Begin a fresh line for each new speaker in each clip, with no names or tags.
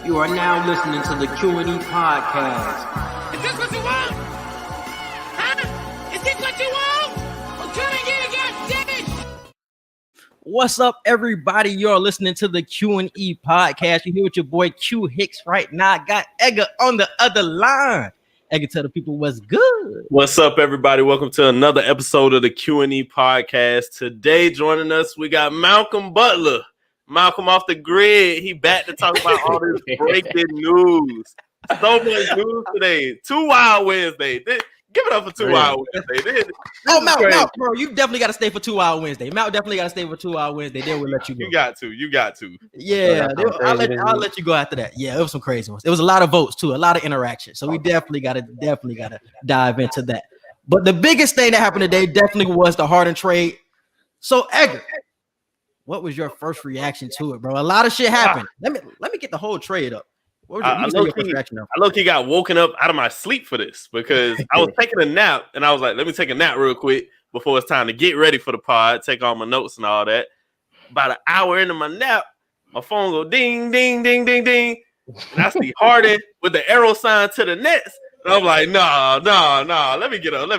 You are now listening to the Q&E podcast.
Is this what you want? Huh? Is this what you want? Well, come and get it, goddammit!
What's up, everybody? You're listening to the Q&E podcast. You're here with your boy Q Hicks right now. I got Edgar on the other line. Edgar, tell the people what's good.
What's up, everybody? Welcome to another episode of the Q&E podcast. Today, joining us, we got Malcolm Butler. Malcolm off the grid. He back to talk about all this breaking news. So much news today. 2 Wild Wednesday. Give it up for 2 Wild Wednesday.
Mount, bro, you definitely got to stay for 2 Wild Wednesday. Mount definitely got to stay for 2 Wild Wednesday. Then we'll let you go.
You got to.
Yeah, I'll let you go after that. Yeah, it was some crazy ones. There was a lot of votes too, a lot of interaction. So we definitely got to dive into that. But the biggest thing that happened today definitely was the Harden trade. So Edgar, what was your first reaction to it, bro? A lot of shit happened. Let me get the whole trade up. What was your first reaction?
I low-key got woken up out of my sleep for this because I was taking a nap and I was like, let me take a nap real quick before it's time to get ready for the pod, take all my notes and all that. About an hour into my nap, my phone go ding, ding, ding, ding, ding. And I see Harden with the arrow sign to the Nets. And I'm like, nah, let me get up.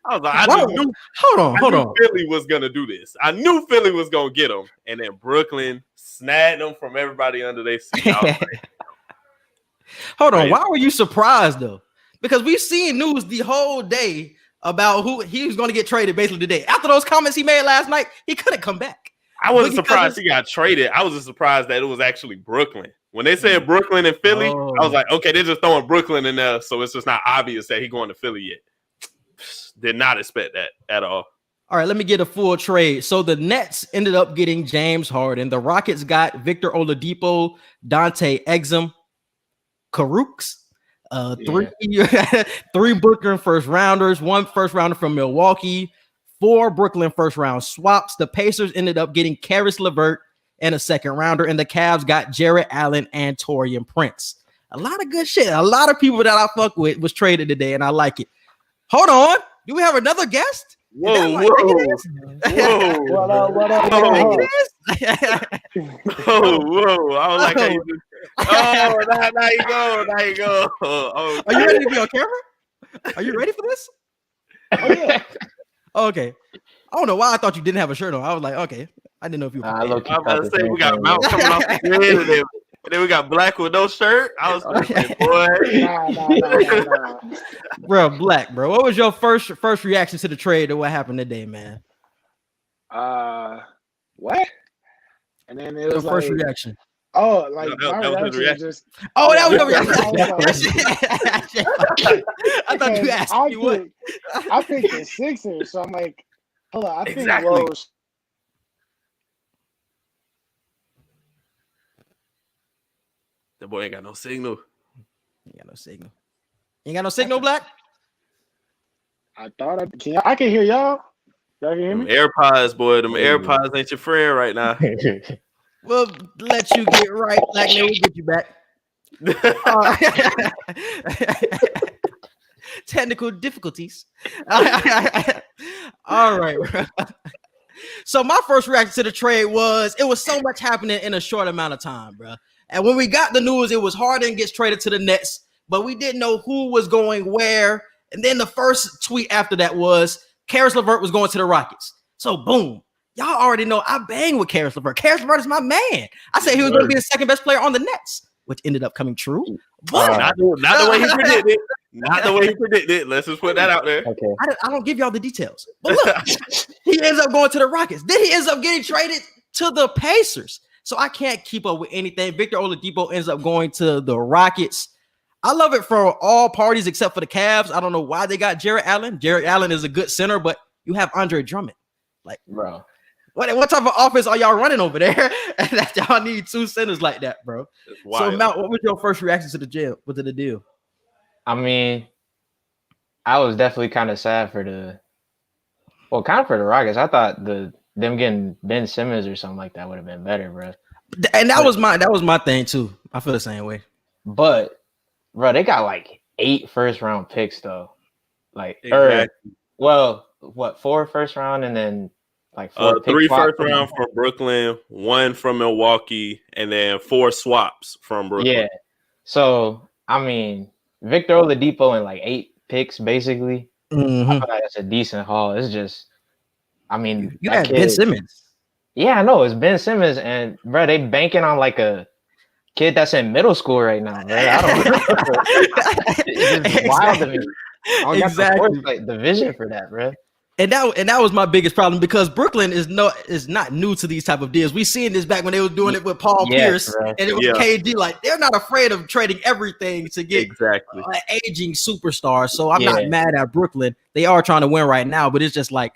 I was like, I knew Philly was going to do this. I knew Philly was going to get them. And then Brooklyn snagged them from everybody under their seat.
Hold on. Why were you surprised, though? Because we've seen news the whole day about who he was going to get traded basically today. After those comments he made last night, he couldn't come back.
I wasn't surprised he got traded. I was just surprised that it was actually Brooklyn. When they said Brooklyn and Philly, I was like, okay, they're just throwing Brooklyn in there, so it's just not obvious that he's going to Philly yet. Did not expect that at all.
All right, let me get a full trade. So the Nets ended up getting James Harden. The Rockets got Victor Oladipo, Dante Exum, Karooks, three Brooklyn first rounders, 1 first rounder from Milwaukee, 4 Brooklyn first round swaps. The Pacers ended up getting Karis LeVert and a second rounder, and the Cavs got Jarrett Allen and Taurean Prince. A lot of good shit. A lot of people that I fuck with was traded today, and I like it. Hold on. Do we have another guest?
Whoa.
What up?
Whoa. I was like, now you go. Oh,
are you ready to be on camera? Are you ready for this?
Oh, yeah.
Okay. I don't know why I thought you didn't have a shirt on. I was like, okay. I didn't know if you were.
I was about to say we got Mount coming off the grid, and then we got Black with no shirt. I was like, boy.
Nah.
Bro, Black, bro. What was your first reaction to the trade or what happened today, man?
What? And then it was
Your first reaction.
Oh, like
that was his reaction.
just.
That was your reaction. I thought you asked me what.
I picked the Sixers, so I'm like, hold on. I think
Exactly.
Rose.
The boy ain't got no signal.
Ain't got no signal, Black?
I thought I can hear y'all. Y'all can hear
Them
me?
AirPods, boy. Them AirPods ain't your friend right now.
We'll let you get right, Black. We'll get you back. Technical difficulties. All right. So my first reaction to the trade was it was so much happening in a short amount of time, bro. And when we got the news, it was Harden gets traded to the Nets, but we didn't know who was going where. And then the first tweet after that was Karis LeVert was going to the Rockets. So boom, y'all already know I bang with Karis LeVert. Karis LeVert is my man. I said he was going to be the second best player on the Nets, which ended up coming true. But
not the way he predicted. Not the way he predicted. Let's just put that out there.
Okay.
I don't give y'all the details. But look, he ends up going to the Rockets. Then he ends up getting traded to the Pacers. So I can't keep up with anything. Victor Oladipo ends up going to the Rockets. I love it for all parties except for the Cavs. I don't know why they got Jarrett Allen. Jarrett Allen is a good center, but you have Andre Drummond. Like,
Bro.
What type of offense are y'all running over there? That y'all need 2 centers like that, bro. So, Mount, what was your first reaction to the deal?
I mean, I was definitely kind of sad for the Rockets. I thought them getting Ben Simmons or something like that would have been better, bro.
And that was my thing too. I feel the same way.
But bro, they got like 8 first-round picks though. Like,
exactly.
4 first round and then Like 4 pick
3
swaps.
first round from Brooklyn, 1 from Milwaukee, and then 4 swaps from Brooklyn.
Yeah. So I mean, Victor Oladipo and like 8 picks basically. I feel like that's a decent haul. It's just, I mean,
You
that
had Ben
kid.
Simmons.
Yeah, I know it's Ben Simmons, and bro, they banking on like a kid that's in middle school right now, bro. I don't know. It's just wild to me. I don't got the foresight, the vision for that, bro.
And that was my biggest problem because Brooklyn is not new to these type of deals. We seen this back when they were doing it with Paul Pierce
bro.
and it was KD. Like they're not afraid of trading everything to get
Exactly.
an aging superstar. So I'm not mad at Brooklyn. They are trying to win right now, but it's just like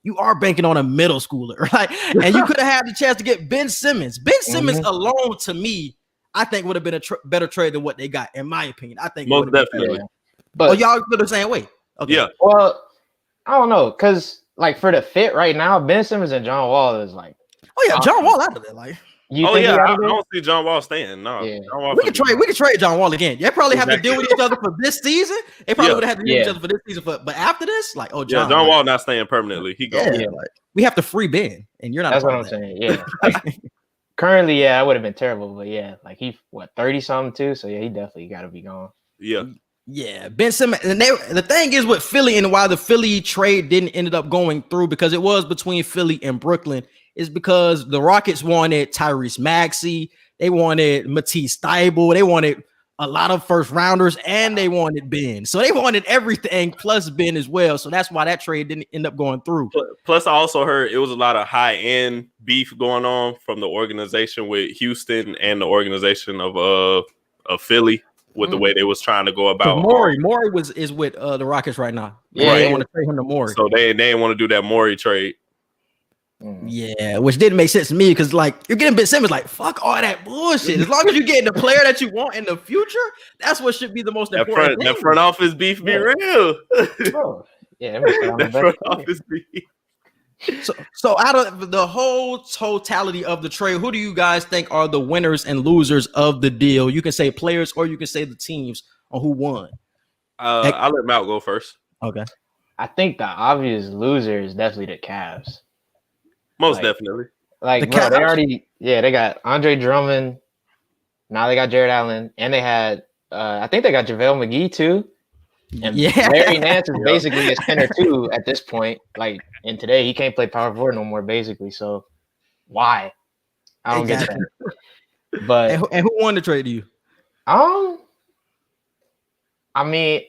you are banking on a middle schooler, right? And you could have had the chance to get Ben Simmons. Ben Simmons alone, to me, I think would have been a better trade than what they got, in my opinion. I think
most definitely.
But
y'all feel the same way? Okay.
Yeah.
Well, I don't know, because like for the fit right now, Ben Simmons and John Wall is like.
Oh yeah, John Wall out of there. Like.
I don't see John Wall staying. No.
Yeah.
John Wall
We could trade John Wall again. They probably have to deal with each other for this season. They probably would have had to deal with each other for this season. But after this, like, John
Wall not staying permanently. He goes.
Yeah, like, we have to free Ben, and you're not.
That's what I'm saying. Yeah. Like, currently, that would have been terrible. But yeah, like he 30 something too. So yeah, he definitely got to be gone.
Yeah.
Yeah, Ben Simmons. And the thing is with Philly and why the Philly trade didn't ended up going through, because it was between Philly and Brooklyn, is because the Rockets wanted Tyrese Maxey, they wanted Matisse Thybulle, they wanted a lot of first rounders, and they wanted Ben. So they wanted everything plus Ben as well. So that's why that trade didn't end up going through.
Plus, I also heard it was a lot of high-end beef going on from the organization with Houston and the organization of Philly. With the way they was trying to go about
Morey is with the Rockets right now.
Yeah,
they want to trade him to Morey.
So they didn't want to do that Morey trade.
Yeah, which didn't make sense to me because like you're getting Ben Simmons, like fuck all that bullshit. As long as you're getting the player that you want in the future, that's what should be the most important.
That front office beef be real.
Yeah,
that front office beef.
So out of the whole totality of the trade, who do you guys think are the winners and losers of the deal? You can say players or you can say the teams on who won.
I'll let Mal go first.
Okay.
I think the obvious loser is definitely the Cavs.
Most definitely.
Like, bro, they got Andre Drummond. Now they got Jared Allen, and they had I think they got JaVale McGee too. And Larry Nance is basically a center too at this point. Like, and today he can't play power forward no more, basically. So why? I don't get that. But
and who won the trade to you?
I mean,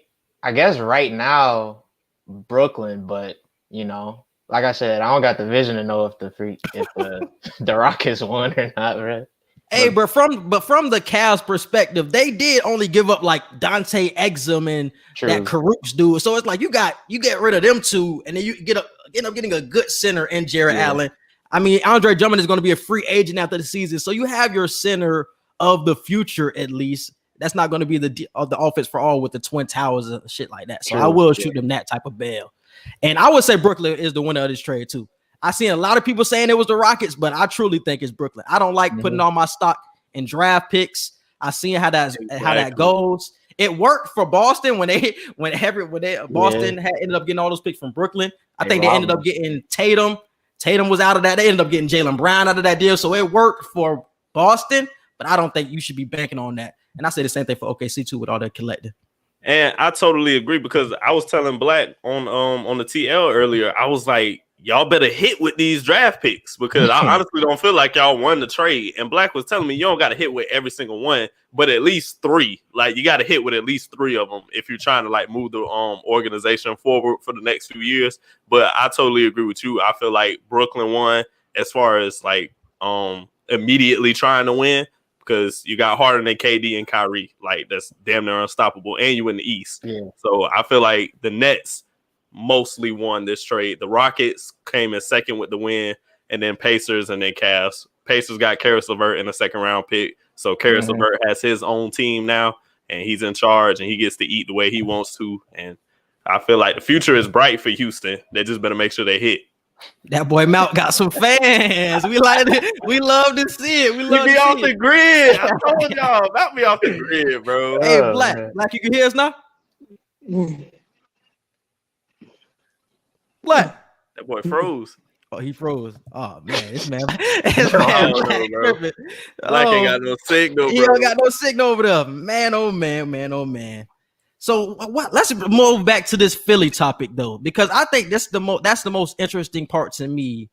I guess right now Brooklyn, but you know, like I said, I don't got the vision to know if the Rockets won or not, right?
Hey, but from the Cavs' perspective, they did only give up like Dante Exum and that Carups dude. So it's like you get rid of them two, and then you end up getting a good center in Jared Allen. I mean, Andre Drummond is going to be a free agent after the season, so you have your center of the future at least. That's not going to be the offense for all with the Twin Towers and shit like that. So I will shoot them that type of bail. And I would say Brooklyn is the winner of this trade too. I seen a lot of people saying it was the Rockets, but I truly think it's Brooklyn. I don't like putting all my stock in draft picks. I seen how that goes. It worked for Boston when Boston had ended up getting all those picks from Brooklyn. I think they ended up getting Tatum. Tatum was out of that. They ended up getting Jaylen Brown out of that deal. So it worked for Boston, but I don't think you should be banking on that. And I say the same thing for OKC too with all that collective.
And I totally agree because I was telling Black on the TL earlier, I was like, y'all better hit with these draft picks because I honestly don't feel like y'all won the trade. And Black was telling me you don't got to hit with every single one, but at least 3. Like you got to hit with at least 3 of them if you're trying to like move the organization forward for the next few years. But I totally agree with you. I feel like Brooklyn won as far as like immediately trying to win because you got Harden and KD and Kyrie. Like that's damn near unstoppable, and you in the East. Yeah. So I feel like the Nets mostly won this trade. The Rockets came in second with the win, and then Pacers and then Cavs. Pacers got Karis LeVert in a second round pick. So Karis LeVert has his own team now, and he's in charge, and he gets to eat the way he wants to. And I feel like the future is bright for Houston. They just better make sure they hit.
That boy Mount got some fans. We like it. We love to see it. We love to
be
see
off
it.
the grid. I told y'all about me off the grid, bro.
Hey, Black, you can hear us now? Black.
That boy froze.
Oh, he froze. Oh man, this man,
I don't know, bro.
tripping.
Black ain't got no signal,
He
bro.
don't got no signal over there. Man, oh man. So what? Let's move back to this Philly topic though, because I think that's the most interesting part to me.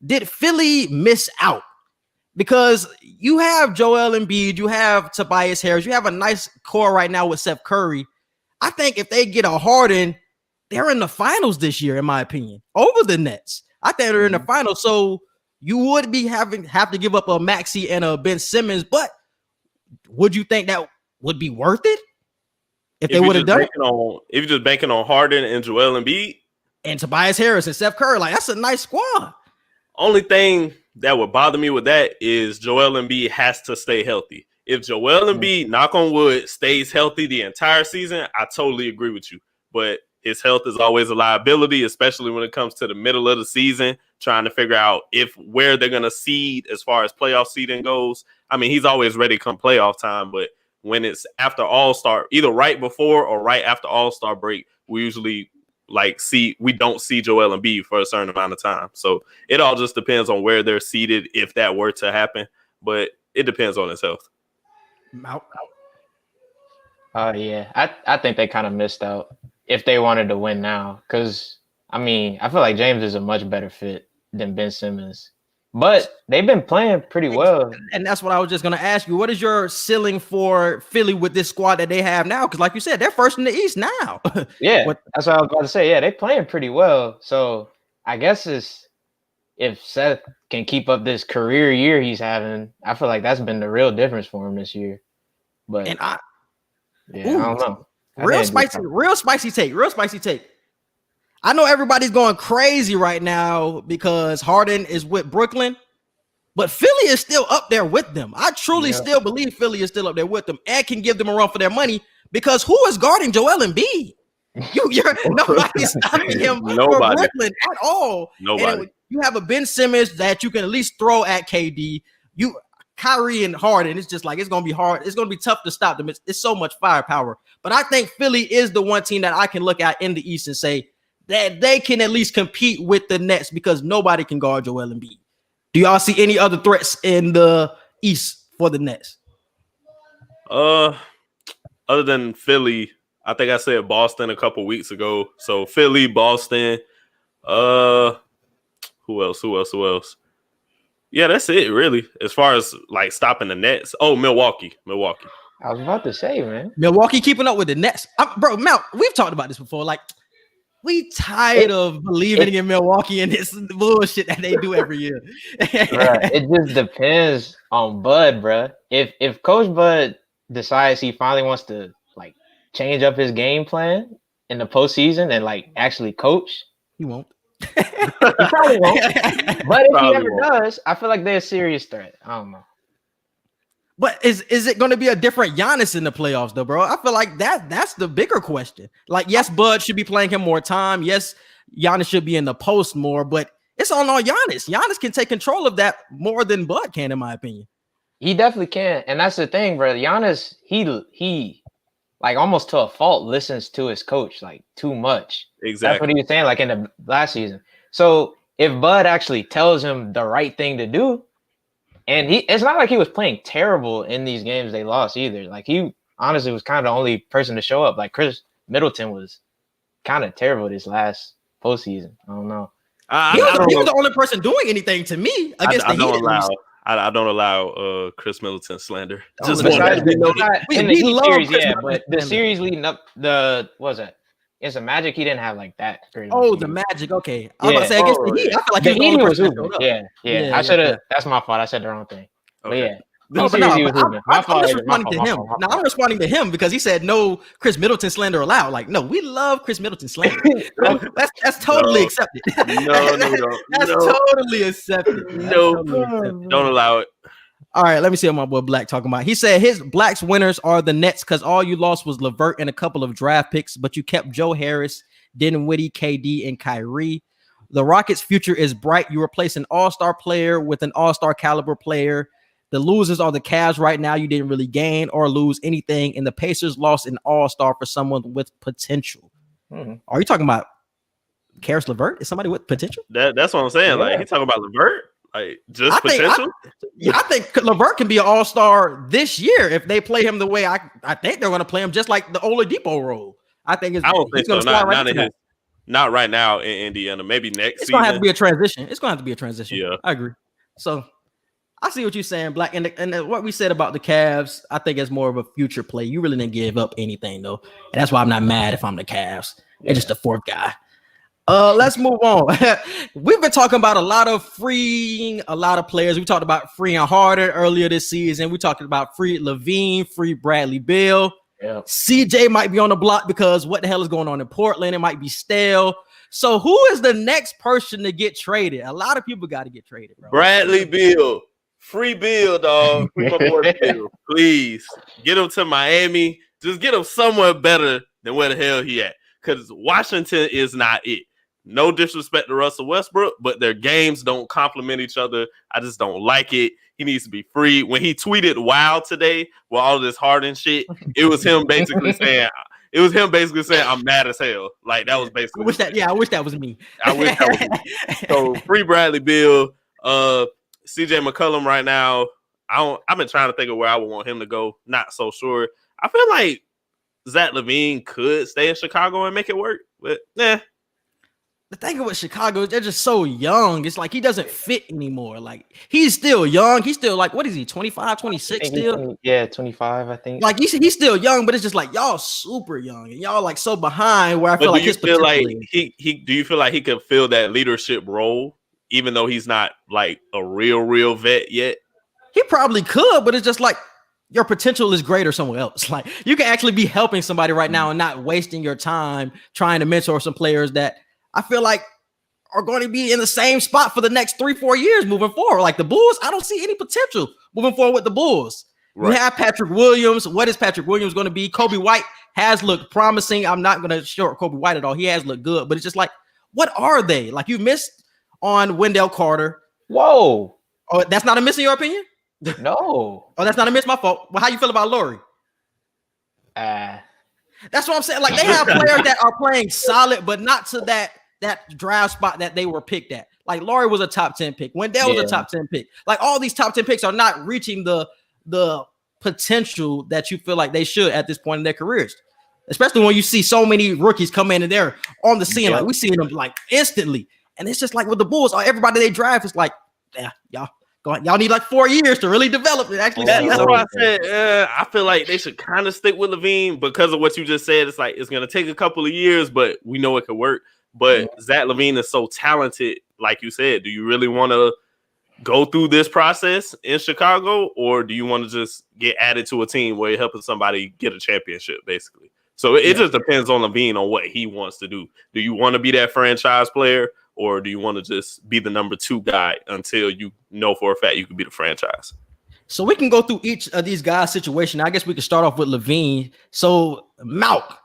Did Philly miss out? Because you have Joel Embiid, you have Tobias Harris, you have a nice core right now with Seth Curry. I think if they get a Harden, they're in the finals this year, in my opinion, over the Nets. I think they're in the finals. So you would be have to give up a Maxey and a Ben Simmons, but would you think that would be worth it if they would have done it?
If you're just banking on Harden and Joel Embiid
and Tobias Harris and Seth Curry, like that's a nice squad.
Only thing that would bother me with that is Joel Embiid has to stay healthy. If Joel Embiid, knock on wood, stays healthy the entire season, I totally agree with you. But his health is always a liability, especially when it comes to the middle of the season, trying to figure out where they're going to seed as far as playoff seeding goes. I mean, he's always ready come playoff time, but when it's after All-Star, either right before or right after All-Star break, we usually we don't see Joel Embiid for a certain amount of time. So it all just depends on where they're seated if that were to happen, but it depends on his health.
Yeah, I think they kind of missed out if they wanted to win now, because I mean, I feel like James is a much better fit than Ben Simmons, but they've been playing pretty well.
And that's what I was just going to ask you. What is your ceiling for Philly with this squad that they have now? Because like you said, they're first in the East now.
Yeah, that's what I was about to say. Yeah, they're playing pretty well. So I guess if Seth can keep up this career year he's having, I feel like that's been the real difference for him this year. But I don't know. Real spicy take. I know everybody's going crazy right now because Harden is with Brooklyn, but Philly is still up there with them. I truly still believe Philly is still up there with them and can give them a run for their money because who is guarding Joel Embiid? Nobody's stopping him for Brooklyn at all.
Nobody.
And you have a Ben Simmons that you can at least throw at KD. Kyrie and Harden, it's just like it's going to be hard. It's going to be tough to stop them. It's so much firepower. But I think Philly is the one team that I can look at in the East and say that they can at least compete with the Nets because nobody can guard Joel Embiid. Do y'all see any other threats in the East for the Nets?
Other than Philly, I think I said Boston a couple weeks ago. So Philly, Boston. Who else? Yeah, that's it, really. As far as like stopping the Nets. Oh, Milwaukee.
I was about to say, man.
Milwaukee keeping up with the Nets. Bro, Mount, we've talked about this before. Like, we tired of believing in Milwaukee and this bullshit that they do every year.
Right. It just depends on Bud, bro. If Coach Bud decides he finally wants to like change up his game plan in the postseason and like actually coach,
he won't.
He probably won't. But if he ever does, I feel like they're a serious threat. I don't know.
But is it going to be a different Giannis in the playoffs, though, bro? I feel like that's the bigger question. Like, yes, Bud should be playing him more time. Yes, Giannis should be in the post more, but it's all on Giannis. Giannis can take control of that more than Bud can, in my opinion.
He definitely can. And that's the thing, bro. Giannis, he like almost to a fault listens to his coach like too much.
Exactly.
That's what he was saying like in the last season. So if Bud actually tells him the right thing to do, and it's not like he was playing terrible in these games they lost either. Like he honestly was kind of the only person to show up. Like Chris Middleton was kind of terrible this last postseason. I don't know.
He was the only person doing anything to me against the Heat.
I don't allow Chris Middleton slander.
Just in the Heat series, yeah, but the series leading up, it's a Magic. He didn't have like that.
The Magic. Okay, I was about to say against the Heat. I feel like
the Heat was hooping. Yeah. I should have. That's my fault. I said the wrong thing.
Okay.
But yeah.
I'm responding to him because he said no Chris Middleton slander allowed. Like, no, we love Chris Middleton slander. That's totally accepted.
No.
That's totally accepted.
No, don't allow it.
All right, let me see what my boy Black talking about. He said his Black's winners are the Nets because all you lost was LeVert and a couple of draft picks, but you kept Joe Harris, Dinwiddie, KD, and Kyrie. The Rockets' future is bright. You replace an all-star player with an all-star caliber player. The losers are the Cavs right now. You didn't really gain or lose anything, and the Pacers lost an all-star for someone with potential. Are you talking about Karis LeVert is somebody with potential.
That's what I'm saying.
Yeah.
Like he talking about LeVert, like just potential.
I think LeVert can be an all-star this year if they play him the way I think they're going to play him, just like the Oladipo role. I don't think so.
Not right now in Indiana. Maybe next season.
It's going to have to be a transition. It's going to have to be a transition.
Yeah,
I agree. So I see what you're saying, Black. And what we said about the Cavs, I think it's more of a future play. You really didn't give up anything, though. And that's why I'm not mad if I'm the Cavs. It's just the fourth guy. Let's move on. We've been talking about a lot of freeing a lot of players. We talked about freeing Harden earlier this season. We talked about free Levine, free Bradley Beal.
Yeah.
CJ might be on the block because what the hell is going on in Portland? It might be stale. So who is the next person to get traded? A lot of people got to get traded, bro.
Bradley Beal. Free Beal, dog. Free my boy Beal. Please get him to Miami. Just get him somewhere better than where the hell he at. Because Washington is not it. No disrespect to Russell Westbrook, but their games don't complement each other. I just don't like it. He needs to be free. When he tweeted "Wow" today with all this Harden shit, it was him basically saying, "I'm mad as hell." Like that was basically.
I wish that was me.
I wish that was me. So free Bradley Beal, CJ McCollum right now. I've been trying to think of where I would want him to go. Not so sure. I feel like Zach LaVine could stay in Chicago and make it work, but
The thing with Chicago is they're just so young. It's like he doesn't fit anymore. Like he's still young. He's still like, what is he, 25, 26 still?
25, I think.
Like he's still young, but it's just like y'all super young and y'all like so behind where I feel like his potential is.
Do you feel like he could fill that leadership role, even though he's not like a real vet yet?
He probably could, but it's just like your potential is greater somewhere else. Like you can actually be helping somebody right now and not wasting your time trying to mentor some players that I feel like are going to be in the same spot for the next 3-4 years moving forward. Like the Bulls, I don't see any potential moving forward with the Bulls. Right. We have Patrick Williams. What is Patrick Williams going to be? Kobe White has looked promising. I'm not going to short Kobe White at all. He has looked good, but it's just like, what are they? Like you missed on Wendell Carter.
Whoa.
Oh, that's not a miss in your opinion?
No.
Oh, that's not a miss. My fault. Well, how you feel about Laurie? That's what I'm saying. Like they have players that are playing solid, but not to that draft spot that they were picked at. Like Laurie was a top 10 pick. Wendell was a top 10 pick. Like all these top 10 picks are not reaching the potential that you feel like they should at this point in their careers. Especially when you see so many rookies come in and they're on the scene. Like we see them like instantly. And it's just like with the Bulls, everybody they draft is like, yeah, y'all need like 4 years to really develop and actually see
that's why I said I feel like they should kind of stick with Levine because of what you just said. It's like it's gonna take a couple of years, but we know it could work. But Zach LaVine is so talented, like you said. Do you really want to go through this process in Chicago, or do you want to just get added to a team where you're helping somebody get a championship, basically? So it just depends on Levine on what he wants to do. Do you want to be that franchise player, or do you want to just be the number 2 guy until you know for a fact you could be the franchise?
So we can go through each of these guys' situation. I guess we could start off with Levine. So Malk,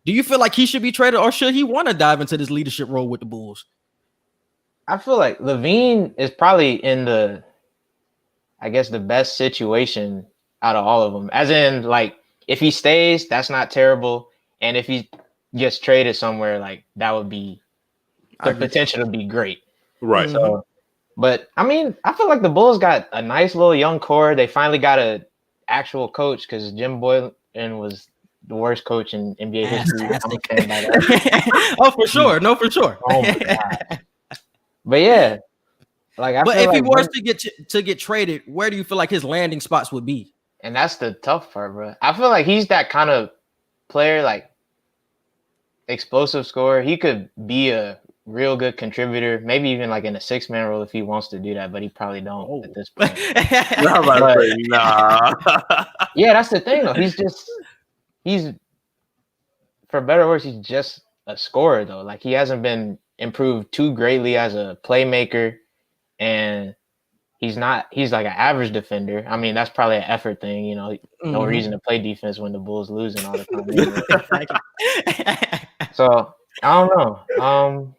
do you feel like he should be traded, or should he want to dive into this leadership role with the Bulls?
I feel like Levine is probably in the best situation out of all of them. As in, like, if he stays, that's not terrible. And if he gets traded somewhere, like, that would be the potential to be great.
Right.
So, but, I mean, I feel like the Bulls got a nice little young core. They finally got an actual coach because Jim Boylan was the worst coach in NBA history.
Oh, for sure. No, for sure.
Oh, my God. But yeah, like
if he was to get traded, where do you feel like his landing spots would be?
And that's the tough part, bro. I feel like he's that kind of player, like explosive scorer. He could be a real good contributor, maybe even like in a 6-man role if he wants to do that, but he probably don't at this point.
Nah.
Yeah, that's the thing though. He's for better or worse, he's just a scorer though. Like he hasn't been improved too greatly as a playmaker, and he's like an average defender. I mean, that's probably an effort thing, you know. No reason to play defense when the Bulls losing all the time. So I don't know.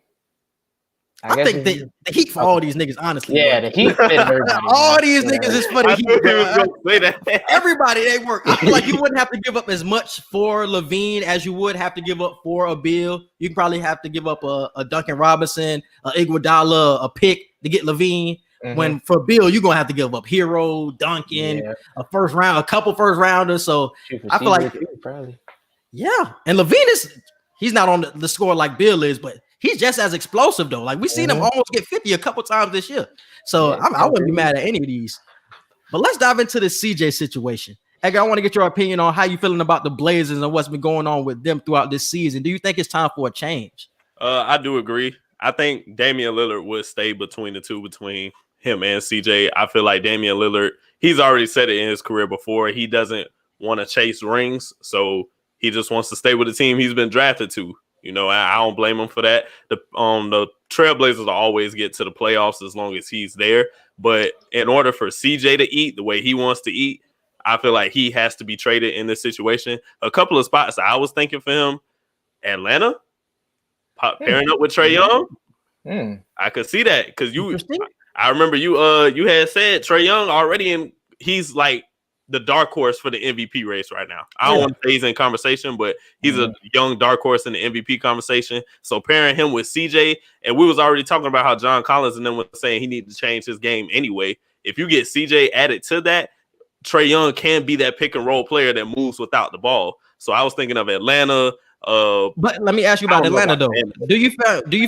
I think the Heat for all these niggas, honestly.
Yeah,
bro.
the Heat fit everybody.
All these niggas is for the
I
Heat.
knew he
bro.
was going to say that.
Everybody, they work. I feel like you wouldn't have to give up as much for Levine as you would have to give up for a Bill. You can probably have to give up a Duncan Robinson, a Iguodala, a pick to get Levine.
Mhm.
When for Bill, you're gonna have to give up Hero, Duncan, a couple first rounders. So I feel like
probably.
Yeah, and Levine he's not on the score like Bill is, but he's just as explosive though. Like we've seen him almost get 50 a couple times this year. So I wouldn't be mad at any of these. But let's dive into the CJ situation. Edgar, I want to get your opinion on how you feeling about the Blazers and what's been going on with them throughout this season. Do you think it's time for a change?
I do agree. I think Damian Lillard would stay between the two, between him and CJ. I feel like Damian Lillard, he's already said it in his career before. He doesn't want to chase rings, so he just wants to stay with the team he's been drafted to. You know, I don't blame him for that. The Trailblazers will always get to the playoffs as long as he's there. But in order for CJ to eat the way he wants to eat, I feel like he has to be traded in this situation. A couple of spots I was thinking for him, Atlanta, pairing up with Trae Young. I could see that because I remember you had said Trae Young already, and he's like the dark horse for the MVP race right now. I don't want to say he's in conversation, but he's a young dark horse in the MVP conversation. So pairing him with CJ, and we was already talking about how John Collins and them was saying he needed to change his game anyway. If you get CJ added to that, Trae Young can be that pick and roll player that moves without the ball. So I was thinking of Atlanta.
But let me ask you about Atlanta though. Do you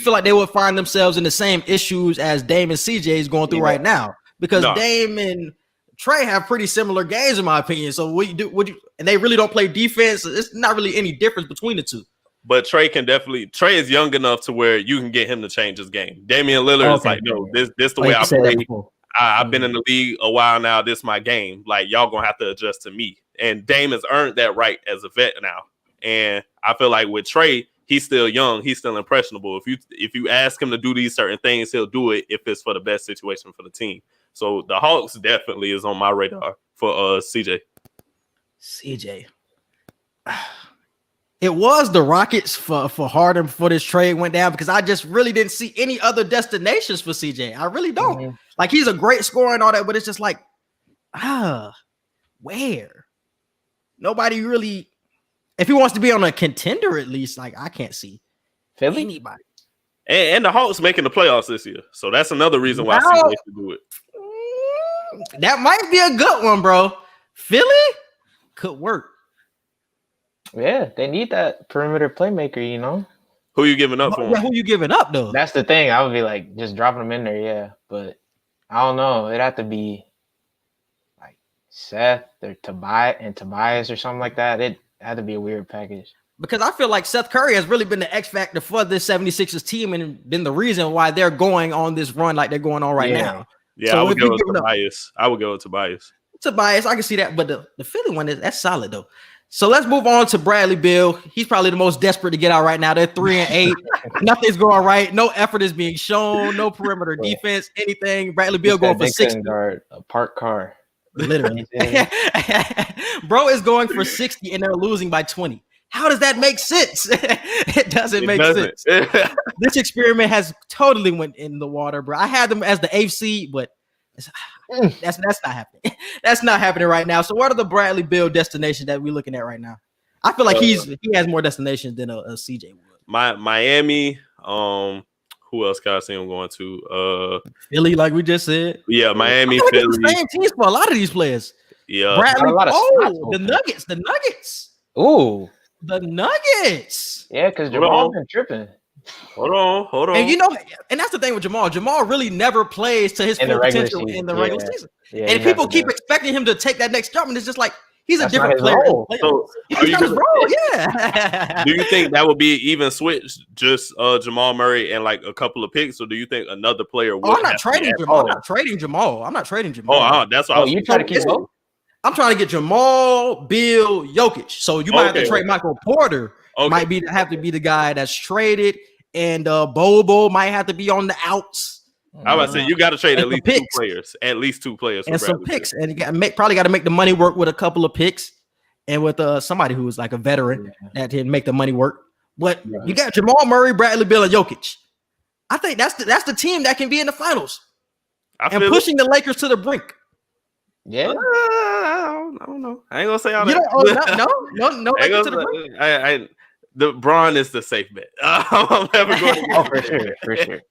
feel like they would find themselves in the same issues as Dame and CJ is going through right now? Because Dame and Trae have pretty similar games, in my opinion. So and they really don't play defense. It's not really any difference between the two.
But Trae is young enough to where you can get him to change his game. Damian Lillard is like, no, this the way I play. I've been in the league a while now. This is my game. Like, y'all gonna have to adjust to me. And Dame has earned that right as a vet now. And I feel like with Trae, he's still young. He's still impressionable. If you ask him to do these certain things, he'll do it if it's for the best situation for the team. So the Hawks definitely is on my radar for CJ.
CJ. It was the Rockets for Harden before this trade went down because I just really didn't see any other destinations for CJ. I really don't. Like, he's a great scorer and all that, but it's just like, where? Nobody really. If he wants to be on a contender, at least, like, I can't see
Philly?
Anybody.
And the Hawks making the playoffs this year. So that's another reason why CJ should do it.
That might be a good one, bro. Philly could work.
Yeah, they need that perimeter playmaker, you know?
Who you giving up for?
Yeah, who you giving up, though?
That's the thing. I would be like, just dropping them in there, yeah. But I don't know. It'd have to be like Seth or Tobias or something like that. It had to be a weird package.
Because I feel like Seth Curry has really been the X factor for this 76ers team and been the reason why they're going on this run like they're going on right now.
Yeah, so I would go with Tobias. I would go with Tobias.
Tobias, I can see that. But the Philly one, that's solid, though. So let's move on to Bradley Beal. He's probably the most desperate to get out right now. They're 3-8. Nothing's going right. No effort is being shown. No perimeter defense, anything. Bradley Beal going for 60.
Guard, a parked car.
Literally. Bro is going for 60 and they're losing by 20. How does that make sense? It doesn't make sense. This experiment has totally went in the water, bro. I had them as the 8th seed, but that's not happening. That's not happening right now. So what are the Bradley Beal destinations that we're looking at right now? I feel like he has more destinations than a CJ would.
Miami. Who else can I see him going to?
Philly, like we just said.
Yeah, Miami, Philly.
The same teams for a lot of these players.
Yeah,
Bradley. The Nuggets. The Nuggets.
Ooh,
the Nuggets.
Yeah, because Jamal's been tripping.
Hold on.
And you know, and that's the thing with Jamal. Jamal really never plays to his full potential in the regular season. Yeah, and people keep expecting him to take that next jump, and it's just like he's a different player.
So
Do
you think that would be even switch, just Jamal Murray and like a couple of picks, or do you think another player would?
I'm not trading Jamal. I'm not trading Jamal.
Oh, that's what
you trying to keep both?
I'm trying to get Jamal, Bill, Jokic. So you might have to trade Michael Porter. Might have to be the guy that's traded, and Bobo might have to be on the outs.
I was saying you got to trade at least two players,
and some picks, and you probably got to make the money work with a couple of picks, and with somebody who is like a veteran that can make the money work. But you got Jamal Murray, Bradley Beal, and Jokic. I think that's the team that can be in the finals and
feel
pushing the Lakers to the brink.
Yeah.
I don't know. I ain't gonna say all
You
that.
don't, no
I ain't
Lakers to
gonna
the brink.
say- the Braun is the safe bet. I'm never going to
Oh, for sure.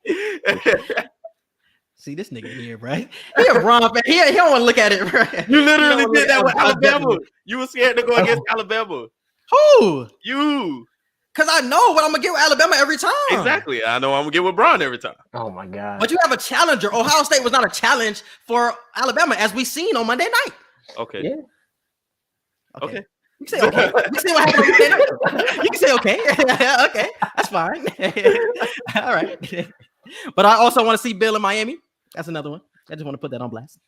See this nigga here, right? He a Bron fan. He don't want to look at it, bro.
You literally
don't
did that with
look at it.
Alabama. You were scared to go against Alabama.
Who?
You.
Because I know what I'm gonna get with Alabama every time.
Exactly. I know I'm gonna get with Braun every time.
Oh my god.
But you have a challenger. Ohio State was not a challenge for Alabama, as we seen on Monday night.
Okay.
Yeah.
Okay.
You can say okay. You can say what happened on Monday night. You can say okay. Okay, that's fine. All right. But I also want to see Bill in Miami. That's another one. I just want to put that on blast.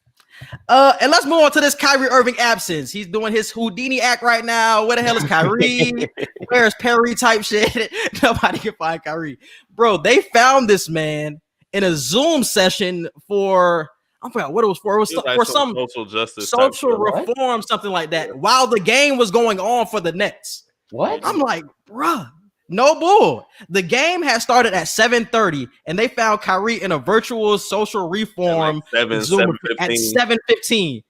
And let's move on to this Kyrie Irving absence. He's doing his Houdini act right now. Where the hell is Kyrie? Where's Perry type shit? Nobody can find Kyrie. Bro, they found this man in a Zoom session for, I forgot what it was for. It was
like
for some
social justice,
social reform, something like that, while the game was going on for the Nets.
What?
I'm like, bruh. No bull. The game had started at 7:30, and they found Kyrie in a virtual social reform Zoom at 7:15.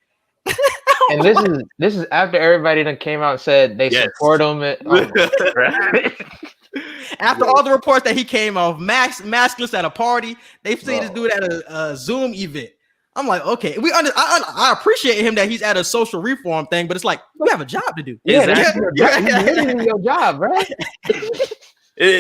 And this is after everybody done came out and said they support him.
After all the reports that he came off maskless at a party, they've seen this dude at a Zoom event. I'm like, okay, I appreciate him that he's at a social reform thing, but it's like you have a job to do.
Yeah, that's your job, right?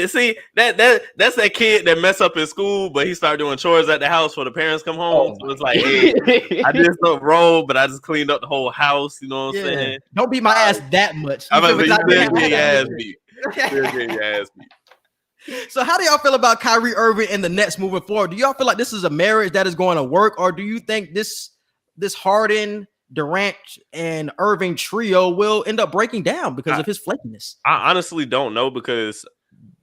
See, that's that kid that mess up in school, but he started doing chores at the house for the parents come home. So it's like, hey, I just don't roll, but I just cleaned up the whole house. You know what I'm saying?
Don't beat my ass that much.
I'm about to say, you your ass beat. Your ass beat.
So how do y'all feel about Kyrie Irving and the Nets moving forward? Do y'all feel like this is a marriage that is going to work, or do you think this Harden, Durant, and Irving trio will end up breaking down because of his flakiness?
I honestly don't know, because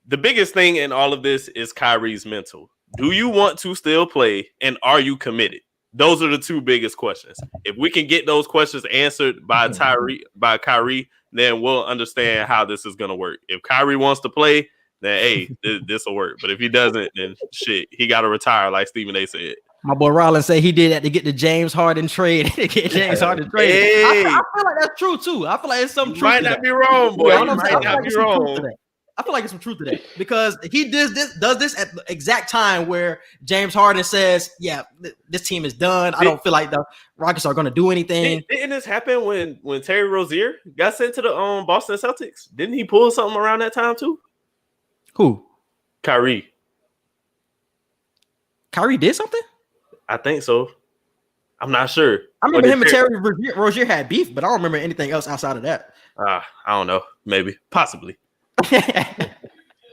the biggest thing in all of this is Kyrie's mental. Do you want to still play, and are you committed? Those are the two biggest questions. If we can get those questions answered by Kyrie, then we'll understand how this is going to work. If Kyrie wants to play, then hey, this will work. But if he doesn't, then shit, he got to retire, like Stephen A. said.
My boy Rollins said he did that to get the James Harden trade. Hey. I feel like that's true too. I feel like it's some truth.
Might not be wrong, boy.
I feel like it's some truth to that, because he does this at the exact time where James Harden says, "Yeah, this team is done. I don't feel like the Rockets are going to do anything."
Didn't this happen when Terry Rozier got sent to the Boston Celtics? Didn't he pull something around that time too?
Who?
Kyrie.
Kyrie did something?
I think so. I'm not sure.
I remember him and Terry Rozier had beef, but I don't remember anything else outside of that.
I don't know. Maybe. Possibly.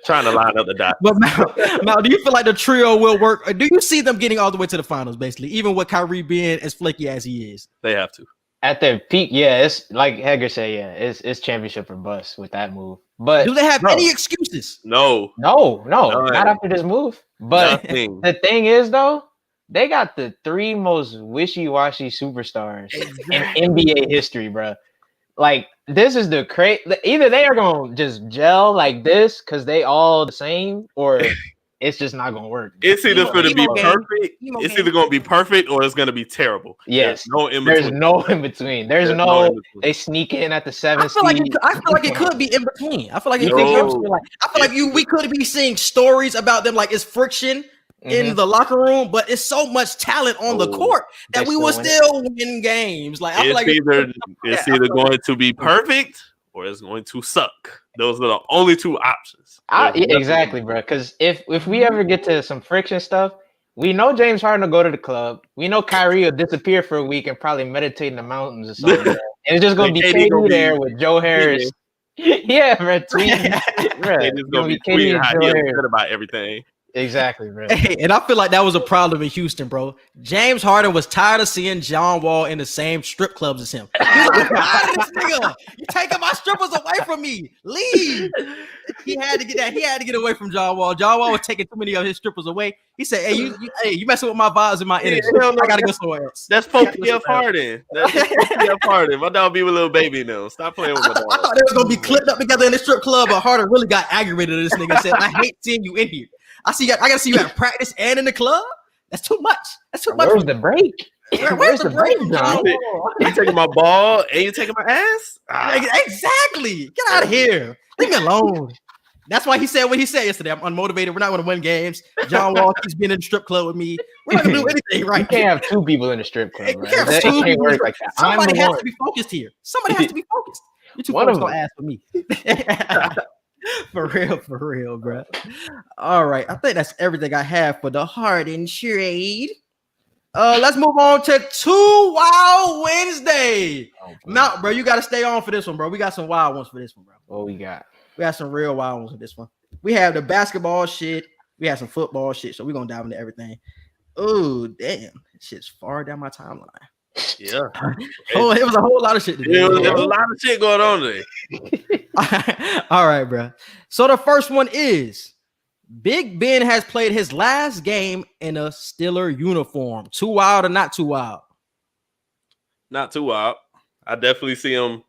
Trying to line up the dots.
But Mal, do you feel like the trio will work? Or do you see them getting all the way to the finals, basically, even with Kyrie being as flaky as he is?
They have to.
At their peak, yeah, it's like Hager said, it's championship or bust with that move. But
do they have any excuses?
No,
not after this move. But the thing is, though, they got the three most wishy-washy superstars in NBA history, bro. Like, this is the crazy. Either they are gonna just gel like this because they all the same, or it's just not gonna work.
It's either going to be perfect. It's either going to be perfect or it's going to be terrible.
Yes,
there's no in
There's
between.
no in between. They sneak in at the 7th.
I feel like it could be in between. I feel like we could be seeing stories about them like it's friction in the locker room, but it's so much talent on the court that we will still win games. Like I feel like
it's either going to be perfect or it's going to suck. Those are the only two options.
Exactly, bro. Because if we ever get to some friction stuff, we know James Harden will go to the club. We know Kyrie will disappear for a week and probably meditate in the mountains or something. And it's just going to be KD there with Joe Harris. Yeah, bro.
It's going to be tweeting how he upset about everything.
Exactly, bro.
Hey, and I feel like that was a problem in Houston, bro. James Harden was tired of seeing John Wall in the same strip clubs as him. He was like, "God, this nigga, you taking my strippers away from me. Leave." He had to get that. He had to get away from John Wall. John Wall was taking too many of his strippers away. He said, "Hey, you messing with my vibes and my energy. I gotta go somewhere else."
That's PF Harden. That's PF Harden. My dog be with little baby now. Stop playing with my dog.
I thought they was gonna be clipped up together in the strip club, but Harden really got aggravated at this nigga and said, "I hate seeing you in here." I gotta see you at practice and in the club. That's too much. That's too much.
Where's the break?
Where's the break,
John?
You taking my ball and you taking my ass?
Exactly. Get out of here. Leave me alone. That's why he said what he said yesterday. I'm unmotivated. We're not going to win games. John Wall keeps being in the strip club with me. We're not going to do anything right.
You can't have two people in the strip club. Right?
It can't
work like that.
Somebody has to be focused here. Somebody has to be focused. You're too focused on ass for me. For real, bro. All right. I think that's everything I have for the Harden trade. Let's move on to 2 Wild Wednesday. Mount, bro, you got to stay on for this one, bro. We got some wild ones for this one, bro.
What we got?
We got some real wild ones for this one. We have the basketball shit. We have some football shit. So we're going to dive into everything. Oh, damn. That shit's far down my timeline.
Yeah.
It was a whole lot of shit today.
There was a lot of shit going on today.
All right, bro. So the first one is Big Ben has played his last game in a Steeler uniform. Too wild or not too wild?
Not too wild. I definitely see him.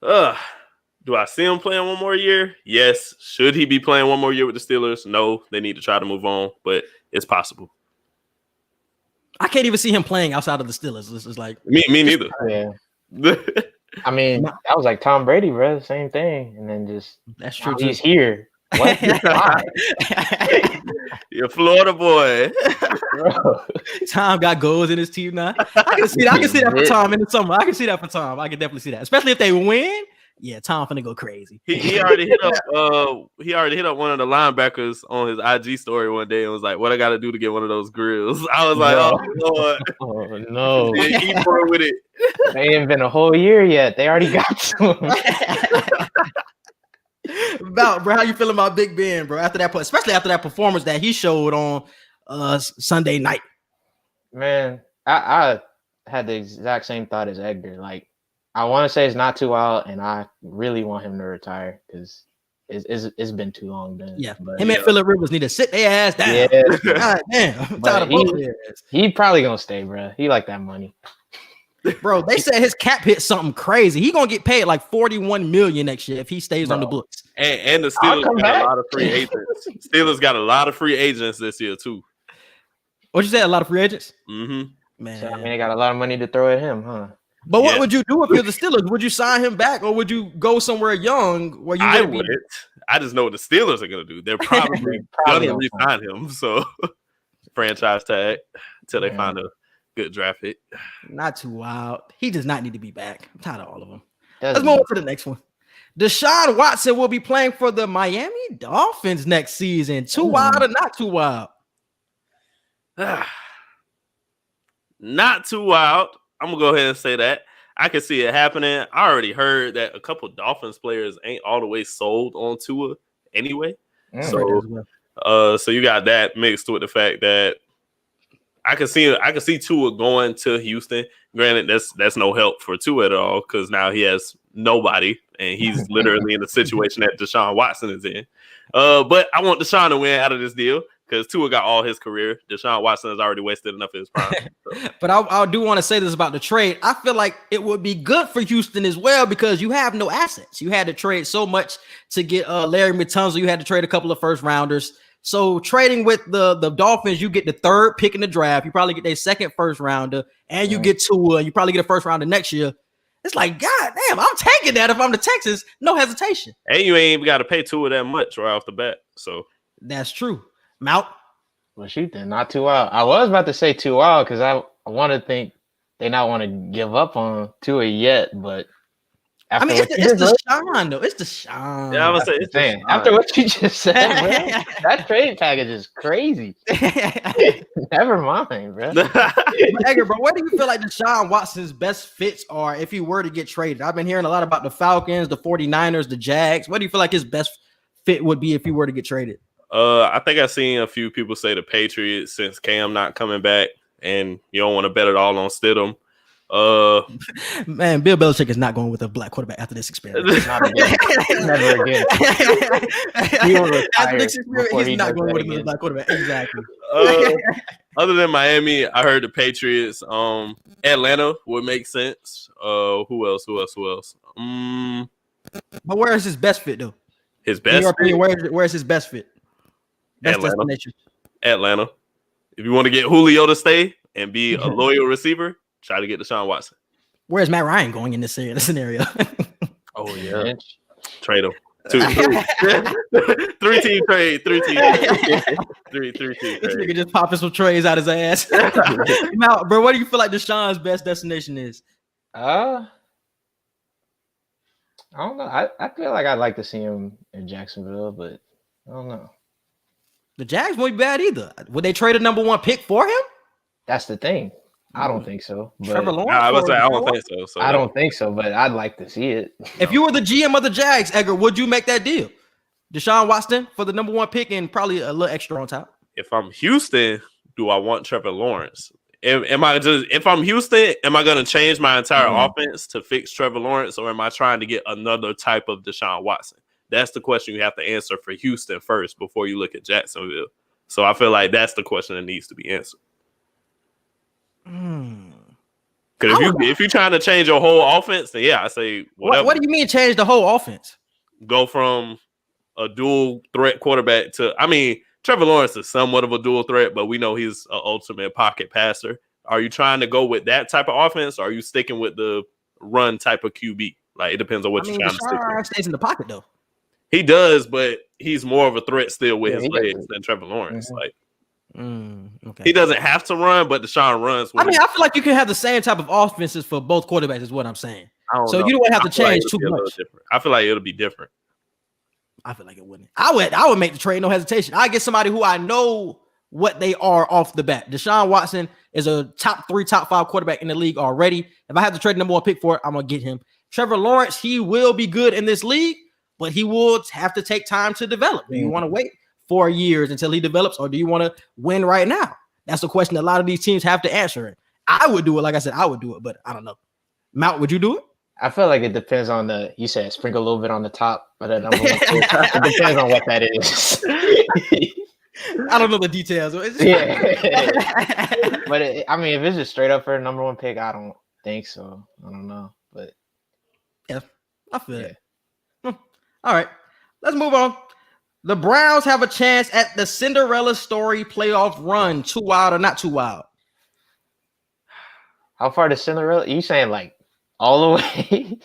Do I see him playing one more year? Yes. Should he be playing one more year with the Steelers? No. They need to try to move on, but it's possible.
I can't even see him playing outside of the Steelers. This is like
me neither.
Yeah. I mean, that was like Tom Brady, bro. Same thing, and then just
that's true.
He's here. What?
You're Florida boy.
Tom got goals in his team now. I can see that for Tom in the summer. I can see that for Tom. I can definitely see that, especially if they win. Yeah, Tom finna go crazy.
He already hit up. He already hit up one of the linebackers on his IG story one day and was like, "What I got to do to get one of those grills?" I was like, "Oh Lord,
oh no!"
He brought with it.
They ain't been a whole year yet. They already got some.
About bro, how you feeling about Big Ben, bro? Especially after that performance that he showed on Sunday night.
Man, I had the exact same thought as Edgar. Like, I want to say it's not too wild, and I really want him to retire because it's been too long. Then,
yeah, but him and Phillip Rivers need to sit their ass down.
Yeah,
God damn, I'm tired of both of their ass.
He probably gonna stay, bro. He like that money.
Bro, they said his cap hit something crazy. He gonna get paid like $41 million next year if he stays on the books.
And the Steelers got a lot of free agents. Steelers got a lot of free agents this year too.
What you say? A lot of free agents?
Mm-hmm.
Man,
so, I mean, they got a lot of money to throw at him, huh?
But what would you do if you're the Steelers? Would you sign him back, or would you go somewhere young where you?
I wouldn't. I just know what the Steelers are gonna do. They're probably gonna re-sign him. So franchise tag until they find a good draft pick.
Not too wild. He does not need to be back. I'm tired of all of them. Let's move on to the next one. Deshaun Watson will be playing for the Miami Dolphins next season. Too wild or not too wild?
Not too wild. I'm gonna go ahead and say that. I can see it happening. I already heard that a couple Dolphins players ain't all the way sold on Tua anyway. So you got that mixed with the fact that I can see Tua going to Houston. Granted, that's no help for Tua at all because now he has nobody and he's literally in the situation that Deshaun Watson is in. But I want Deshaun to win out of this deal because Tua got all his career. Deshaun Watson has already wasted enough of his prime. So.
But I do want to say this about the trade. I feel like it would be good for Houston as well because you have no assets. You had to trade so much to get Larry Matunzo. You had to trade a couple of first rounders. So trading with the Dolphins, you get the third pick in the draft. You probably get their second first rounder, and you get Tua. You probably get a first rounder next year. It's like, God damn, I'm taking that if I'm the Texans. No hesitation.
And you ain't even got to pay Tua that much right off the bat. So
that's true. Mount.
Well, shoot, then not too wild. I was about to say too wild because I want to think they not want to give up on Tua yet, but
I mean, it's Deshaun though. It's Deshaun.
Yeah, I was saying,
it's after what you just said, man, that trade package is crazy. Never mind, bro.
Edgar, bro, where do you feel like Deshaun Watson's best fits are if he were to get traded? I've been hearing a lot about the Falcons, the 49ers, the Jags. What do you feel like his best fit would be if he were to get traded?
I think I've seen a few people say the Patriots since Cam not coming back, and you don't want to bet it all on Stidham.
Man, Bill Belichick is not going with a black quarterback after this experiment.
Not again. Never again.
After this experiment, he's not going with a black quarterback. Exactly.
Other than Miami, I heard the Patriots. Atlanta would make sense. Who else?
But where is his best fit though?
His best.
In your opinion, where is his best fit? Best
Atlanta.
destination.
Atlanta. If you want to get Julio to stay and be a loyal receiver, try to get Deshaun Watson.
Where's Matt Ryan going in this scenario?
Oh yeah, trade him. 3-team trade. 3-team. 3-team
This
trade.
nigga just popping some trays out his ass. Now, bro, what do you feel like Deshaun's best destination is?
I don't know. I feel like I'd like to see him in Jacksonville, but I don't know.
The Jags won't be bad either. Would they trade a number 1 pick for him?
That's the thing. I don't think so. But
Trevor Lawrence?
I don't think so.
I don't think so, but I'd like to see it.
If you were the GM of the Jags, Edgar, would you make that deal? Deshaun Watson for the number 1 pick and probably a little extra on top.
If I'm Houston, do I want Trevor Lawrence? If I'm Houston, am I going to change my entire offense to fix Trevor Lawrence, or am I trying to get another type of Deshaun Watson? That's the question you have to answer for Houston first before you look at Jacksonville. So I feel like that's the question that needs to be answered. Because if you're trying to change your whole offense, then yeah, I say whatever.
What do you mean change the whole offense?
Go from a dual threat quarterback to, I mean, Trevor Lawrence is somewhat of a dual threat, but we know he's an ultimate pocket passer. Are you trying to go with that type of offense, or are you sticking with the run type of QB? Like, it depends on what you're trying to stick with.
Stays in the pocket though.
He does, but he's more of a threat still with his legs than Trevor Lawrence. Like,
okay.
he doesn't have to run, but Deshaun runs.
I feel like you can have the same type of offenses for both quarterbacks, is what I'm saying.
So
you don't have to change too much.
I feel like it'll be different.
I feel like it wouldn't. I would make the trade, no hesitation. I get somebody who I know what they are off the bat. Deshaun Watson is a top 3, top 5 quarterback in the league already. If I have to trade number 1 pick for it, I'm gonna get him. Trevor Lawrence, he will be good in this league, but he will have to take time to develop. Do you want to wait 4 years until he develops, or do you want to win right now? That's the question a lot of these teams have to answer. I would do it. Like I said, I would do it, but I don't know. Mount, would you do it?
I feel like it depends on you said sprinkle a little bit on the top, but it depends on what that is.
I don't know the details.
Yeah. But if it's just straight up for a number 1 pick, I don't think so. I don't know, but
yeah, I feel it. All right, let's move on. The Browns have a chance at the Cinderella story playoff run. Too wild or not too wild?
How far does Cinderella? You saying like all the way?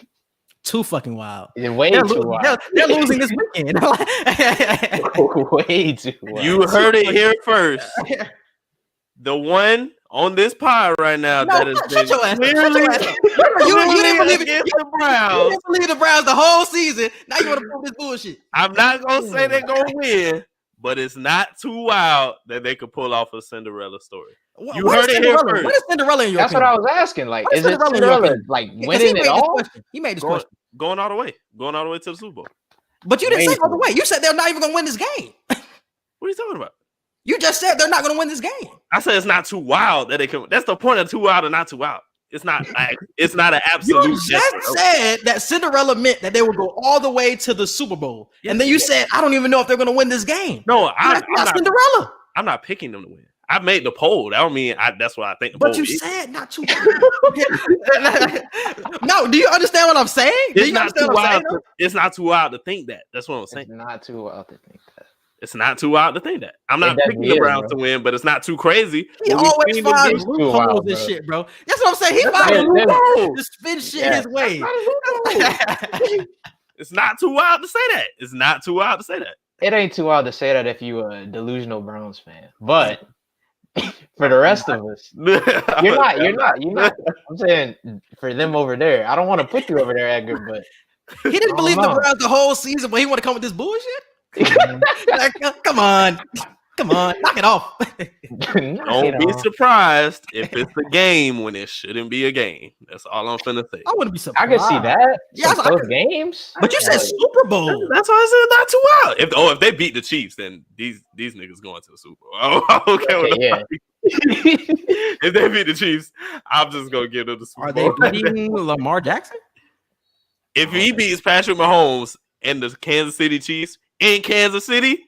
Too fucking wild.
Way too wild.
They're losing this weekend.
Way too wild.
You heard it here first. The one on this pod right now that is clearly
you didn't believe it.
The Browns.
You didn't believe the Browns the whole season. Now you want to prove this bullshit.
I'm not gonna say they're gonna win, but it's not too wild that they could pull off a Cinderella story. You heard it here first.
What is Cinderella in your
That's
opinion?
what I was asking. Like,
What
is it Cinderella like winning it all?
He made this question.
Going all the way to the Super Bowl.
But you didn't say all the way. You said they're not even gonna win this game.
What are you talking about?
You just said they're not gonna win this game.
I said it's not too wild that they can. That's the point of too wild and not too wild. It's not an absolute.
You just said that Cinderella meant that they would go all the way to the Super Bowl, and then you said I don't even know if they're gonna win this game.
No,
I'm not Cinderella.
I'm not picking them to win. I made the poll. That don't mean that's what I think.
But you said not too wild. No, do you understand what I'm saying?
It's not too wild. It's not too wild to think that. That's what I'm saying.
It's not too wild to think that.
It's not too wild to think that. I'm not picking the Browns to win, but it's not too crazy.
He always finds loopholes and shit, bro. That's what I'm saying. He finds loopholes to spin shit his way.
It's not too wild to say that. It's not too wild to say that.
It ain't too wild to say that if you're a delusional Browns fan, but for the rest of us, you're not. I'm saying for them over there. I don't want to put you over there, Edgar, but
he didn't believe the Browns the whole season, but he want to come with this bullshit. Like, come on, knock it off.
Don't be surprised if it's a game when it shouldn't be a game. That's all I'm finna say.
I wouldn't be surprised.
I can see that.
Yeah,
those games.
But you said Super Bowl.
That's why I said not too wild. If they beat the Chiefs, then these niggas going to the Super Bowl. Okay, if they beat the Chiefs, I'm just gonna give them the Super Bowl.
Are they beating Lamar Jackson?
If he beats Patrick Mahomes and the Kansas City Chiefs in Kansas City,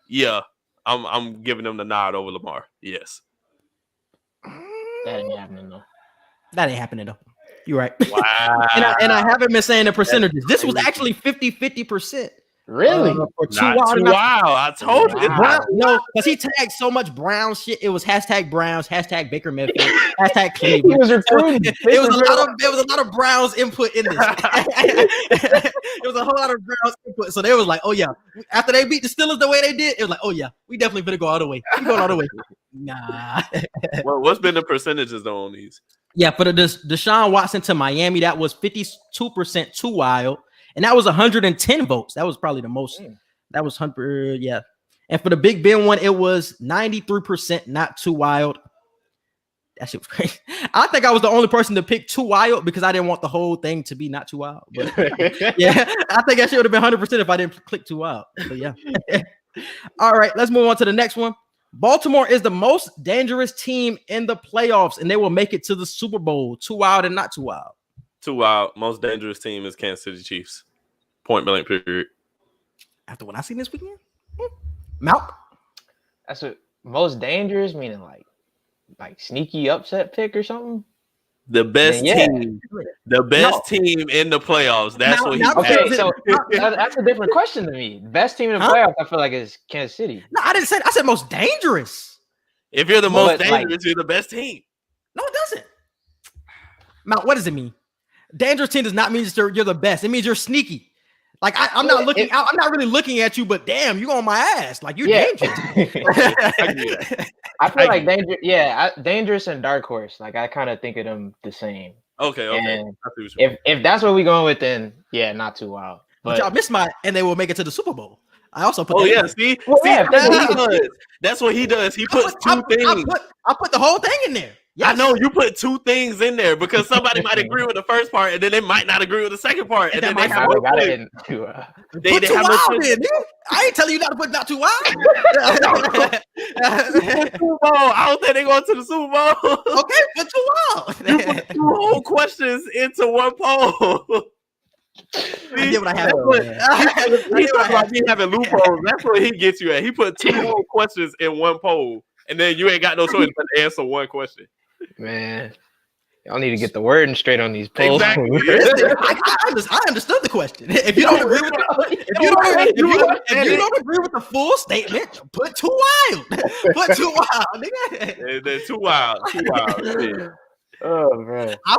yeah, I'm giving them the nod over Lamar. Yes.
That ain't happening though.
You're right.
Wow.
and I haven't been saying the percentages. This was actually 50-50%.
Really?
For Too
Not
Wild
too
and Not
wild. I told you.
Wow.
Brown, no, because he tagged so much Brown shit. It was hashtag Browns, hashtag Baker Mayfield, hashtag
He
Cleveland.
was recruiting.
There was a lot of Browns input in this. There was a whole lot of Browns input. So they was like, oh yeah. After they beat the Steelers the way they did, it was like, oh yeah, we definitely better go all the way. We going all the way. Nah.
Well, what's been the percentages though on these?
Yeah, for the Deshaun Watson to Miami, that was 52% Too Wild. And that was 110 votes. That was probably the most. That was 100, yeah. And for the Big Ben one, it was 93% Not Too Wild. That shit was crazy. I think I was the only person to pick Too Wild because I didn't want the whole thing to be Not Too Wild. But yeah, I think that shit would have been 100% if I didn't click Too Wild. So yeah. All right, let's move on to the next one. Baltimore is the most dangerous team in the playoffs, and they will make it to the Super Bowl. Too Wild and Not Too Wild.
Too wild. Most dangerous team is Kansas City Chiefs. Point blank period.
After what I seen this weekend, Malk.
That's what most dangerous, meaning like sneaky upset pick or something.
The best
Yeah.
team. The best team in the playoffs. That's what he
now-
had.
Okay, so that's a different question to me. Best team in the playoffs, I feel like, is Kansas City.
No, I didn't say. I said most dangerous.
If you're the
But,
most dangerous, you're the best team.
No, it doesn't. Malk, what does it mean? Dangerous team does not mean that you're the best. It means you're sneaky. Like I'm not looking out. I'm not really looking at you, but damn, you on my ass. Like you're dangerous.
I feel like dangerous. Yeah, dangerous and dark horse. Like I kind of think of them the same.
Okay.
And
I see what you mean.
if that's what we going with, then yeah, Not Too Wild.
But y'all missed and they will make it to the Super Bowl. I also put.
Oh
that
yeah,
in.
see,
Well,
see,
yeah,
that's what he does. He puts two things.
I put the whole thing in there. Yes.
I know you put two things in there because somebody might agree with the first part and then they might not agree with the second part, and then they have no
got
choice.
it Too Wild.
They
Put Too
have no
Wild
choice.
in, nigga. I ain't telling you not to put Not Too Wild.
Super Bowl. I don't think they going to the Super Bowl.
Okay, put Too Wild.
You put two whole questions into one poll.
I did what I had to do.
He talking about me having loopholes. That's where he gets you at. He put two whole questions in one poll, and then you ain't got no choice but to answer one question.
Man, y'all need to get the wording straight on these polls.
Exactly.
I understood the question. If you don't agree with if you don't agree with the full statement, put Too Wild. Put Too Wild, nigga.
They're too wild. Too wild. Yeah.
Oh man,
I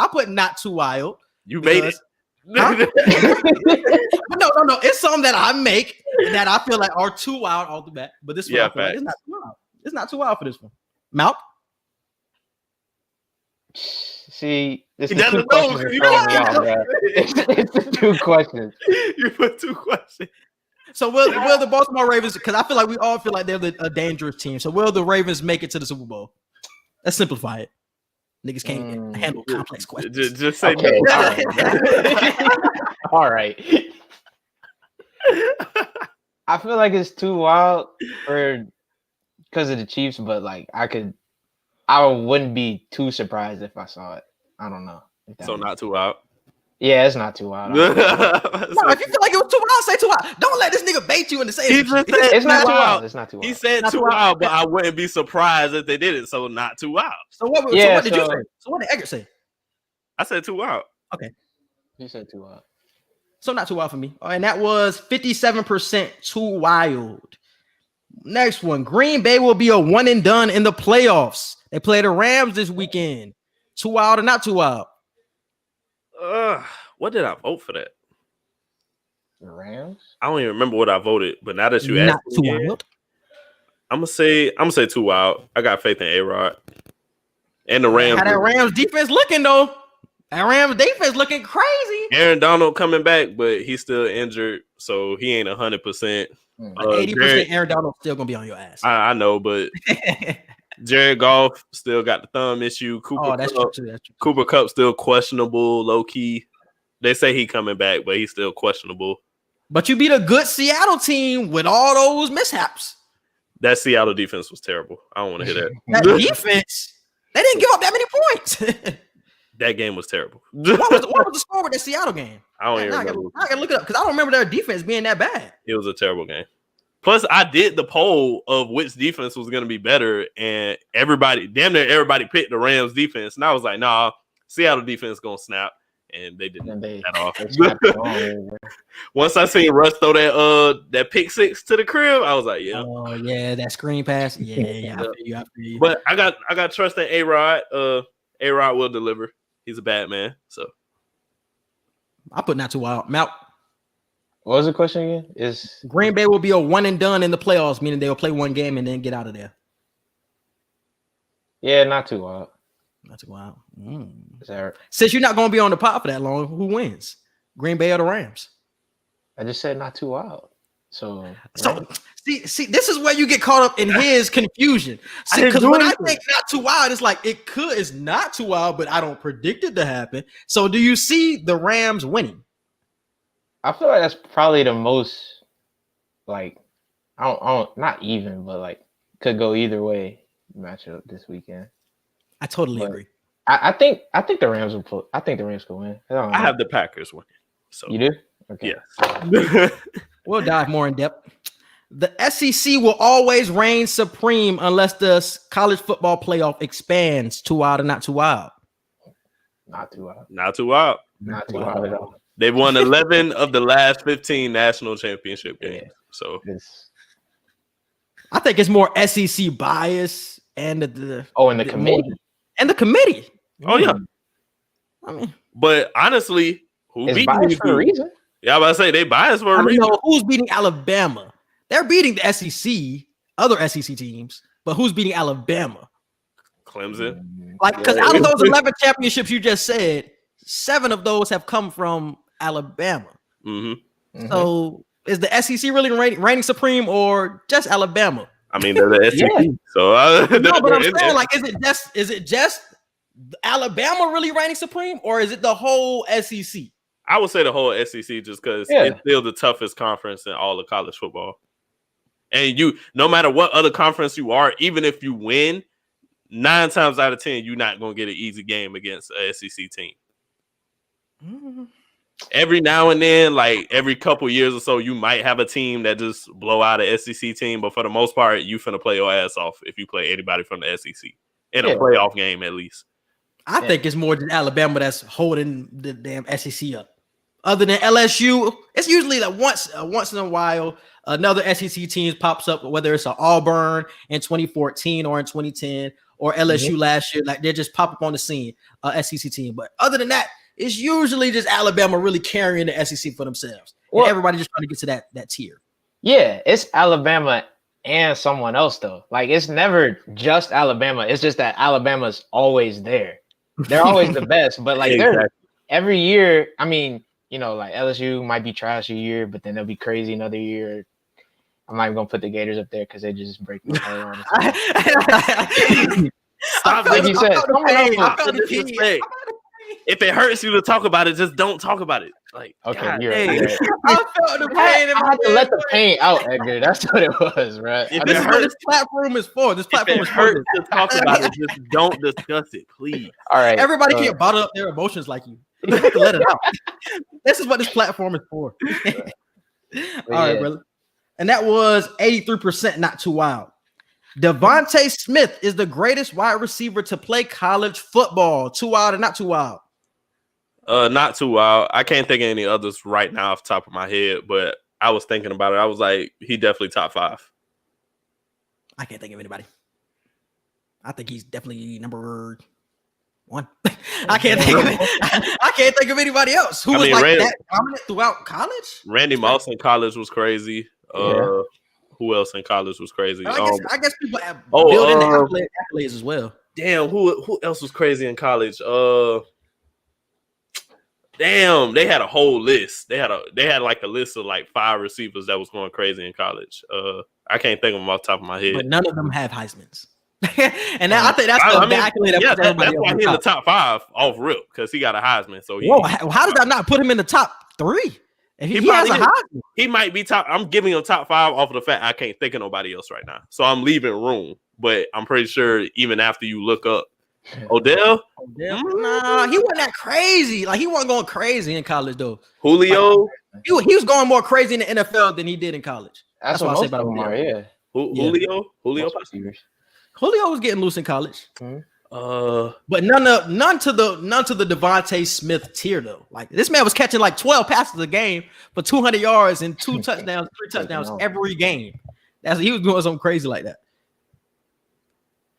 put Not Too Wild.
You made it.
Huh? No. It's something that I make that I feel like are too wild all the back. But this one,
Yeah,
I feel like it's not too wild. It's not too wild for this one. Malk.
see, this
He
is two
doesn't know.
questions.
You
are throwing me
know.
off, bro. It's the two questions.
You put two questions.
So will the Baltimore Ravens? Because I feel like we all feel like they're a dangerous team. So will the Ravens make it to the Super Bowl? Let's simplify it. Niggas can't handle complex questions.
Just say
Okay.
no.
All right. I feel like it's too wild because of the Chiefs, but like I wouldn't be too surprised if I saw it. I don't know.
So not too wild.
Yeah, it's not too wild.
No, if you feel like it was too wild, say too wild. Don't let this nigga bait you into saying
He just said
It's not too
wild.
wild. It's not too wild.
He said
Not
too
too wild.
wild, but I wouldn't be surprised if they did it. So not too wild.
So what did you say? So what did Edgar say?
I said too wild.
You said too wild.
So not too wild for me. And that was 57% too wild. Next one. Green Bay will be a one and done in the playoffs. They play the Rams this weekend. Too wild or not too wild?
What did I vote for that?
The Rams?
I don't even remember what I voted. But now that you asked
Not
me
too
again,
wild.
I'm gonna say too wild. I got faith in A-Rod and the Rams.
How that Rams defense looking though? That Rams defense looking crazy.
Aaron Donald coming back, but he's still injured, so he ain't 100%.
80% Aaron Donald still gonna be on your ass.
I know, but Jared Goff still got the thumb issue.
That's true too. That's true.
Cooper Kupp still questionable, low key. They say he coming back, but he's still questionable.
But you beat a good Seattle team with all those mishaps.
That Seattle defense was terrible. I don't want to hear that.
That defense, they didn't give up that many points.
That game was terrible.
what was the score with the Seattle game?
I don't even
Now
remember.
I gotta look it up because I don't remember their defense being that bad.
It was a terrible game. Plus, I did the poll of which defense was going to be better, and damn near everybody picked the Rams defense. And I was like, nah, Seattle defense going to snap. and they didn't
And
that off.
they snapped it on, bro.
Once I seen Russ throw that pick six to the crib, I was like, yeah.
Oh yeah, that screen pass. Yeah. I feel you.
But I got trust in A-Rod. A-Rod will deliver. He's a bad man. So
I put not too wild. Mount
What was the question again? Is
Green Bay will be a one and done in the playoffs, meaning they will play one game and then get out of there.
yeah, not too wild.
Not too wild.
Is that,
Since you're not going to be on the pod for that long, who wins? Green Bay or the Rams?
I just said not too wild. So
See, this is where you get caught up in his confusion. Because when I think not too wild, it's like it's not too wild, but I don't predict it to happen. So do you see the Rams winning?
I feel like that's probably the most like I don't not even, but like could go either way matchup this weekend.
I totally
But
agree.
I think the Rams will put. I think the Rams could win.
I have the Packers winning. So
You do? Okay.
yeah.
We'll dive more in depth. The SEC will always reign supreme unless the college football playoff expands. Too wild or not too wild?
Not too wild.
Not too wild.
Not too wild at all.
They've won 11 of the last 15 national championship games.
Yeah.
So
I think it's more SEC bias and the
committee.
and the committee.
oh yeah.
I mean,
But honestly, who
It's
beat
biased
these
for a
dudes?
reason.
Yeah, I'm about to say they biased for a reason.
who's beating Alabama? They're beating the SEC, other SEC teams, but who's beating Alabama?
Clemson.
Like, because out of those 11 championships you just said, 7 of those have come from Alabama.
Mm-hmm.
So is the SEC really reigning supreme or just Alabama?
I mean, they're the SEC.
Yeah.
So
No, but I'm saying, like, is it just Alabama really reigning supreme, or is it the whole SEC?
I would say the whole SEC just because
Yeah.
it's still the toughest conference in all of college football. And no matter what other conference you are, even if you win, 9 times out of 10, you're not going to get an easy game against a SEC team.
Mm-hmm.
Every now and then, like every couple years or so, you might have a team that just blow out an SEC team. But for the most part, you finna play your ass off if you play anybody from the SEC in a playoff game at least.
I think it's more than Alabama that's holding the damn SEC up. Other than LSU, it's usually like once in a while another SEC team pops up, whether it's an Auburn in 2014 or in 2010 or LSU last year. Like they just pop up on the scene, SEC team. But other than that, it's usually just Alabama really carrying the SEC for themselves.
Well,
and everybody just trying to get to that tier.
Yeah, it's Alabama and someone else though. Like it's never just Alabama. It's just that Alabama's always there. They're always the best, but like they're every year. I mean, you know, like LSU might be trash a year, but then they'll be crazy another year. I'm not even gonna put the Gators up there because they just break my heart.
Stop,
like you said.
If it hurts you to talk about it, just don't talk about it. Like,
Okay, you're
Hey,
right.
I felt the pain in
I
my
had to let the pain out, Edgar. That's what it was, right?
If
This
it
is what
hurts,
this platform is for. This
if
platform
it
is for.
hurts to talk about it, just don't discuss it, please.
All right.
Everybody can't bottle up their emotions like you. You have to let it out. This is what this platform is for. All right, brother. And that was 83% not too wild. Devontae Smith is the greatest wide receiver to play college football. Too wild or not too wild?
Not too wild. I can't think of any others right now off the top of my head, but I was thinking about it. I was like, he definitely top 5.
I can't think of anybody. I think he's definitely number 1. I can't think of anybody else who was that dominant throughout college.
Randy Moss in college was crazy. Who else in college was crazy?
I guess people have built in the accolades as well.
Damn, who else was crazy in college? Damn, they had a whole list. They had like a list of like 5 receivers that was going crazy in college. I can't think of them off the top of my head.
But none of them have Heismans. And I think that's the accolade that puts everybody
that's why he's in the top 5 off rip because he got a Heisman. So
how does that not put him in the top 3? If he has a Heisman.
He might be top. I'm giving him top 5 off of the fact I can't think of nobody else right now. So I'm leaving room. But I'm pretty sure even after you look up Odell?
Nah, he wasn't that crazy. Like he wasn't going crazy in college though.
Julio?
He was going more crazy in the NFL than he did in college. That's what I say about him.
Julio? Julio
Julio was getting loose in college.
Mm-hmm.
But none to the Devontae Smith tier though. Like this man was catching like 12 passes a game for 200 yards and 2 touchdowns, 3 touchdowns every game. He was doing something crazy like that.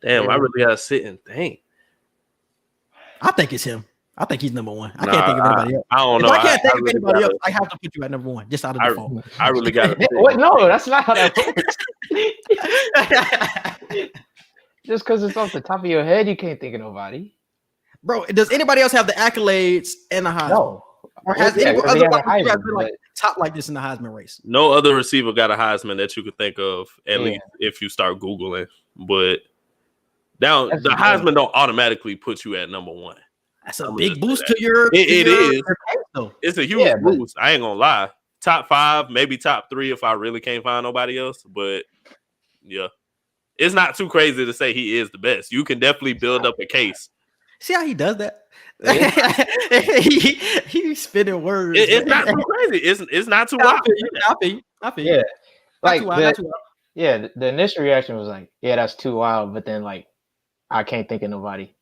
Damn, I really gotta sit and think.
I think it's him. I think he's number one. I can't think of anybody else.
I don't know.
If I can't think of anybody else, I have to put you at number one just out of default.
I really got it.
No, that's not how that works. Just because it's off the top of your head, you can't think of nobody.
Bro, does anybody else have the accolades and the Heisman?
No.
Or has any other been like top like this in the Heisman race?
No other receiver got a Heisman that you could think of, at least if you start Googling. But now the Heisman don't automatically put you at number one.
That's a big boost to your.
It is.
Your
it's a huge boost. I ain't gonna lie. Top 5, maybe top 3 if I really can't find nobody else. But yeah, it's not too crazy to say he is the best. You can definitely build up a case.
See how he does that? He's spinning words.
It's not too crazy. It's not too wild.
I feel.
Yeah, like
the
initial reaction was like, yeah, that's too wild. But then like, I can't think of nobody.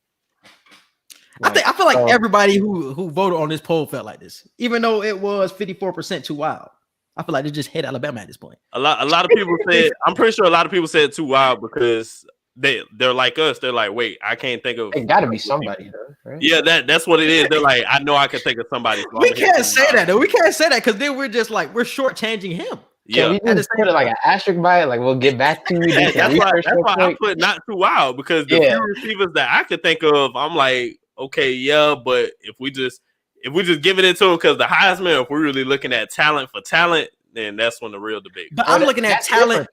Like,
I feel like everybody who voted on this poll felt like this, even though it was 54% too wild. I feel like they just hit Alabama at this point.
A lot of people said. I'm pretty sure a lot of people said too wild because they're like us. They're like, wait, I can't think of.
It got to be somebody, though, right?
Yeah, that's what it is. They're like, I know I can think of somebody.
We can't say that though. We can't say that because then we're just like we're shortchanging him.
Yeah,
we just put it like an asterisk by it. Like we'll get back to you.
That's why I put not too wild because the few receivers that I could think of, I'm like, okay, yeah, but if we just give it into him because the Heisman, if we're really looking at talent for talent, then that's when the real debate.
But I'm looking at talent.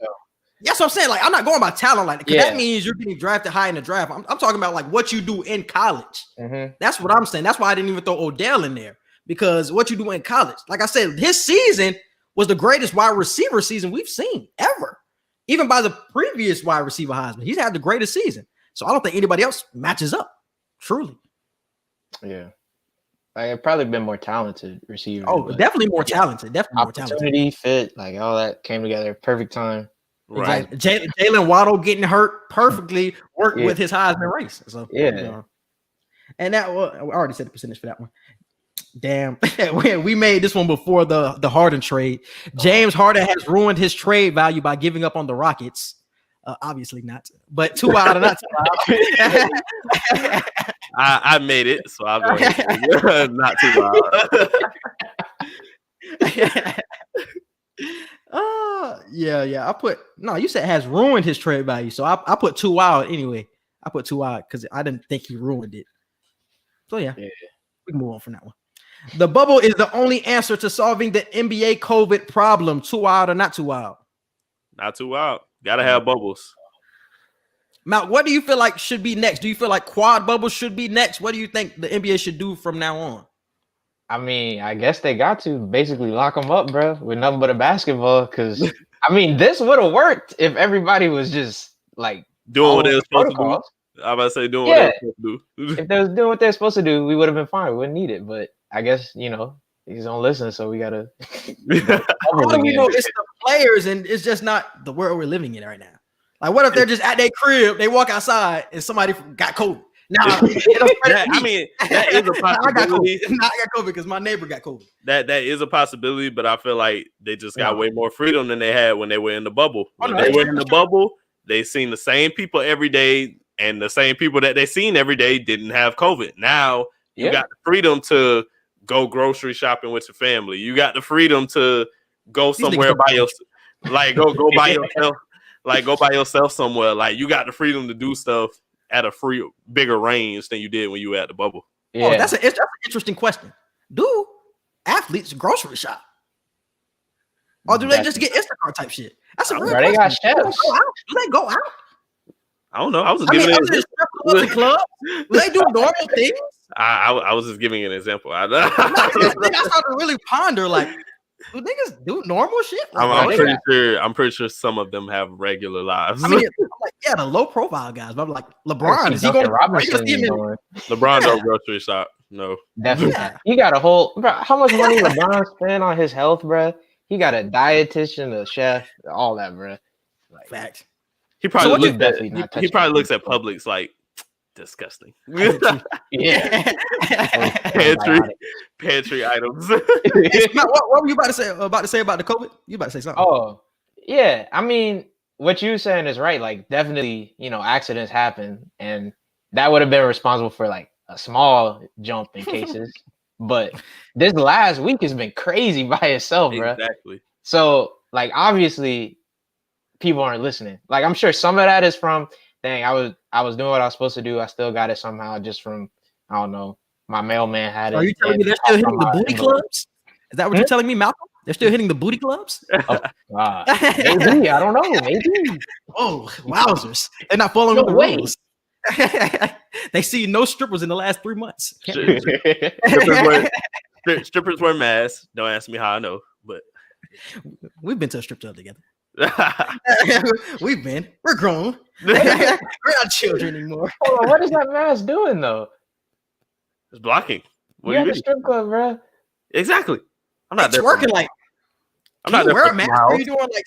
That's what I'm saying. Like, I'm not going by talent like that because that means you're getting drafted high in the draft. I'm talking about like what you do in college.
Mm-hmm.
That's what I'm saying. That's why I didn't even throw Odell in there because what you do in college. Like I said, his season was the greatest wide receiver season we've seen ever. Even by the previous wide receiver Heisman, he's had the greatest season. So I don't think anybody else matches up. Truly.
Yeah. I've probably been more talented receiver.
Oh, definitely more talented. Definitely more talented.
Opportunity, fit, like all that came together. Perfect time.
Right.
Exactly. Jalen Waddle getting hurt perfectly worked with his Heisman race. So and that I already said the percentage for that one. Damn, we made this one before the Harden trade. James Harden has ruined his trade value by giving up on the Rockets. Obviously not, but too wild or not too wild.
I made it, so I'll go ahead. Not too wild. You said has ruined his trade value, so I put too wild anyway. I put too wild because I didn't think he ruined it. So yeah, we can move on from that one. The bubble is the only answer to solving the NBA COVID problem. Too wild or not too wild? Not too wild. Gotta have bubbles.
Matt, what do you feel like should be next? Do you feel like quad bubbles should be next? What do you think the NBA should do from now on?
I mean, I guess they got to basically lock them up, bro, with nothing but a basketball. Because I mean, this would have worked if everybody was just like
doing what they were supposed to do. I was about to say doing what they were supposed to do.
If they was doing what they're supposed to do, we would have been fine. We wouldn't need it. But I guess he's don't listen, so we gotta.
How do we know it's the players and it's just not the world we're living in right now? Like, what if they're just at their crib, they walk outside and somebody got COVID? Nah,
I mean, that is a possibility.
I got COVID because my neighbor got COVID.
That is a possibility, but I feel like they just got way more freedom than they had when they were in the bubble. When they were in the bubble, they seen the same people every day, and the same people that they seen every day didn't have COVID. Now you got the freedom to go grocery shopping with your family. You got the freedom to go somewhere by yourself. Like go by yourself. Like go by yourself somewhere. Like you got the freedom to do stuff at a bigger range than you did when you were at the bubble.
Yeah. Oh, that's an interesting question. Do athletes grocery shop? Or do they just get Instacart type shit? That's a real question.
They got chefs.
Do they go out?
I don't know. I was just giving
an example. Do they do normal things?
I was just giving an example. I
started to really ponder, like, do niggas do normal shit?
I'm pretty sure some of them have regular lives.
I mean, the low profile guys. But I'm like, LeBron, is he going to
LeBron don't grocery shop? No,
definitely. Yeah. He got a whole. Bro, how much money LeBron spent on his health, bro? He got a dietitian, a chef, all that, bro.
Fact.
He probably looks at Publix like, disgusting.
Yeah.
Pantry items.
What were you about to say about the COVID? You about to say something?
Oh, yeah. I mean, what you saying is right. Like, definitely, accidents happen, and that would have been responsible for like a small jump in cases. But this last week has been crazy by itself, bro.
Exactly.
So, like, obviously, people aren't listening. Like, I'm sure some of that is from, dang, I was doing what I was supposed to do. I still got it somehow just from, I don't know, my mailman had it.
Are you telling me they're still hitting the booty clubs? Is that what you're telling me, Malcolm? They're still hitting the booty clubs?
Oh, maybe. I don't know. Maybe.
Oh, wowzers. They're not following the rules. They see no strippers in the last 3 months.
Strippers wear masks. Don't ask me how I know, but
we've been to a strip club together. We're grown. We're not children anymore.
Hold on, what is that mask doing though?
It's blocking.
What you at the strip club, bro?
Exactly. I'm not there.
Working like.
I'm not
there. Wear a mask.
Are
you doing like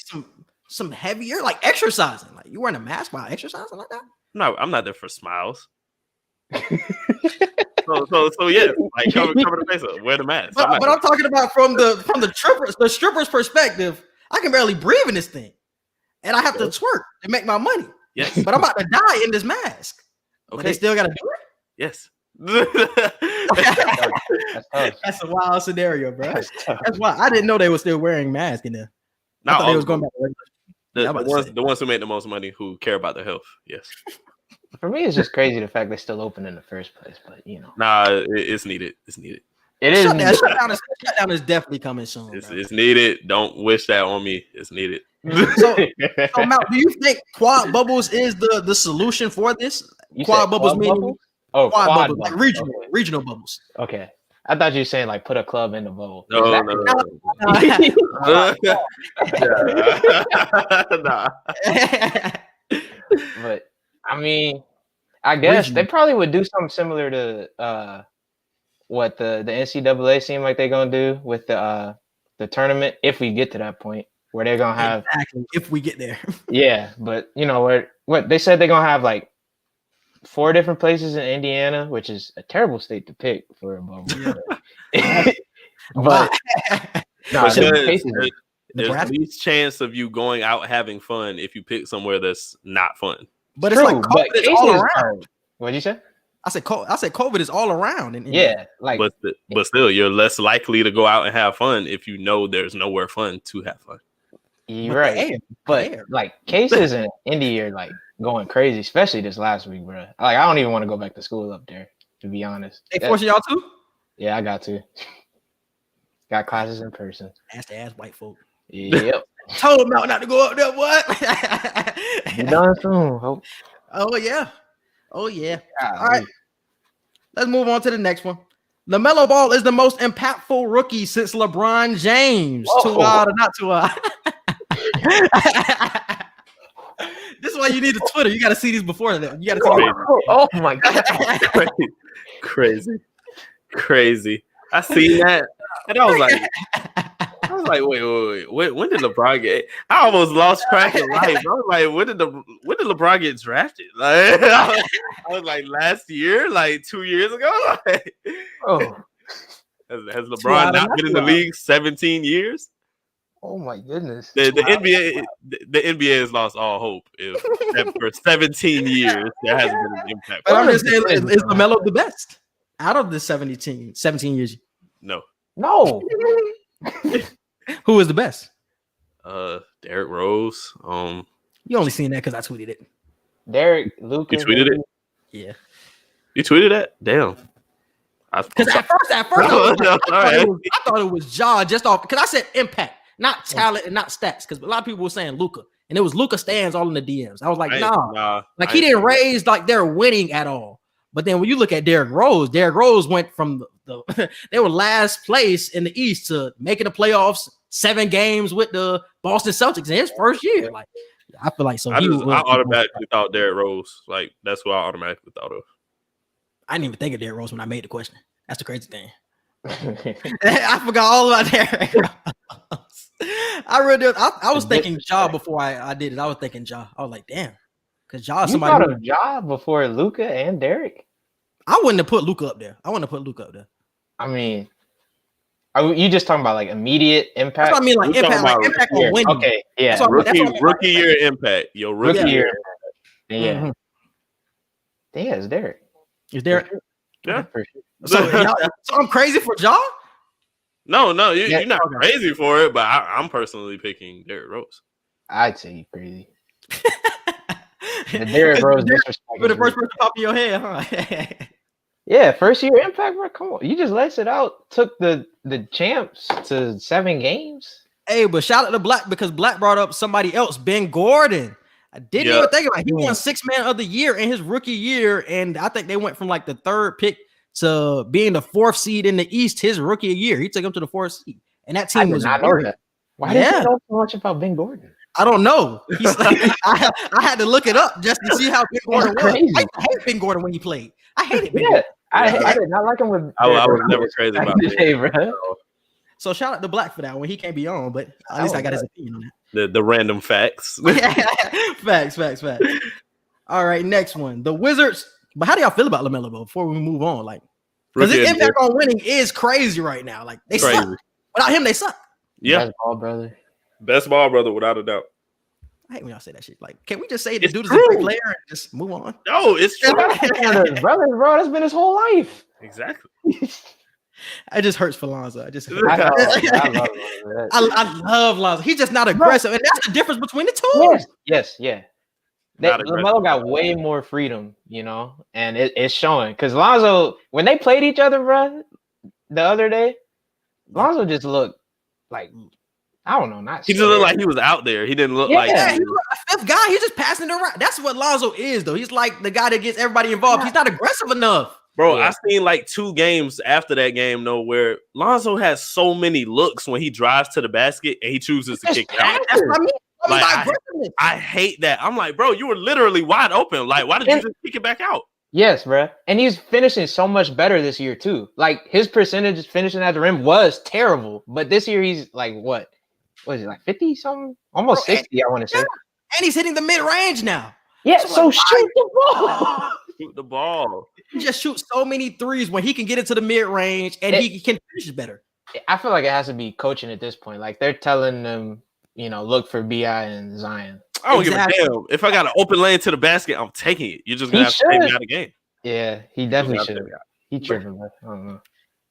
some heavier, like exercising? Like you wearing a mask while exercising like that?
No, I'm not there for smiles. so yeah, like cover the face up, wear the mask.
But I'm talking about from the stripper's perspective. I can barely breathe in this thing, and I have to twerk to make my money.
Yes,
but I'm about to die in this mask. Okay. But they still got to do it.
Yes.
That's a wild scenario, bro. That's why I didn't know they were still wearing masks in there. I thought they was going back to
the ones who make the most money, who care about their health. Yes.
For me, it's just crazy the fact they're still open in the first place. But
nah, it's needed. It's needed.
It is.
Shutdown is definitely coming soon.
It's needed. Don't wish that on me. It's needed.
So Mal, do you think quad bubbles is the solution for this? Quad bubbles meaning quad bubbles, like regional bubbles.
Okay. I thought you were saying like put a club in the bowl.
No. Nah.
But I mean, I guess they probably would do something similar to what the NCAA seem like they're gonna do with the tournament if we get to that point where they're gonna have
if we get there.
Yeah, but what they said they're gonna have like 4 different places in Indiana, which is a terrible state to pick for a bubble. But
there's the least chance of you going out having fun if you pick somewhere that's not fun.
But it's like COVID is all around.
What'd you say?
I said COVID is all around.
But still, you're less likely to go out and have fun if you know there's nowhere fun to have fun.
You're right. But like cases in Indy are like going crazy, especially this last week, bro. Like I don't even want to go back to school up there, to be honest.
They forcing y'all to?
Yeah, I got to. Got classes in person.
Ass white folk.
Yep.
Told them not to go up there. What?
You done soon. Hope.
Oh yeah. All right. Let's move on to the next one. LaMelo Ball is the most impactful rookie since LeBron James. Too wild or not too wild? This is why you need a Twitter. You got to see these before that. You got to see.
Oh my god!
Crazy. I seen that, and I was like, wait. When did LeBron get? I almost lost track of life. I was like, when did LeBron get drafted? Like, I was like, last year, like 2 years ago. Like, has LeBron not been in the league 17 years?
Oh my goodness!
The NBA has lost all hope. If for 17 years there hasn't been an impact.
But I'm just saying, is LaMelo the best out of the 17 years?
No.
Who is the best?
Derrick Rose.
You only seen that because I tweeted it.
Derrick, Luka.
You tweeted it?
Yeah.
You tweeted that? Damn.
Because at first I thought it was Ja just off because I said impact, not talent and not stats. Because a lot of people were saying Luka, and it was Luka stands all in the DMs. I was like, nah. Like he didn't raise like they're winning at all. But then when you look at Derrick Rose went from they were last place in the East to making the playoffs 7 games with the Boston Celtics in his first year. Like I feel like so.
I automatically thought Derrick Rose. Like that's what I automatically thought of.
I didn't even think of Derrick Rose when I made the question. That's the crazy thing. I forgot all about Derrick Rose. I really did. I was thinking Ja before I did it. I was thinking Ja. I was like, damn. Because Ja is
You
somebody.
thought of Ja before Luka and Derek?
I wouldn't have put Luka up there.
I mean, are you just talking about like immediate impact?
That's what I mean, like
We're talking
impact, like
about
impact
Yeah,
on winning.
okay, yeah.
That's what I mean by
rookie
impact.
year impact. Your rookie
Rookie
year.
year. Yeah.
Mhm.
Yeah, it's Derek.
Is there?
Yeah.
For sure.
So I'm crazy for Ja?
No,
Yeah.
you're not crazy for it, but I'm personally picking Derrick Rose.
I'd say you crazy. The Derrick Rose disrespect.
You're the first person to pop in your head, huh?
Yeah, first year impact, bro. Come on. You just laced it out, took the champs to 7 games.
Hey, but shout out to Black because Black brought up somebody else, Ben Gordon. I didn't even think about it. He won 6th man of the year in his rookie year, and I think they went from like the 3rd pick to being the 4th seed in the East his rookie year. He took him to the 4th seed, and that team was
not
know
that. Why did you know so much about Ben Gordon?
I don't know. He's like, I had to look it up just to see how Ben Gordon was.
Crazy.
I hate Ben Gordon when he played. I hated Ben
Yeah,
Gordon.
I did not like him with.
I was never crazy about
it, bro.
So shout out to Black for that when he can't be on, but at least I got his opinion on that.
The random facts.
Facts. All right, next one. The Wizards. But how do y'all feel about LaMelo Ball before we move on? Like, because his impact on winning is crazy right now. Like, they suck. Without him, they suck.
Yeah. Best ball brother, without a doubt.
I hate when y'all say that shit. Like, can we just say the dude is a great player and just move on?
No, it's true.
Brothers, bro. That's been his whole life.
Exactly.
It just hurts for Lonzo.
I
love Lonzo. He's just not aggressive, and that's the difference between the two.
Yes. LaMelo got way more freedom, and it's showing. Because Lonzo, when they played each other, bro, the other day, Lonzo just looked like, I don't know,
he just looked like he was out there. He didn't look like
he was a 5th guy. He's just passing it around. That's what Lonzo is, though. He's like the guy that gets everybody involved. He's not aggressive enough.
Bro, I seen like 2 games after that game, though, where Lonzo has so many looks when he drives to the basket and he chooses to kick out.
That's what I mean.
Like, I hate that. I'm like, bro, you were literally wide open. Like, why did you just kick it back out?
Yes, bro. And he's finishing so much better this year, too. Like, his percentage finishing at the rim was terrible. But this year, he's like, what is it, like 50 something? Almost 60, I want to say.
And he's hitting the mid-range now.
Yeah, so shoot the ball.
Shoot the ball.
He just shoots so many threes when he can get into the mid-range and he can finish better.
I feel like it has to be coaching at this point. Like, they're telling them, look for BI and Zion.
I don't give a damn. If I got an open lane to the basket, I'm taking it. You're just going to have to take me out of the game.
Yeah, he definitely should. He tripping, bro. I don't know.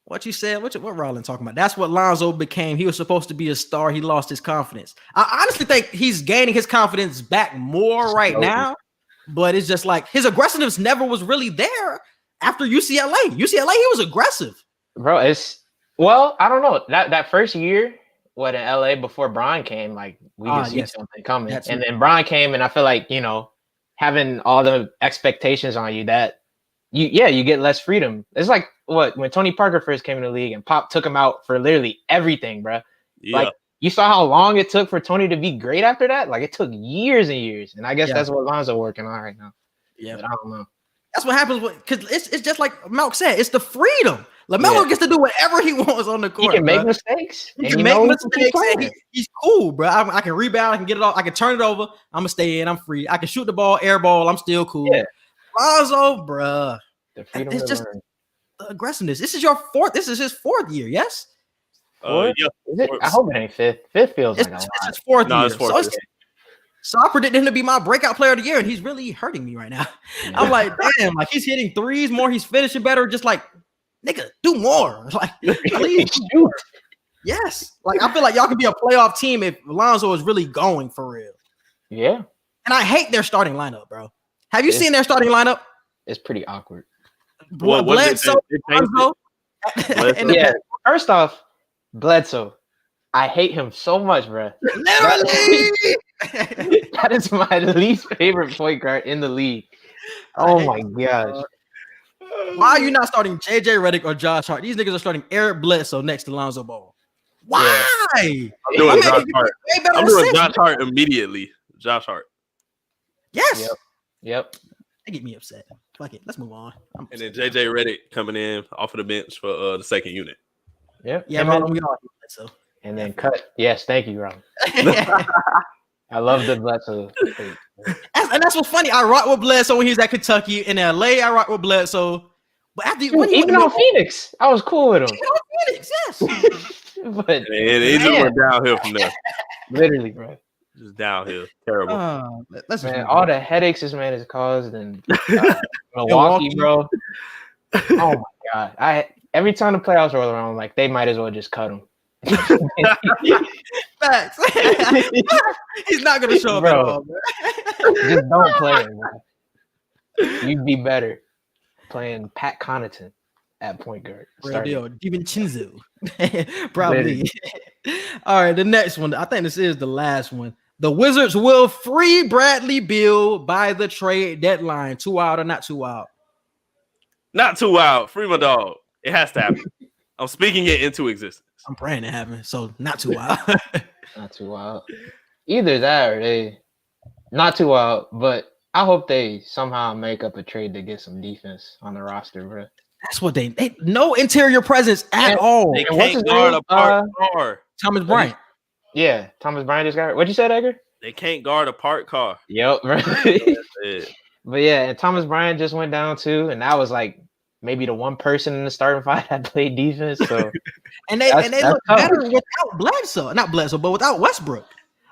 What you said, what Rollin talking about? That's what Lonzo became. He was supposed to be a star. He lost his confidence. I honestly think he's gaining his confidence back more right now, but it's just like his aggressiveness never was really there after UCLA. He was aggressive.
Bro, I don't know. That first year, in LA before Bron came, like we could see something coming. And then Bron came, and I feel like, having all the expectations on you that you get less freedom. It's like when Tony Parker first came in the league and Pop took him out for literally everything, bro. Yeah. Like, you saw how long it took for Tony to be great after that. Like, it took years and years, and I guess that's what Lonzo working on right now. Yeah, but I don't know.
That's what happens because it's just like Malk said. It's the freedom. LaMelo gets to do whatever he wants on the court.
He can make mistakes.
He can make mistakes. He's cool, bro. I can rebound. I can get it off. I can turn it over. I'm gonna stay in. I'm free. I can shoot the ball, air ball. I'm still cool. Yeah. Lonzo, bro. It's just the aggressiveness. This is his 4th year, yes?
Yeah. I hope it ain't 5th. 5th feels like a lot.
It's his 4th year. It's 4th year. So I predicted him to be my breakout player of the year, and he's really hurting me right now. Yeah. I'm like, damn, like he's hitting threes more, he's finishing better. Just like, nigga, do more. Like, please shoot. Yes. Like, I feel like y'all can be a playoff team if Lonzo is really going for real.
Yeah.
And I hate their starting lineup, bro. Have you seen their starting lineup?
It's pretty awkward.
Bledsoe, Lonzo.
Yeah. First off, Bledsoe. I hate him so much, bro.
Literally.
That is my least favorite point guard in the league. Oh my gosh.
Why are you not starting JJ Reddick or Josh Hart? These niggas are starting Eric Bledsoe next to Lonzo Ball. Why?
Yeah. I'm doing Josh Hart immediately. Josh Hart.
Yes.
Yep.
They get me upset. Fuck it. Let's move on.
And then JJ Reddick coming in off of the bench for the 2nd unit.
Yep.
Yeah, man. We all so.
And then cut. Yes, thank you, Rob. I love the Bledsoe.
And that's what's funny. I rock with Bledsoe when he was at Kentucky. In LA, I rock with Bledsoe. But after
Even on Phoenix, I was cool with him.
Phoenix, yes.
But
it just went downhill from there.
Literally, bro.
Just downhill. Terrible.
Man, all the headaches this man has caused in Milwaukee, bro. Oh my god! Every time the playoffs roll around, I'm like, they might as well just cut him.
Facts. He's not gonna show up at all, bro.
Just don't play him, man. You'd be better playing Pat Connaughton at point guard.
Real deal. DiVincenzo. Probably. All right, the next one. I think this is the last one. The Wizards will free Bradley Beal by the trade deadline. 2 out or not 2 out?
Not 2 out. Free my dog. It has to happen. I'm speaking it into existence.
I'm praying it happens. So not 2 out.
Not 2 out. Either that or they not 2 out, but I hope they somehow make up a trade to get some defense on the roster, bro.
That's what they no interior presence at all.
They can't guard a park car.
Thomas Bryant.
Yeah, Thomas Bryant just got hurt. What'd you say, Edgar?
They can't guard a parked car.
Yep, right. But yeah, and Thomas Bryant just went down too, and that was like maybe the one person in the starting five that played defense. So
and they look better without Bledsoe. Not Bledsoe, but without Westbrook.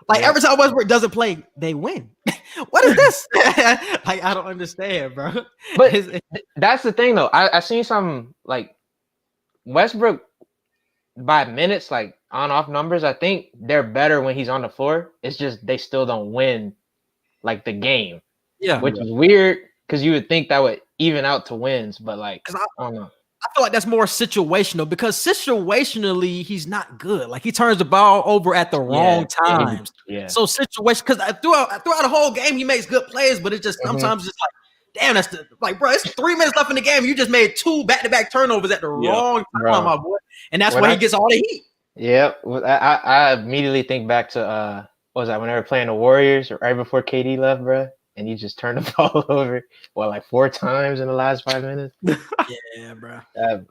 Like every time Westbrook doesn't play, they win. What is this? Like I don't understand, bro.
But that's the thing, though. I seen some like Westbrook by minutes, like on-off numbers. I think they're better when he's on the floor. It's just they still don't win like the game. Yeah, which is weird because you would think that would even out to wins, but like I don't know.
I feel like that's more situational because situationally he's not good. Like he turns the ball over at the wrong times.
Yeah.
So situation because throughout the whole game he makes good plays, but it just sometimes it's like, damn, that's bro. It's 3 minutes left in the game. You just made 2 back-to-back turnovers at the wrong time, my boy, and that's why he gets all the heat.
Yep. I immediately think back to what was that when they were playing the Warriors right before KD left, bro. And he just turned the ball over, like 4 times in the last 5 minutes.
Yeah, bro.
That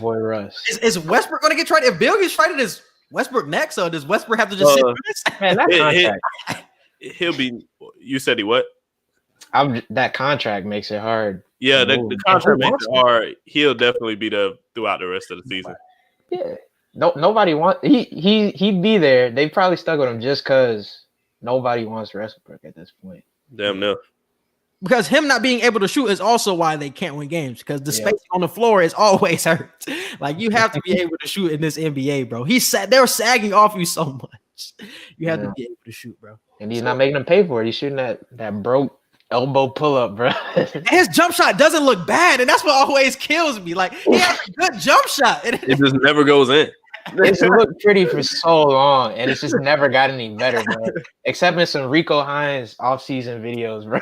boy Russ.
Is Westbrook going to get traded? If Bill gets traded, is Westbrook next? Or does Westbrook have to just sit for this?
Man, that contract.
He'll be – you said he what?
That contract makes it hard.
Yeah, the contract makes it hard. He'll definitely be there throughout the rest of the season.
Yeah. Nobody wants – he'd be there. They probably stuck with him just because nobody wants Westbrook at this point.
Damn no.
Because him not being able to shoot is also why they can't win games. Because the space on the floor is always hurt. Like you have to be able to shoot in this NBA, bro. They're sagging off you so much. You have to be able to shoot, bro.
And he's not making them pay for it. He's shooting that broke elbow pull up, bro.
And his jump shot doesn't look bad, and that's what always kills me. Like he has a good jump shot.
It just never goes in.
It's looked pretty for so long, and it's just never got any better, bro. Except in some Rico Hines off-season videos, bro.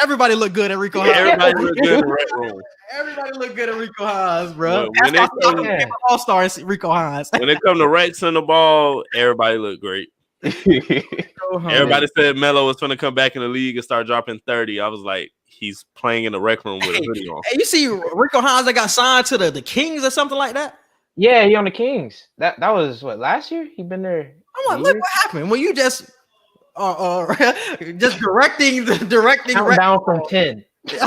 Everybody look good at Rico Hines.
Everybody look good in the Red Room.
Everybody look good at Rico Hines, bro.
When
All-star in Rico Hines.
When it come to Rex on the ball, everybody look great. Everybody said Melo was going to come back in the league and start dropping 30. I was like, he's playing in the rec room with a hoodie on.
Hey, you see Rico Hines that got signed to the Kings or something like that?
Yeah, he on the Kings. That was what last year. He been there.
I'm like, look what happened when you just just directing.
Countdown from 10.
10.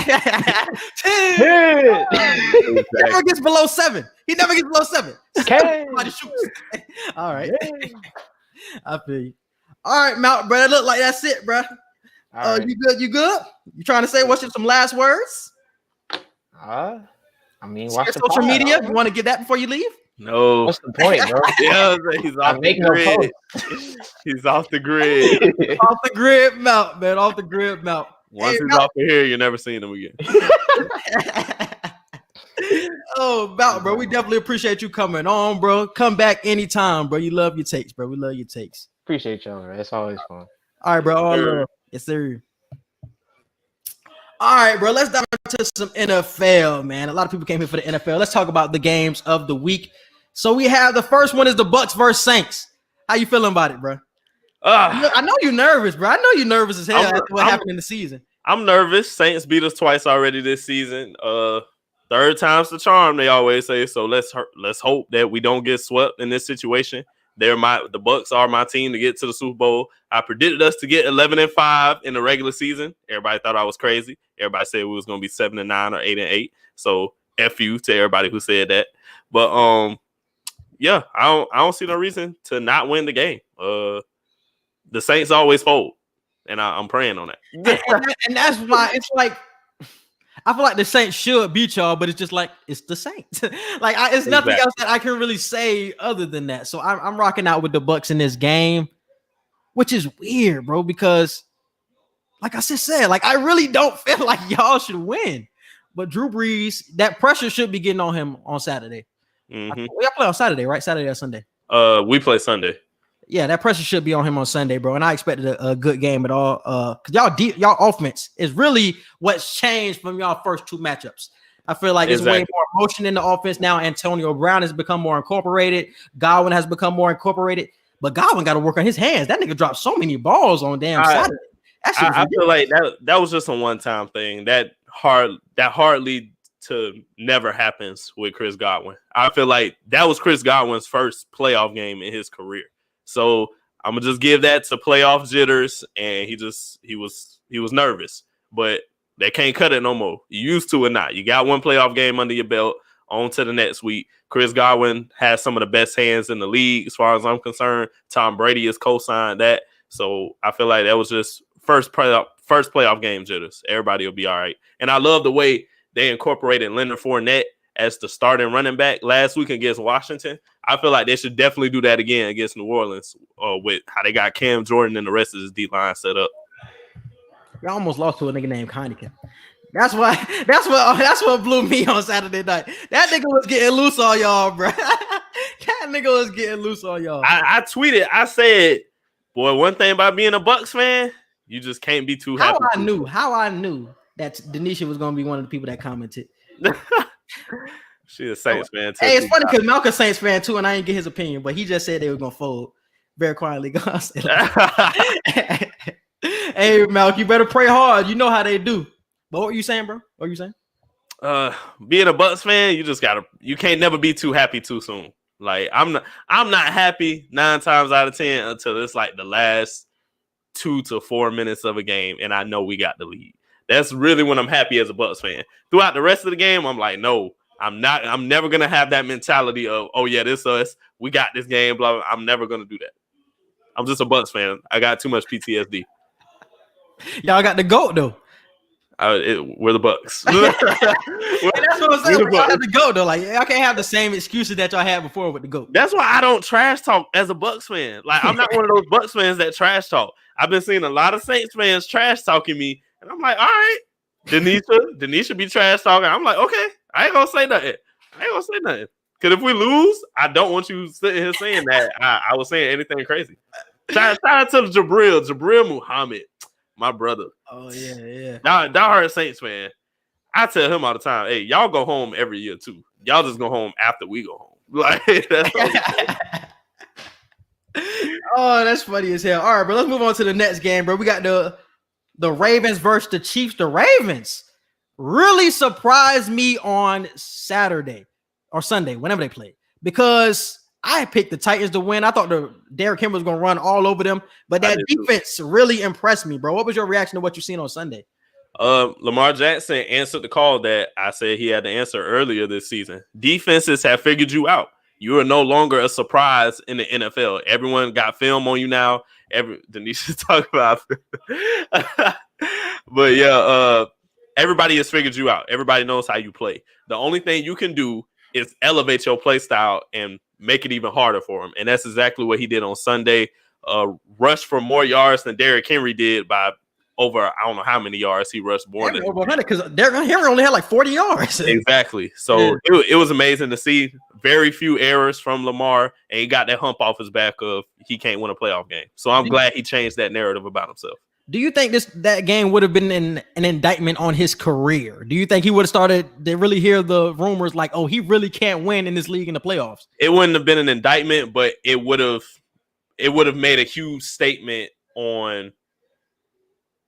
He never gets below 7. He never gets below 7. Somebody shoots. All right, I feel you. All right, Mount, bro. Look like that's it, bro. Right. You good? You good? You trying to say what's some last words?
I mean,
watch the social media. You want to get that before you leave?
No.
What's the point, bro?
Yeah, he's off the grid. He's off the grid.
Off the grid, Mount, man. Off the grid, Mount.
Once he's off of here, you're never seeing him again.
Oh, Mount, bro. We definitely appreciate you coming on, bro. Come back anytime, bro. You love your takes, bro. We love your takes.
Appreciate y'all, bro. It's always fun.
All right, bro. Yes, sir. All right, bro. Let's dive into some NFL, man. A lot of people came here for the NFL. Let's talk about the games of the week. So we have the first one is the Bucks versus Saints. How you feeling about it, bro? I know you're nervous, bro. I know you're nervous as hell after what happened in the season.
I'm nervous. Saints beat us twice already this season. Third time's the charm, they always say. So let's hope that we don't get swept in this situation. The Bucks are my team to get to the Super Bowl. I predicted us to get 11-5 in the regular season. Everybody thought I was crazy. Everybody said we was going to be 7-9 or 8-8. So F you to everybody who said that. But yeah, I don't see no reason to not win the game. The Saints always fold, and I'm praying on that.
and that's why it's like I feel like the Saints should beat y'all, but it's just like it's the Saints. Like it's nothing else that I can really say other than that. So I'm rocking out with the Bucks in this game, which is weird, bro. Because like I just said, like I really don't feel like y'all should win. But Drew Brees, that pressure should be getting on him on Saturday.
Mm-hmm.
We play on Saturday, right? Saturday or Sunday?
We play Sunday.
Yeah, that pressure should be on him on Sunday, bro. And I expected a good game at all. Cause y'all offense is really what's changed from y'all first two matchups. I feel like it's way more motion in the offense now. Antonio Brown has become more incorporated. Godwin has become more incorporated. But Godwin got to work on his hands. That nigga dropped so many balls on damn Saturday.
I feel like that was just a one-time thing. That hardly to never happens with Chris Godwin. I feel like that was Chris Godwin's first playoff game in his career. So I'm gonna just give that to playoff jitters, and he was nervous, but they can't cut it no more. You used to or not. You got one playoff game under your belt. On to the next week. Chris Godwin has some of the best hands in the league, as far as I'm concerned. Tom Brady has co-signed that, so I feel like that was just first playoff game jitters. Everybody will be all right. And I love the way they incorporated Leonard Fournette as the starting running back last week against Washington. I feel like they should definitely do that again against New Orleans with how they got Cam Jordan and the rest of his D-line set up.
Y'all almost lost to a nigga named Heineken. That's what blew me on Saturday night. That nigga was getting loose on y'all, bro. That nigga was getting loose on y'all.
I tweeted, I said, boy, one thing about being a Bucks fan, you just can't be too happy.
How I knew that Denisha was going to be one of the people that commented.
She's a Saints fan.
Hey, it's funny because Malcolm's Saints fan too, and I didn't get his opinion, but he just said they were going to fold very quietly. Hey, Malk, you better pray hard. You know how they do. But what were you saying, bro? What were you saying?
Being a Bucks fan, you can't never be too happy too soon. Like I'm not happy 9 times out of 10 until it's like the last 2 to 4 minutes of a game, and I know we got the lead. That's really when I'm happy as a Bucks fan. Throughout the rest of the game, I'm like, no, I'm not. I'm never gonna have that mentality of, oh yeah, this us. We got this game. Blah, blah. I'm never gonna do that. I'm just a Bucks fan. I got too much PTSD.
Y'all got the GOAT though.
We're the Bucks.
And that's what I'm saying. Y'all have the GOAT though. Like y'all can't have the same excuses that y'all had before with the GOAT.
That's why I don't trash talk as a Bucks fan. Like I'm not one of those Bucks fans that trash talk. I've been seeing a lot of Saints fans trash talking me, and I'm like, all right, Denisha be trash talking. I'm like, okay, I ain't gonna say nothing. Because if we lose, I don't want you sitting here saying that I was saying anything crazy. Shout out to Jabril Muhammad, my brother.
Oh yeah.
Die-hard Saints fan. I tell him all the time, hey, y'all go home every year too. Y'all just go home after we go home. Like that's
oh, that's funny as hell. All right, bro. Let's move on to the next game, bro. We got the Ravens versus the Chiefs. The Ravens really surprised me on Saturday or Sunday, whenever they played, because I picked the Titans to win. I thought the Derrick Henry was going to run all over them, but that defense really impressed me, bro. What was your reaction to what you seen on Sunday?
Lamar Jackson answered the call that I said he had to answer earlier this season. Defenses have figured you out. You are no longer a surprise in the NFL. Everyone got film on you now. Denisha talk about but yeah, everybody has figured you out. Everybody knows how you play. The only thing you can do is elevate your play style and make it even harder for him. And that's exactly what he did on Sunday. Rushed for more yards than Derrick Henry did by over, I don't know how many yards he rushed more than
over 100 because Derrick Henry only had like 40 yards.
Exactly. So it was amazing to see. Very few errors from Lamar, and he got that hump off his back of he can't win a playoff game. So I'm glad he changed that narrative about himself.
Do you think that game would have been an indictment on his career? Do you think he would have started to really hear the rumors like, oh, he really can't win in this league in the playoffs?
It wouldn't have been an indictment, but it would have made a huge statement on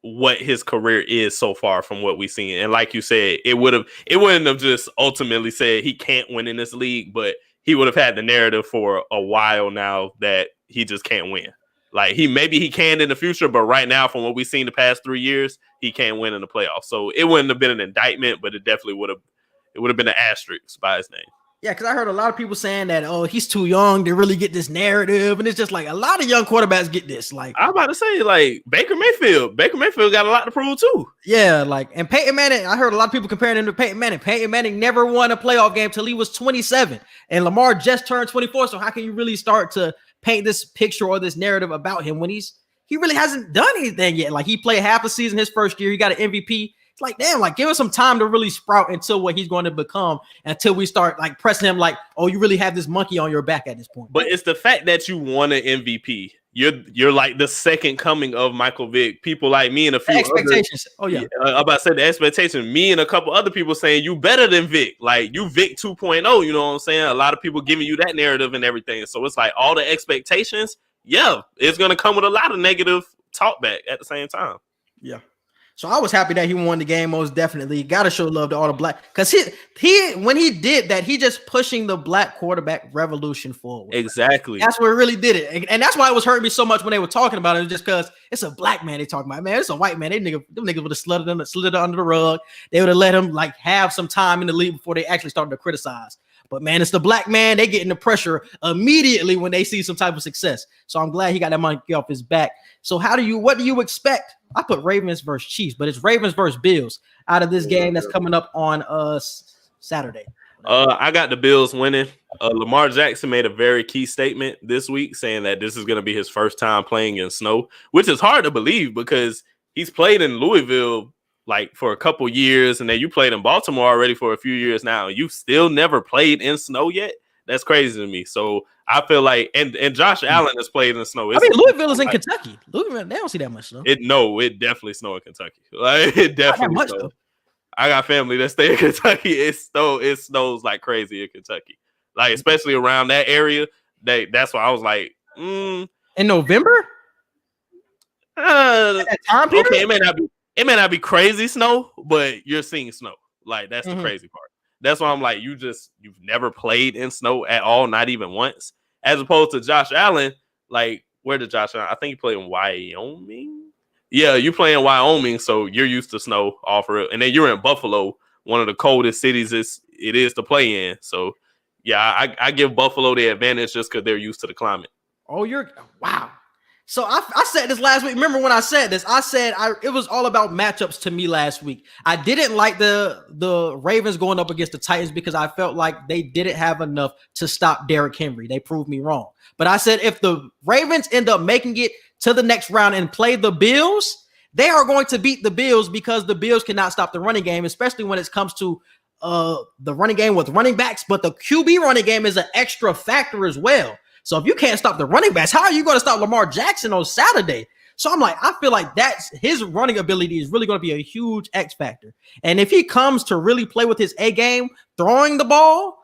what his career is so far from what we've seen. And like you said, it wouldn't have just ultimately said he can't win in this league, but he would have had the narrative for a while now that he just can't win. Like maybe he can in the future, but right now, from what we've seen the past 3 years, he can't win in the playoffs. So it wouldn't have been an indictment, but it definitely would have been an asterisk by his name.
Yeah, because I heard a lot of people saying that, oh, he's too young to really get this narrative. And it's just like a lot of young quarterbacks get this. Like,
I'm about to say, like, Baker Mayfield got a lot to prove too.
Yeah, like, and Peyton Manning, I heard a lot of people comparing him to Peyton Manning. Peyton Manning never won a playoff game till he was 27. And Lamar just turned 24. So how can you really start to paint this picture or this narrative about him when he really hasn't done anything yet? Like, he played half a season his first year. He got an MVP. It's like, damn, like, give us some time to really sprout into what he's going to become until we start like pressing him like, oh, you really have this monkey on your back at this point.
But it's the fact that you won an MVP. You're like the second coming of Michael Vick. People like me and a few
expectations.
I'm about to say the expectation. Me and a couple other people saying you better than Vick. Like you Vick 2.0. You know what I'm saying? A lot of people giving you that narrative and everything. So it's like all the expectations. Yeah, it's gonna come with a lot of negative talk back at the same time.
Yeah. So I was happy that he won the game. Most definitely, got to show love to all the black, because he when he did that, he just pushing the black quarterback revolution forward.
Exactly,
that's what really did it, and that's why it was hurting me so much when they were talking about it. Just because it's a black man they talking about, man, it's a white man. Them niggas would have slid it under the rug. They would have let him like have some time in the league before they actually started to criticize. But man, it's the black man. They getting the pressure immediately when they see some type of success. So I'm glad he got that monkey off his back. So what do you expect? I put Ravens versus Chiefs, but it's Ravens versus Bills out of this game that's coming up on Saturday.
I got the Bills winning. Lamar Jackson made a very key statement this week saying that this is going to be his first time playing in snow, which is hard to believe because he's played in Louisville like for a couple years, and then you played in Baltimore already for a few years now, and you still never played in snow yet. That's crazy to me. So I feel like, and Josh Allen has played in snow.
Louisville is in Kentucky. Louisville, they don't see that much snow.
It definitely snow in Kentucky. Like it definitely snow. I got family that stay in Kentucky. It snows like crazy in Kentucky. Like especially around that area. That's why I was like,
in November.
Time period? Okay, it may not be crazy snow, but you're seeing snow. Like that's the crazy part. That's why I'm like, you've never played in snow at all, not even once. As opposed to Josh Allen, like where did Josh Allen? I think he played in Wyoming. Yeah, you play in Wyoming, so you're used to snow all for real. And then you're in Buffalo, one of the coldest cities it is to play in. So yeah, I give Buffalo the advantage just because they're used to the climate.
Oh, wow. So I said this last week. Remember when I said this? I said it was all about matchups to me last week. I didn't like the Ravens going up against the Titans because I felt like they didn't have enough to stop Derrick Henry. They proved me wrong. But I said if the Ravens end up making it to the next round and play the Bills, they are going to beat the Bills because the Bills cannot stop the running game, especially when it comes to the running game with running backs. But the QB running game is an extra factor as well. So if you can't stop the running backs, how are you going to stop Lamar Jackson on Saturday? So I'm like, I feel like that's his running ability is really going to be a huge X factor. And if he comes to really play with his A game, throwing the ball,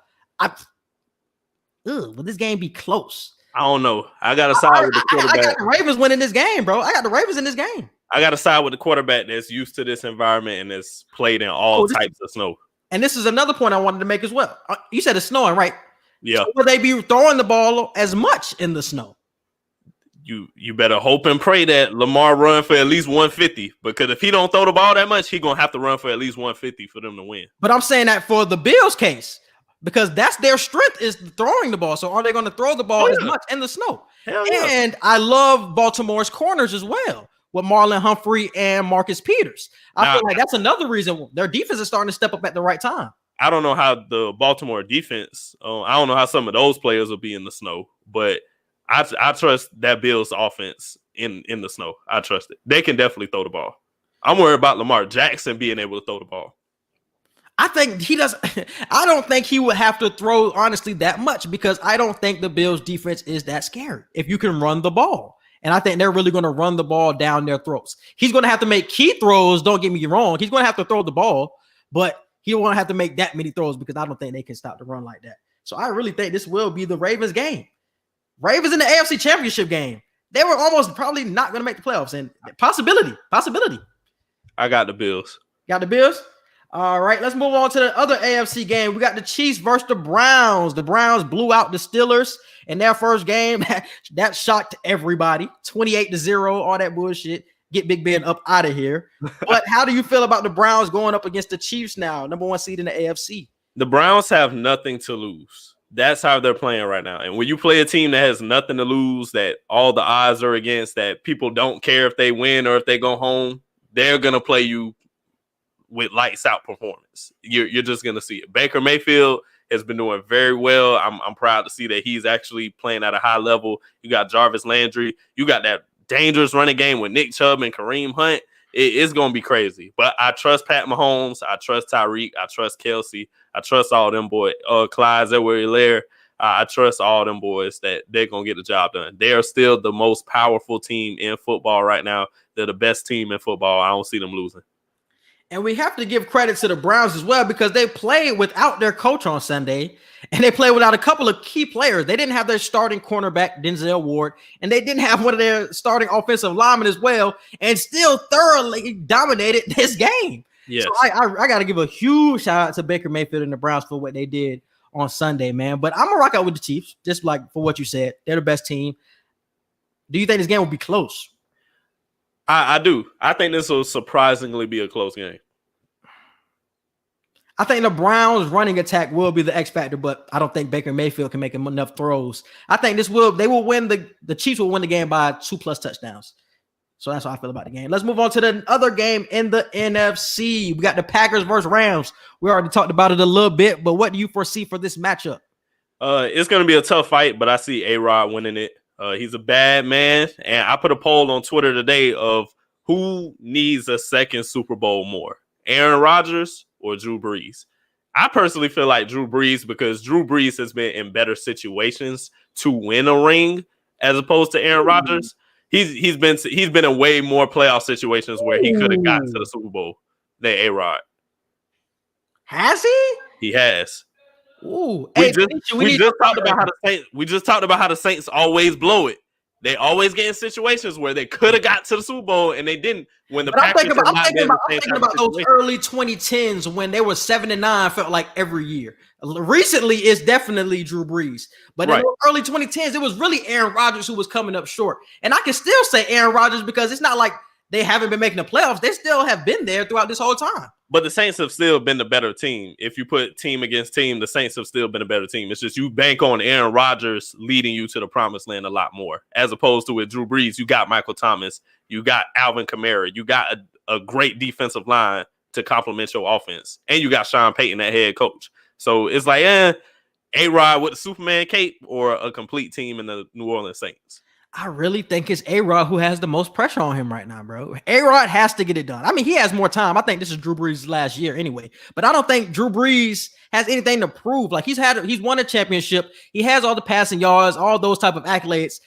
will this game be close?
I don't know. I got to side with the quarterback.
I got the Ravens winning this game, bro. I got the Ravens in this game.
I got to side with the quarterback that's used to this environment and has played in all types of snow.
And this is another point I wanted to make as well. You said it's snowing, right?
Yeah.
So will they be throwing the ball as much in the snow?
You better hope and pray that Lamar run for at least 150, because if he don't throw the ball that much, he gonna have to run for at least 150 for them to win.
But I'm saying that for the Bills case, because that's their strength is throwing the ball. So are they going to throw the ball as much in the snow? And I love Baltimore's corners as well with Marlon Humphrey and Marcus Peters. I feel like that's another reason their defense is starting to step up at the right time.
I don't know how the Baltimore defense, I don't know how some of those players will be in the snow, but I trust that Bills offense in the snow. I trust it. They can definitely throw the ball. I'm worried about Lamar Jackson being able to throw the ball.
I think he does. I don't think he would have to throw, honestly, that much because I don't think the Bills defense is that scary if you can run the ball. And I think they're really going to run the ball down their throats. He's going to have to make key throws. Don't get me wrong. He's going to have to throw the ball, but he won't have to make that many throws because I don't think they can stop the run like that. So I really think this will be the Ravens game. Ravens in the AFC Championship game. They were almost probably not going to make the playoffs. And possibility.
I got the Bills.
Got the Bills? All right, let's move on to the other AFC game. We got the Chiefs versus the Browns. The Browns blew out the Steelers in their first game. That shocked everybody. 28-0, all that bullshit. Get Big Ben up out of here. But how do you feel about the Browns going up against the Chiefs now, number 1 seed in the AFC?
The Browns have nothing to lose. That's how they're playing right now. And when you play a team that has nothing to lose, that all the odds are against, that people don't care if they win or if they go home, they're going to play you with lights out performance. You're just going to see it. Baker Mayfield has been doing very well. I'm proud to see that he's actually playing at a high level. You got Jarvis Landry. You got that dangerous running game with Nick Chubb and Kareem Hunt. It's going to be crazy. But I trust Pat Mahomes. I trust Tyreek. I trust Kelsey. I trust all them boys. Clyde Edwards-Helaire. I trust all them boys that they're going to get the job done. They are still the most powerful team in football right now. They're the best team in football. I don't see them losing.
And we have to give credit to the Browns as well because they played without their coach on Sunday, and they played without a couple of key players. They didn't have their starting cornerback, Denzel Ward, and they didn't have one of their starting offensive linemen as well, and still thoroughly dominated this game.
Yes.
So I got to give a huge shout out to Baker Mayfield and the Browns for what they did on Sunday, man. But I'm going to rock out with the Chiefs, just like for what you said. They're the best team. Do you think this game will be close?
I do. I think this will surprisingly be a close game.
I think the Browns' running attack will be the X factor, but I don't think Baker Mayfield can make enough throws. I think they will win the Chiefs will win the game by 2+ touchdowns. So that's how I feel about the game. Let's move on to the other game in the NFC. We got the Packers versus Rams. We already talked about it a little bit, but what do you foresee for this matchup?
It's going to be a tough fight, but I see A-Rod winning it. He's a bad man, and I put a poll on Twitter today of who needs a second Super Bowl more, Aaron Rodgers or Drew Brees. I personally feel like Drew Brees because Drew Brees has been in better situations to win a ring as opposed to Aaron Rodgers. He's been in way more playoff situations where he could have gotten to the Super Bowl than A-Rod.
Has he?
He has.
Ooh,
we just talked about how the Saints always blow it. They always get in situations where they could have got to the Super Bowl and they didn't. When the Packers I'm
thinking about those early 2010s when they were 7-9, felt like every year. Recently, it's definitely Drew Brees, but in the early 2010s, it was really Aaron Rodgers who was coming up short. And I can still say Aaron Rodgers because it's not like they haven't been making the playoffs. They still have been there throughout this whole time.
But the Saints have still been the better team. If you put team against team, the Saints have still been a better team. It's just you bank on Aaron Rodgers leading you to the promised land a lot more, as opposed to with Drew Brees. You got Michael Thomas, you got Alvin Kamara, you got a great defensive line to complement your offense, and you got Sean Payton, that head coach. So it's like, A-Rod with the Superman cape or a complete team in the New Orleans Saints.
I really think it's A-Rod who has the most pressure on him right now, bro. A-Rod has to get it done. I mean, he has more time. I think this is Drew Brees' last year anyway. But I don't think Drew Brees has anything to prove. Like he's won a championship. He has all the passing yards, all those type of accolades.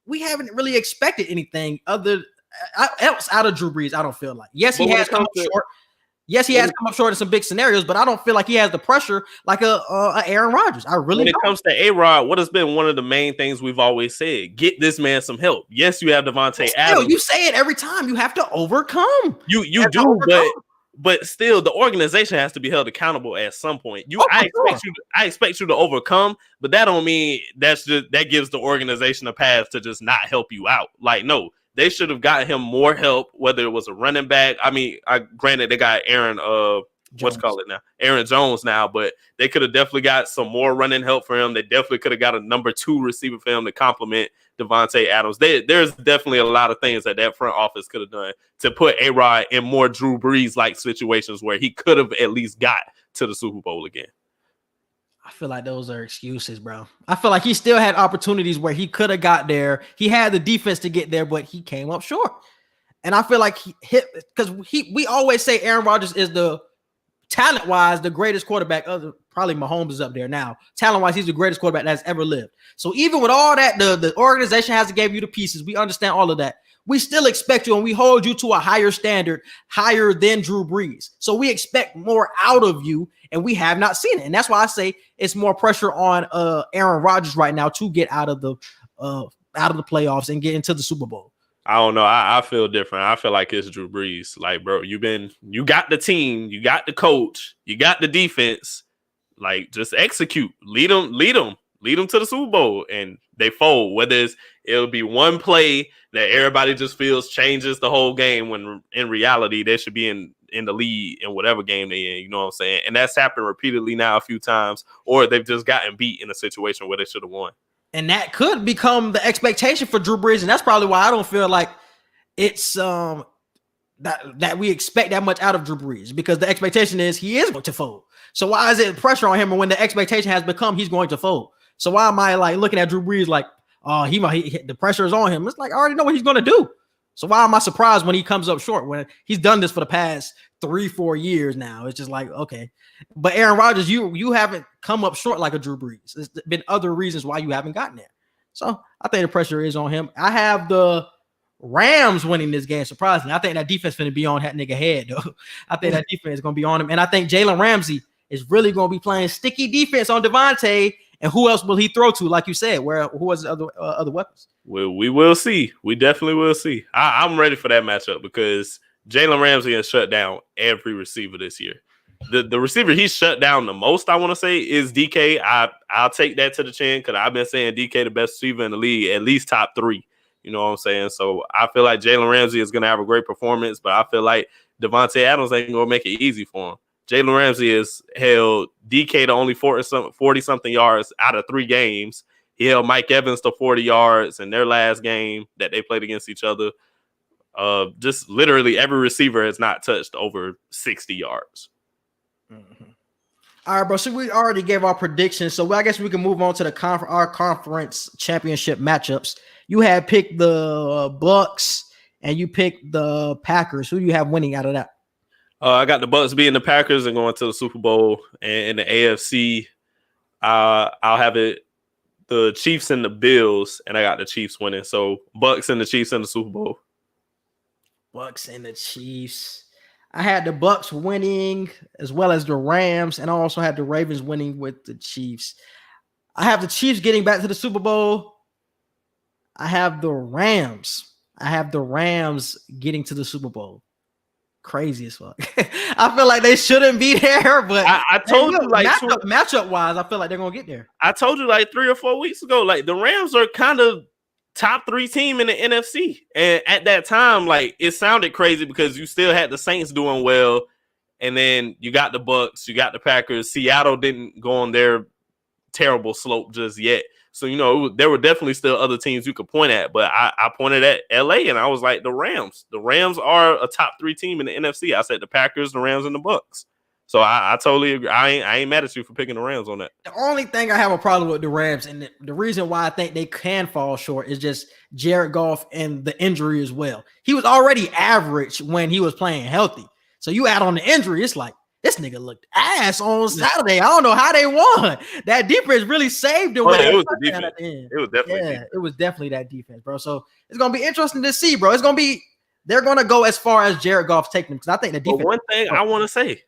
We haven't really expected anything else out of Drew Brees. I don't feel like. Yes, he has come up short. Yes, he has come up short in some big scenarios, but I don't feel like he has the pressure like a Aaron Rodgers. I really don't.
When it comes to A-Rod, what has been one of the main things we've always said? Get this man some help. Yes, you have Devontae Adams.
You say it every time. You have to overcome.
You do, but still, the organization has to be held accountable at some point. I expect you to overcome, but that don't mean that gives the organization a path to just not help you out. Like, no. They should have gotten him more help, whether it was a running back. I mean, granted, they got Aaron Jones now, but they could have definitely got some more running help for him. They definitely could have got a number 2 receiver for him to complement Devontae Adams. There's definitely a lot of things that front office could have done to put A-Rod in more Drew Brees-like situations where he could have at least got to the Super Bowl again.
I feel like those are excuses, bro. I feel like he still had opportunities where he could have got there. He had the defense to get there, but he came up short. And I feel like we always say Aaron Rodgers is the talent-wise the greatest quarterback. Probably Mahomes is up there now. Talent-wise, he's the greatest quarterback that's ever lived. So even with all that, the organization has to give you the pieces. We understand all of that. We still expect you and we hold you to a higher standard, higher than Drew Brees. So we expect more out of you, and we have not seen it. And that's why I say it's more pressure on Aaron Rodgers right now to get out of the playoffs and get into the Super Bowl.
I don't know. I feel different. I feel like it's Drew Brees. Like, bro, you got the team, you got the coach, you got the defense. Like, just execute. Lead them to the Super Bowl, and they fold. Whether it'll be one play that everybody just feels changes the whole game, when in reality they should be in the lead in whatever game they're in. You know what I'm saying? And that's happened repeatedly now a few times, or they've just gotten beat in a situation where they should have won.
And that could become the expectation for Drew Brees, and that's probably why I don't feel like it's that we expect that much out of Drew Brees, because the expectation is he is going to fold. So why is it pressure on him? And when the expectation has become he's going to fold, so why am I like looking at Drew Brees like, oh, the pressure is on him? It's like I already know what he's going to do. So why am I surprised when he comes up short, when he's done this for the past 3-4 years now? It's just like, okay. But Aaron Rodgers, you haven't come up short like a Drew Brees. There's been other reasons why you haven't gotten there. So I think the pressure is on him. I have the Rams winning this game, surprisingly. I think that defense is going to be on that nigga head, though. I think that defense is going to be on him. And I think Jalen Ramsey is really going to be playing sticky defense on Devontae. And who else will he throw to, like you said? Who was the other weapons?
Well, we will see. We definitely will see. I'm ready for that matchup, because Jalen Ramsey has shut down every receiver this year. The receiver he's shut down the most, I want to say, is DK. I'll take that to the chin, because I've been saying DK the best receiver in the league, at least top 3. You know what I'm saying? So I feel like Jalen Ramsey is going to have a great performance, but I feel like Devontae Adams ain't going to make it easy for him. Jalen Ramsey has held DK to only 40-something yards out of 3 games. He held Mike Evans to 40 yards in their last game that they played against each other. Just literally every receiver has not touched over 60 yards.
Mm-hmm. All right, bro. So we already gave our predictions, so I guess we can move on to our conference championship matchups. You had picked the Bucks and you picked the Packers. Who do you have winning out of that?
I got the Bucks beating the Packers and going to the Super Bowl. And in the AFC, I'll have it the Chiefs and the Bills, and I got the Chiefs winning. So Bucks and the Chiefs in the Super Bowl.
Bucks and the Chiefs. I had the Bucks winning as well as the Rams, and I also had the Ravens winning with the Chiefs. I have the Chiefs getting back to the Super Bowl. I have the Rams. Getting to the Super Bowl. Crazy as fuck. I feel like they shouldn't be there, but
I told you, like,
matchup wise, I feel like they're gonna get there.
I told you like 3 or 4 weeks ago, like the Rams are kind of top 3 team in the NFC, and at that time, like, it sounded crazy because you still had the Saints doing well, and then you got the Bucks, you got the Packers. Seattle didn't go on their terrible slope just yet. So, you know, there were definitely still other teams you could point at, but I pointed at LA and I was like, the Rams are a top 3 team in the NFC. I said the Packers, the Rams, and the Bucks. So I totally agree. I ain't mad at you for picking the Rams on that.
The only thing I have a problem with the Rams, and the reason why I think they can fall short, is just Jared Goff and the injury as well. He was already average when he was playing healthy. So you add on the injury, it's like, this nigga looked ass on Saturday. I don't know how they won. That defense really saved them.
It was the defense. At the end. It was definitely
defense. It was definitely that defense, bro. So it's gonna be interesting to see, bro. They're gonna go as far as Jared Goff's taking them, because I think the defense.
But one thing I want to say,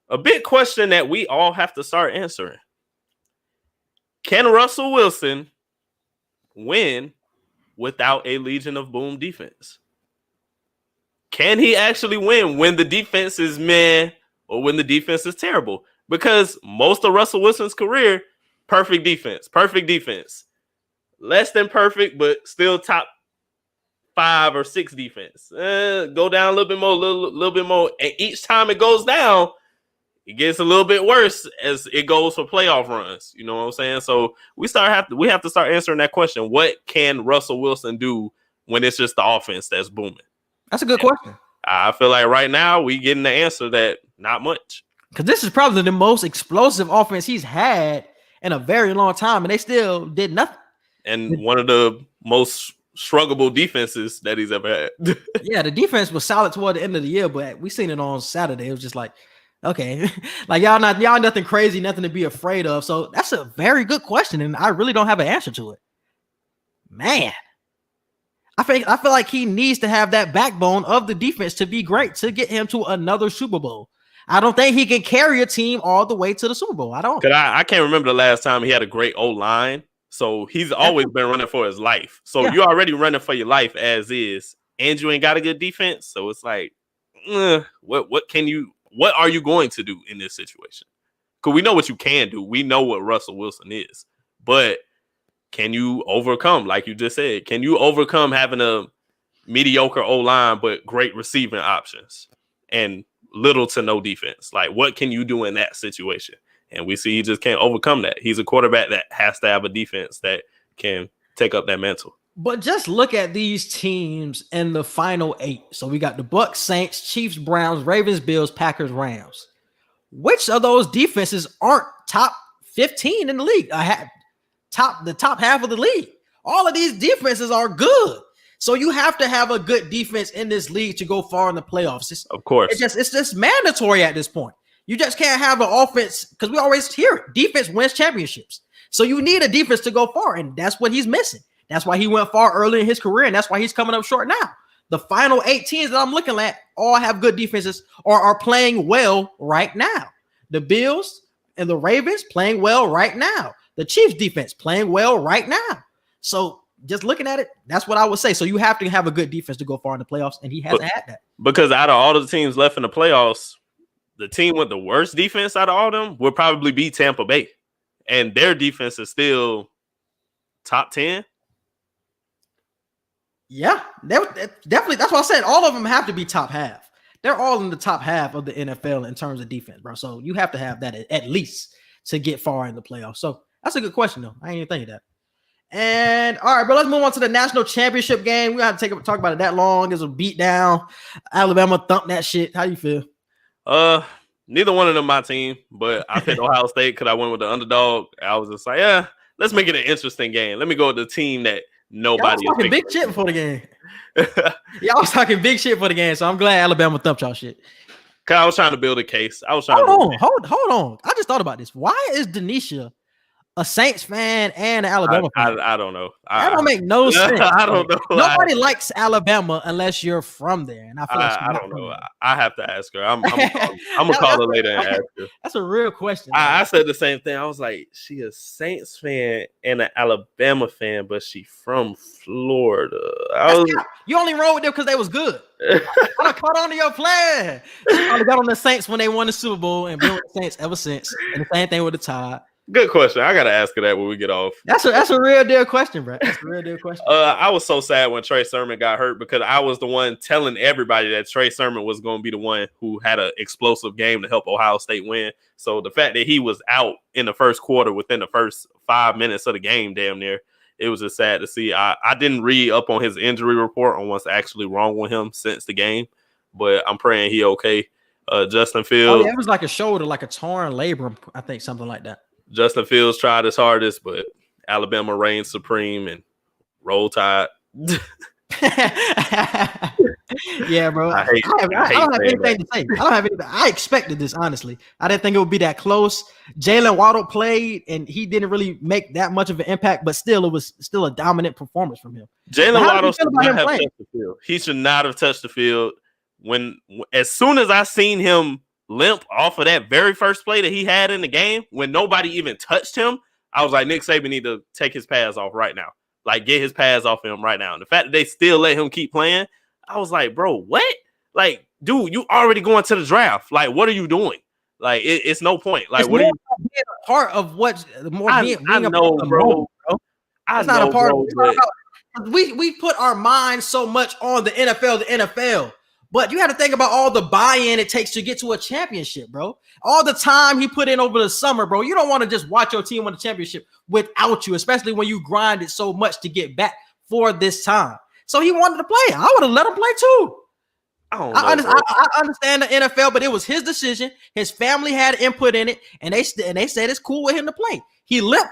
a big question that we all have to start answering: can Russell Wilson win without a Legion of Boom defense? Can he actually win when the defense is meh or when the defense is terrible? Because most of Russell Wilson's career, perfect defense. Less than perfect, but still top 5 or 6 defense. Go down a little bit more, little bit more. And each time it goes down, it gets a little bit worse as it goes for playoff runs. You know what I'm saying? So we have to start answering that question. What can Russell Wilson do when it's just the offense that's booming?
That's a good question.
I feel like right now we getting the answer that not much.
Because this is probably the most explosive offense he's had in a very long time, and they still did nothing.
And one of the most struggleable defenses that he's ever had.
Yeah, the defense was solid toward the end of the year, but we seen it on Saturday. It was just like, okay, like y'all nothing crazy, nothing to be afraid of. So that's a very good question, and I really don't have an answer to it. Man. I feel like he needs to have that backbone of the defense to be great, to get him to another Super Bowl. I don't think he can carry a team all the way to the Super Bowl. I don't.
I can't remember the last time he had a great O-line. So he's always been running for his life. So you're already running for your life as is, and you ain't got a good defense. So it's like, what are you going to do in this situation? Because we know what you can do. We know what Russell Wilson is. But can you overcome, like you just said, can you overcome having a mediocre O-line but great receiving options and little to no defense? Like, what can you do in that situation? And we see he just can't overcome that. He's a quarterback that has to have a defense that can take up that mantle.
But just look at these teams in the final 8. So we got the Bucs, Saints, Chiefs, Browns, Ravens, Bills, Packers, Rams. Which of those defenses aren't top 15 in the league? The top half of the league. All of these defenses are good. So you have to have a good defense in this league to go far in the playoffs.
Of course.
It's just mandatory at this point. You just can't have an offense, because we always hear it. Defense wins championships. So you need a defense to go far, and that's what he's missing. That's why he went far early in his career, and that's why he's coming up short now. The final 8 teams that I'm looking at all have good defenses or are playing well right now. The Bills and the Ravens playing well right now. The Chiefs defense playing well right now. So just looking at it, that's what I would say. So you have to have a good defense to go far in the playoffs, and he hasn't had that.
Because out of all the teams left in the playoffs, the team with the worst defense out of all of them will probably be Tampa Bay. And their defense is still top 10.
Yeah, definitely. That's what I said. All of them have to be top half. They're all in the top half of the NFL in terms of defense, bro. So you have to have that at least to get far in the playoffs. So that's a good question, though. I ain't even think of that. And all right, bro, let's move on to the national championship game. We got to talk about it that long. It's a beat down. Alabama thumped that shit. How you feel?
Neither one of them my team, but I picked Ohio State because I went with the underdog. I was just like, yeah, let's make it an interesting game. Let me go with the team that nobody
is talking big shit before the game. Y'all was talking big shit for the game, so I'm glad Alabama thumped y'all shit.
Cause I was trying to build a case. Hold
on. I just thought about this. Why is Denisha a Saints fan and an Alabama fan?
I don't know.
That don't make no sense.
I don't know.
Nobody likes Alabama unless you're from there, and I feel like
I don't know. I have to ask her. I'm gonna call her later and ask her.
That's a real question.
I said the same thing. I was like, she a Saints fan and an Alabama fan, but she from Florida.
You only rolled with them because they was good. I caught on to your plan. I got on the Saints when they won the Super Bowl and been with the Saints ever since. And the same thing with the Tide.
Good question. I gotta ask her that when we get off.
That's a real deal question, bro. That's a real deal question.
I was so sad when Trey Sermon got hurt because I was the one telling everybody that Trey Sermon was going to be the one who had an explosive game to help Ohio State win. So the fact that he was out in the first quarter within the first 5 minutes of the game, damn near, it was just sad to see. I didn't read up on his injury report on what's actually wrong with him since the game, but I'm praying he okay. Justin Fields.
It was like a shoulder, like a torn labrum, I think, something like that.
Justin Fields tried his hardest, but Alabama reigned supreme and roll tide.
Yeah, bro. I don't have anything to say. I expected this, honestly. I didn't think it would be that close. Jalen Waddle played, and he didn't really make that much of an impact, but still, it was still a dominant performance from him.
Jalen Waddle should not have touched the field. He should not have touched the field. As soon as I seen him limp off of that very first play that he had in the game, when nobody even touched him, I was like, Nick Saban need to take his pads off right now. Like, get his pads off him right now. And the fact that they still let him keep playing, I was like, bro, what? Like, dude, you already going to the draft. Like, what are you doing? Like, it's no point. Like, what are you
being a part of what more being
I know, bro.
It's not a part of it. We put our minds so much on the NFL. But you have to think about all the buy-in it takes to get to a championship, bro. All the time he put in over the summer, bro. You don't want to just watch your team win a championship without you, especially when you grinded so much to get back for this time. So he wanted to play. I would have let him play too. I understand the NFL, but it was his decision. His family had input in it, and they said it's cool with him to play. He limped.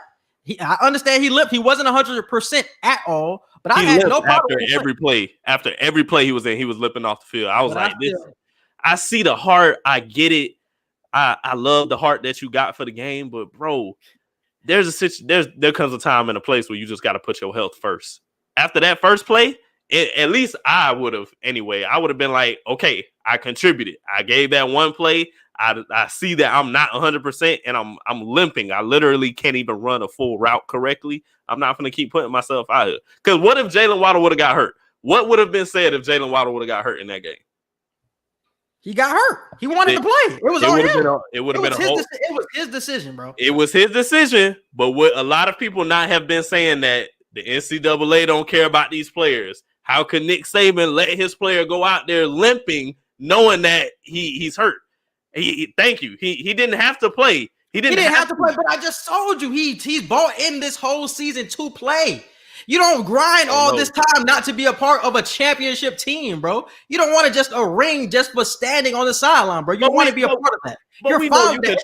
I understand he limped. He wasn't 100% at all. But I had no problem
after every play he was in, he was limping off the field. I was like, I see the heart. I get it. I love the heart that you got for the game. But, bro, there comes a time and a place where you just got to put your health first. After that first play, at least I would have anyway. I would have been like, okay, I contributed. I gave that one play. I see that I'm not 100% and I'm limping. I literally can't even run a full route correctly. I'm not going to keep putting myself out here. Because what if Jalen Waddle would have got hurt? What would have been said if Jalen Waddle would have got hurt in that game?
He got hurt. He wanted to play. It was on him.
It would have been
it was his decision, bro.
It was his decision. But what a lot of people not have been saying that the NCAA don't care about these players. How could Nick Saban let his player go out there limping, knowing that he's hurt? Thank you. He didn't have to play. He didn't have to play.
But I just told you he's bought in this whole season to play. You don't grind all this time not to be a part of a championship team, bro. You don't want to just a ring just for standing on the sideline, bro. You want to be a part of that. You're fine. It's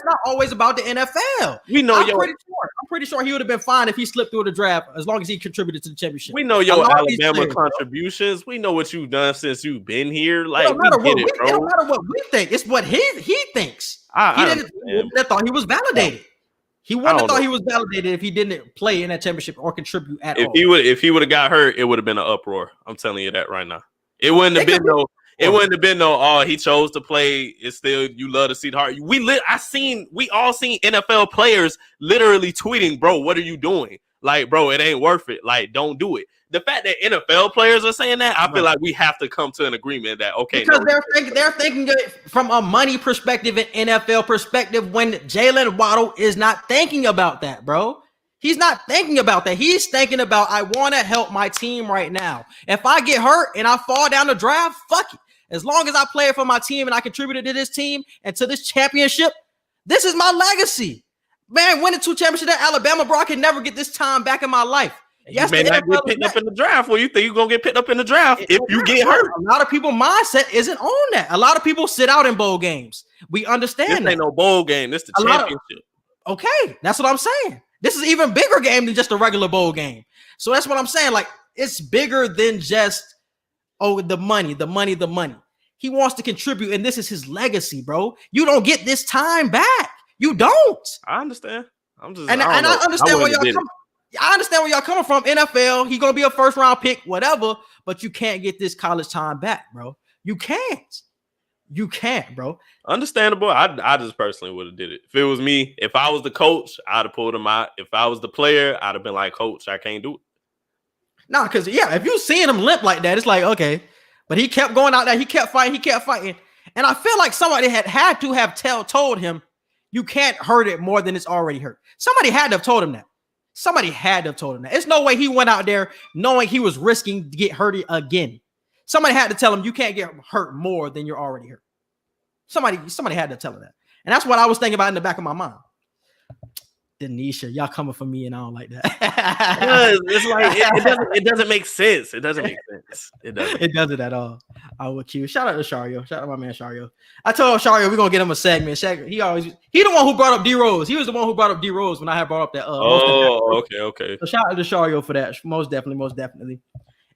not always about the NFL.
We know
I'm pretty sure he would have been fine if he slipped through the draft as long as he contributed to the championship.
We know your Alabama contributions. Bro. We know what you've done since you've been here. Like, we get it, bro.
It don't matter what we think. It's what he thinks. He didn't thought he was validated. He wouldn't have thought he was validated if he didn't play in that championship or contribute at all.
If he would have got hurt, it would have been an uproar. I'm telling you that right now. It wouldn't have been no. It wouldn't have been no. Oh, he chose to play. It's still you love to see the heart. We all seen NFL players literally tweeting, bro, what are you doing? Like, bro, it ain't worth it. Like, don't do it. The fact that NFL players are saying that, I feel like we have to come to an agreement that because
they're thinking it from a money perspective and NFL perspective when Jalen Waddle is not thinking about that, bro. He's not thinking about that. He's thinking about I want to help my team right now. If I get hurt and I fall down the draft, fuck it. As long as I play for my team and I contributed to this team and to this championship, this is my legacy. Man, winning 2 championships at Alabama, bro, I can never get this time back in my life.
Yes, you may not get picked up in the draft. Well, you think you're going to get picked up in the draft if you get hurt.
A lot of people mindset isn't on that. A lot of people sit out in bowl games. We understand
this ain't no bowl game. This is the championship.
Okay, that's what I'm saying. This is an even bigger game than just a regular bowl game. So that's what I'm saying. Like, it's bigger than just, the money. He wants to contribute, and this is his legacy, bro. You don't get this time back. You don't.
I understand. I understand
where y'all come. I understand where y'all coming from. NFL, he's gonna be a first round pick, whatever. But you can't get this college time back, bro. You can't. You can't, bro.
Understandable. I just personally would have did it. If it was me, if I was the coach, I'd have pulled him out. If I was the player, I'd have been like, Coach, I can't do it.
No, because if you seeing him limp like that, it's like, okay. But he kept going out there. He kept fighting. And I feel like somebody had to have told him, you can't hurt it more than it's already hurt. Somebody had to have told him that. There's no way he went out there knowing he was risking to get hurt again. Somebody had to tell him you can't get hurt more than you're already hurt. Somebody had to tell him that. And that's what I was thinking about in the back of my mind. Denisha, y'all coming for me and I don't like that.
It's like it doesn't make sense. It doesn't make sense.
It doesn't at all. I would cue. Shout out to Shario. Shout out to my man Shario. I told Shario we're gonna get him a segment. He the one who brought up D Rose. He was the one who brought up D Rose when I had brought up that.
Okay.
So shout out to Shario for that. Most definitely.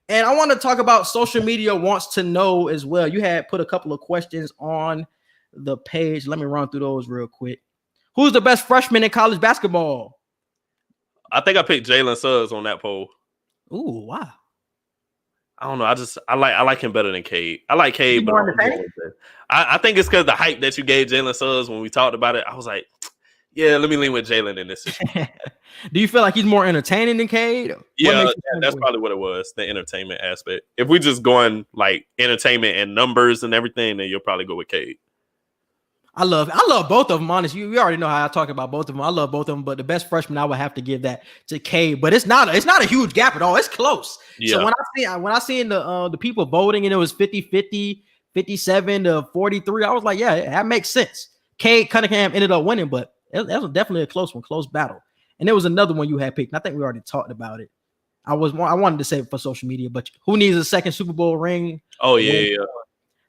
And I want to talk about social media wants to know as well. You had put a couple of questions on the page. Let me run through those real quick. Who's the best freshman in college basketball?
I think I picked Jalen Suggs on that poll.
Ooh, wow.
I don't know. I like him better than Cade. I like Cade, but I think it's because the hype that you gave Jalen Suggs when we talked about it. I was like, yeah, let me lean with Jalen in this situation.
Do you feel like he's more entertaining than Cade?
Yeah, that's probably what it was, the entertainment aspect. If we just going like entertainment and numbers and everything, then you'll probably go with Cade.
I love both of them, honestly. You already know how I talk about both of them. I love both of them, but the best freshman, I would have to give that to Cade. But it's not a huge gap at all. It's close. Yeah. So when I seen the people voting and it was 50-50, 57 to 43, I was like, yeah, that makes sense. Cade Cunningham ended up winning, but that was definitely a close one, close battle. And there was another one you had picked. I think we already talked about it. I wanted to save it for social media, but who needs a second Super Bowl ring?
Oh yeah.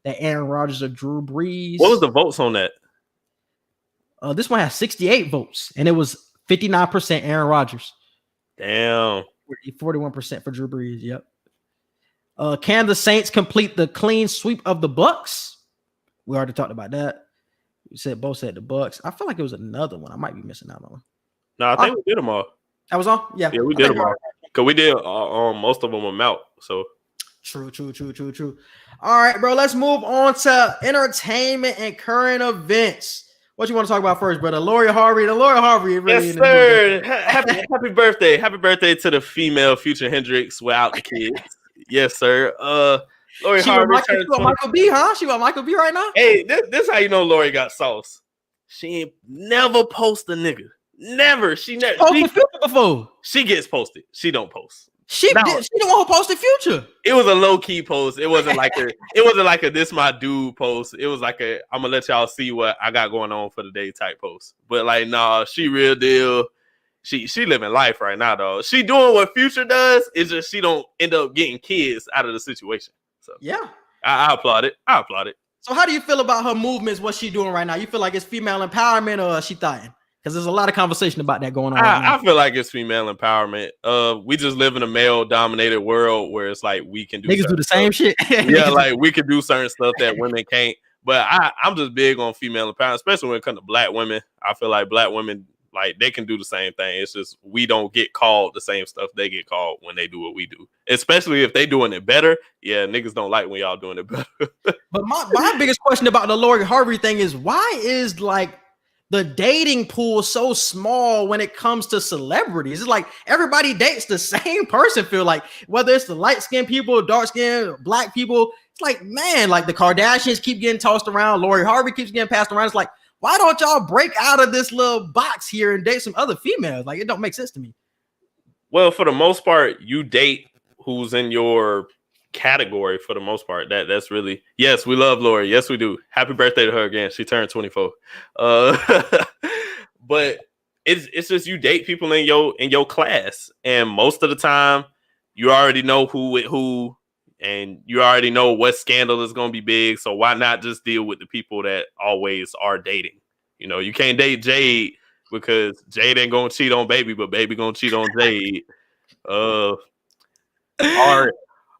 That Aaron Rodgers or Drew Brees.
What was the votes on that?
This one has 68 votes, and it was 59% Aaron Rodgers.
Damn.
41% for Drew Brees. Yep. Can the Saints complete the clean sweep of the Bucks? We already talked about that. Both said the Bucks. I feel like it was another one. I might be missing out on one.
No, I think we did them all.
That was all? Yeah.
Yeah, we did them all. Because we did most of them were out. So
True. All right, bro. Let's move on to entertainment and current events. What you want to talk about first, brother? Lori Harvey. The Lori Harvey really.
Yes, sir. Happy birthday. Happy birthday to the female Future Hendrix without the kids. Yes, sir. Lori Harvey turned 20.
Michael B, huh? She want Michael B right now?
Hey, this how you know Lori got sauce. She ain't never post a nigga. Never. She never
posted Future before.
She gets posted. She don't post.
She the one who posted Future.
It was a low key post. It wasn't like a this my dude post. It was like a I'm gonna let y'all see what I got going on for the day type post. But like, nah, she real deal. She living life right now, though. She doing what Future does. It's just she don't end up getting kids out of the situation. So
yeah,
I applaud it.
So how do you feel about her movements? What she doing right now? You feel like it's female empowerment or is she thotting? Because there's a lot of conversation about that going on.
I feel like it's female empowerment. We just live in a male-dominated world where it's like we can do
niggas do the same shit.
Yeah, like we can do certain stuff that women can't. But I'm just big on female empowerment, especially when it comes to black women. I feel like black women, like, they can do the same thing. It's just we don't get called the same stuff they get called when they do what we do. Especially if they doing it better. Yeah, niggas don't like when y'all doing it better.
But my biggest question about the Lori Harvey thing is why is like the dating pool so small when it comes to celebrities? It's like everybody dates the same person, feel like, whether it's the light-skinned people, dark-skinned, black people. It's like, man, like the Kardashians keep getting tossed around. Lori Harvey keeps getting passed around. It's like, why don't y'all break out of this little box here and date some other females? Like, it don't make sense to me.
Well, for the most part, you date who's in your category for the most part. That's really, yes, we love Lori. Yes, we do. Happy birthday to her again. She turned 24. But it's just you date people in your class, and most of the time you already know who with who, and you already know what scandal is going to be big. So why not just deal with the people that always are dating? You know, you can't date Jade because Jade ain't going to cheat on Baby, but Baby going to cheat on Jade.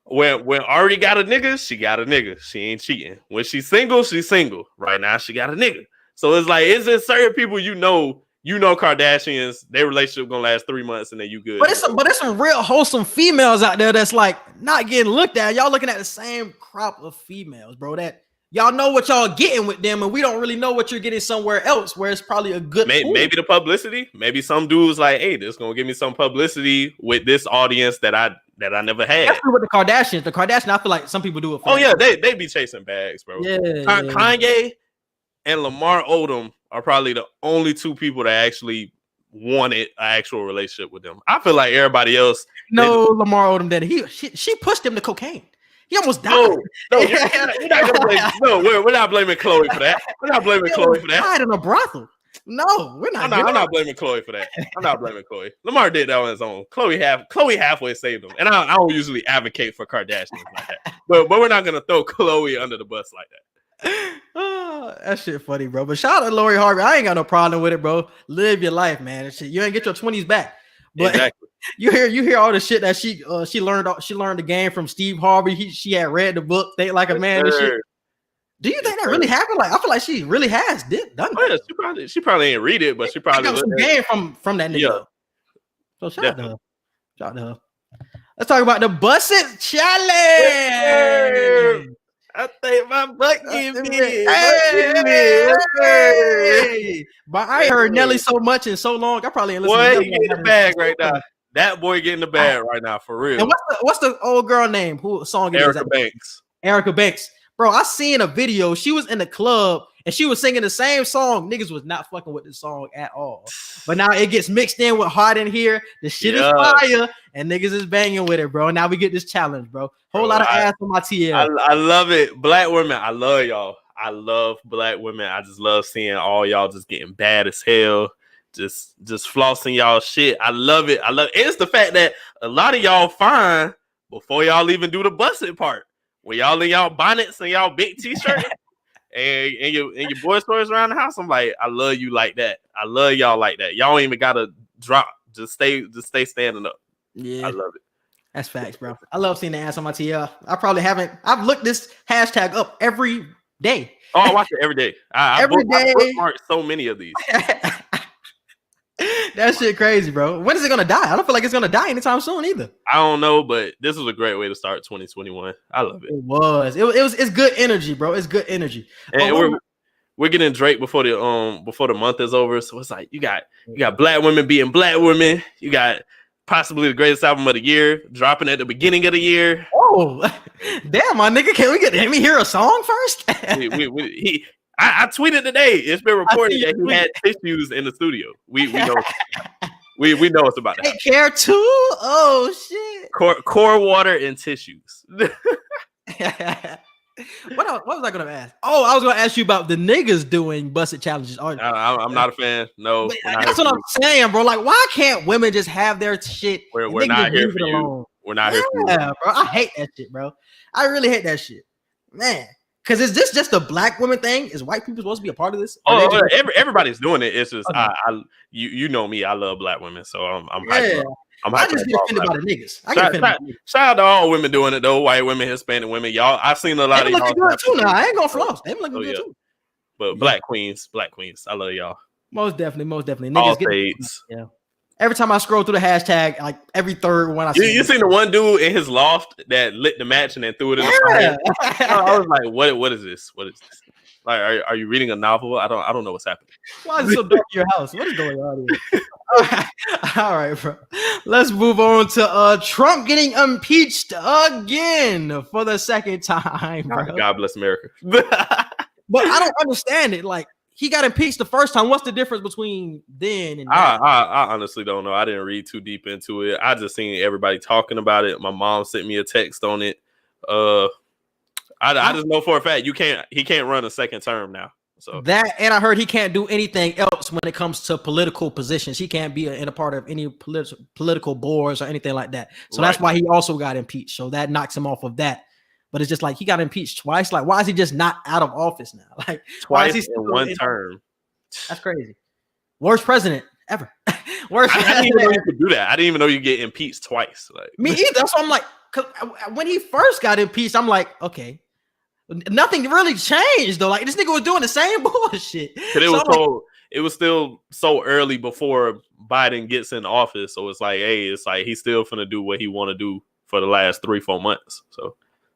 When Ari got a nigga, she got a nigga. She ain't cheating. When she's single, she's single. Right now, she got a nigga. So it's like, it's just certain people you know Kardashians, their relationship gonna last 3 months and then you good.
But it's some real wholesome females out there that's like not getting looked at. Y'all looking at the same crop of females, bro. That y'all know what y'all getting with them, and we don't really know what you're getting somewhere else where it's probably a good
maybe the publicity. Maybe some dudes like, hey, this gonna give me some publicity with this audience that I never had.
Especially with the Kardashians. The Kardashians, I feel like some people do it for
Oh, yeah, they be chasing bags, bro.
Yeah.
Kanye and Lamar Odom are probably the only two people that actually wanted an actual relationship with them. I feel like everybody else.
No, Lamar Odom did. She pushed him to cocaine. He almost died.
No, we're not blaming Chloe for that. We're not blaming Chloe for that.
Died in a brothel. No, we're not.
I'm not blaming Chloe for that. I'm not blaming Chloe. Lamar did that on his own. Chloe halfway saved him. And I don't usually advocate for Kardashians like that. But we're not gonna throw Chloe under the bus like that.
Oh, that shit funny, bro. But shout out to Lori Harvey. I ain't got no problem with it, bro. Live your life, man. Shit, you ain't get your 20s back. But exactly. you hear all the shit that she learned the game from Steve Harvey. She had read the book, Think Like a Man. And shit. Do you think that really happened? Like, I feel like she really has done that.
Yeah, she probably ain't read it, but she probably
got some game from that nigga. Yeah. So shout out to her. Shout out to her. Let's talk about the Bust It Challenge.
Yes, I think my butt give me.
Hey. But I ain't heard Nelly so much in so long. I probably ain't listening.
Boy, he getting the bag right now. That boy getting the bag right now, for real.
And what's the old girl name? Who song?
Erica Banks.
Erica Banks. Bro, I seen a video. She was in the club and she was singing the same song. Niggas was not fucking with the song at all. But now it gets mixed in with Harden here. The shit is fire and niggas is banging with it, bro. Now we get this challenge, bro. Whole lot of ass on my TL.
I love it. Black women, I love y'all. I love black women. I just love seeing all y'all just getting bad as hell. Just flossing y'all shit. I love it. It's the fact that a lot of y'all fine before y'all even do the busted part. When y'all in y'all bonnets and y'all big t-shirts and your boy stories around the house, I'm like, I love you like that. I love y'all like that. Y'all ain't even gotta drop. Just stay standing up.
Yeah,
I love it.
That's facts, bro. I love seeing the ass on my TL. I probably haven't. I've looked this hashtag up every day.
Oh, I watch it every day. I bookmark so many of these.
That shit crazy, bro. When is it gonna die? I don't feel like it's gonna die anytime soon either.
I don't know, but this was a great way to start 2021. I love it.
It was. It's good energy, bro. It's good energy.
And we're getting Drake before the month is over. So it's like you got black women being black women. You got possibly the greatest album of the year dropping at the beginning of the year.
Oh, damn, my nigga. Let me hear a song first?
I tweeted today. It's been reported that he had tissues in the studio. We know we know it's about that.
Take care too. Oh shit.
Core water and tissues.
What was I gonna ask? Oh, I was gonna ask you about the niggas doing busted challenges.
I'm not a fan. No,
that's what I'm saying, bro. Like, why can't women just have their shit?
We're not here for you. We're not here for you.
Yeah, bro. I hate that shit, bro. I really hate that shit, man. Because is this just a black woman thing? Is white people supposed to be a part of this?
Everybody's doing it. It's just you know me. I love black women, so I'm hyped.
I just get offended by the niggas.
Shout out to all women doing it though. White women, Hispanic women. Y'all, I've seen a lot of y'all
looking good too. Now I ain't gonna floss. They looking good too.
But black queens, I love y'all.
Most definitely. Niggas
all
get
fades.
Yeah. Every time I scroll through the hashtag, like every third one I see.
You seen the one dude in his loft that lit the match and then threw it in the fire? I was like, what is this? What is this? Like, are you reading a novel? I don't know what's happening.
Why is it so dark in your house? What is going on here? All right, bro. Let's move on to Trump getting impeached again for the second time, bro.
God bless America.
But I don't understand it. Like, he got impeached the first time. What's the difference between then and now?
I honestly don't know. I didn't read too deep into it. I just seen everybody talking about it. My mom sent me a text on it. I just know for a fact he can't run a second term now. So
that, and I heard he can't do anything else when it comes to political positions. He can't be in a part of any political boards or anything like that. So that's why he also got impeached. So that knocks him off of that. But it's just like he got impeached twice. Like, why is he just not out of office now? Like
twice in one term.
That's crazy. Worst president ever. Worst.
I didn't even know you could do that. I didn't even know you get impeached twice. Like
me either. That's why I'm like, cause when he first got impeached, I'm like, okay. Nothing really changed though. Like this nigga was doing the same bullshit.
But it was still so early before Biden gets in office. So it's like, hey, he's still finna do what he want to do for the last 3-4 months. So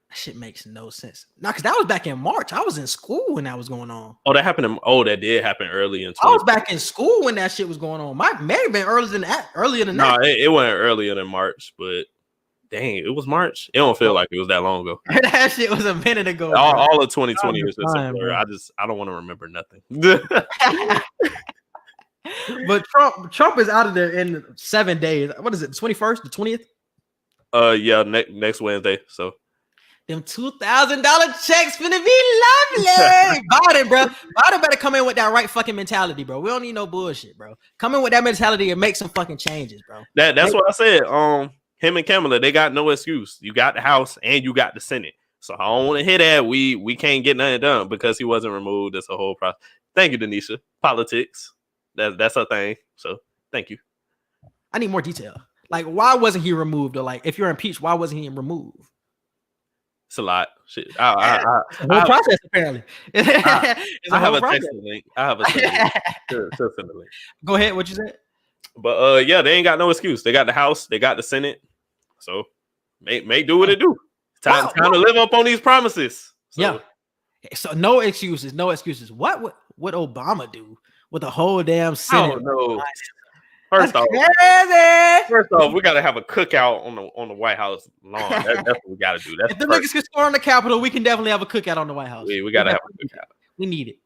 that shit makes no sense. No, because that was back in March. I was in school when that was going on.
Oh, that did happen early in 2020.
I was back in school when that shit was going on. May have been earlier than that.
No, it wasn't earlier than March, but dang, it was March. It don't feel like it was that long ago.
That shit was a minute ago.
All of 2020 is just a blur. I don't want to remember nothing.
But Trump is out of there in 7 days. What is it? The 21st, the 20th?
Yeah, next Wednesday. So
them $2,000 checks finna be lovely. Biden, bro. Biden better come in with that right fucking mentality, bro. We don't need no bullshit, bro. Come in with that mentality and make some fucking changes, bro.
That's what I said. Him and Kamala, they got no excuse. You got the House and you got the Senate. So I don't want to hear that. We can't get nothing done because he wasn't removed. That's a whole process. Thank you, Denisha. Politics. That's our thing. So thank you.
I need more detail. Like, why wasn't he removed? Or like, if you're impeached, why wasn't he removed?
It's a lot. Shit.
The whole process, apparently.
I have a text link.
Go ahead. What you said?
But yeah, they ain't got no excuse. They got the House, they got the Senate. So may do what it do. Time to live up on these promises. So.
Yeah. So no excuses. What would Obama do with the whole damn Senate?
I don't know. First off, we gotta have a cookout on the White House lawn. That's what we gotta do.
If the niggas can score on the Capitol, we can definitely have a cookout on the White House.
We gotta have a cookout.
We need it.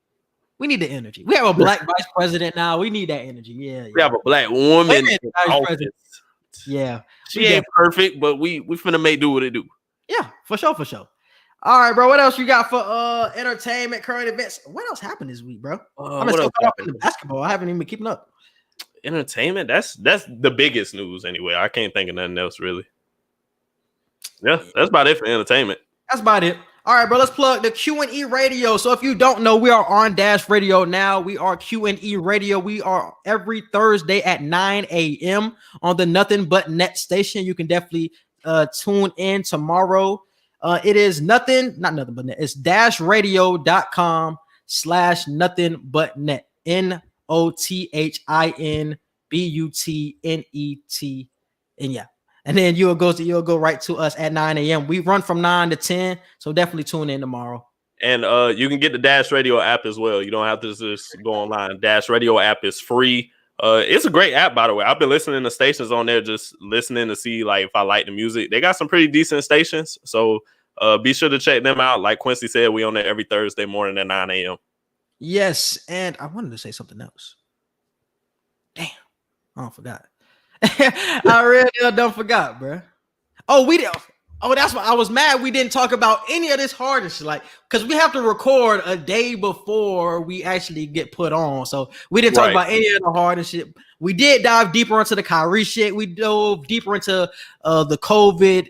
We need the energy. We have a black vice president now. We need that energy. Yeah.
We have a black woman in office.
Yeah.
She ain't perfect, but we finna do what it do.
Yeah, for sure. All right, bro. What else you got for entertainment, current events? What else happened this week, bro? I'm still caught up in the basketball. I haven't even been keeping up.
Entertainment, that's the biggest news anyway. I can't think of nothing else really. Yeah, that's about it for entertainment.
That's about it. All right, bro, let's plug the Q&E radio. So if you don't know, we are on Dash Radio now. We are Q&E radio. We are every Thursday at 9 a.m. on the Nothing But Net station. You can definitely tune in tomorrow. It is not nothing but net. It's dashradio.com/nothing but net. NOTHINBUTNET. BUTNET. And yeah. And then you'll go right to us at 9 a.m. We run from 9 to 10. So definitely tune in tomorrow.
And you can get the Dash Radio app as well. You don't have to just go online. Dash Radio app is free. It's a great app, by the way. I've been listening to stations on there, just listening to see like if I like the music. They got some pretty decent stations. So be sure to check them out. Like Quincy said, we on there every Thursday morning at 9 a.m.
Yes. And I wanted to say something else. Damn. I forgot. I really done forgot, bro. Oh, we did. Oh, that's why I was mad we didn't talk about any of this Harden shit, like, because we have to record a day before we actually get put on. So we didn't talk about any of the Harden shit. We did dive deeper into the Kyrie shit. We dove deeper into the COVID,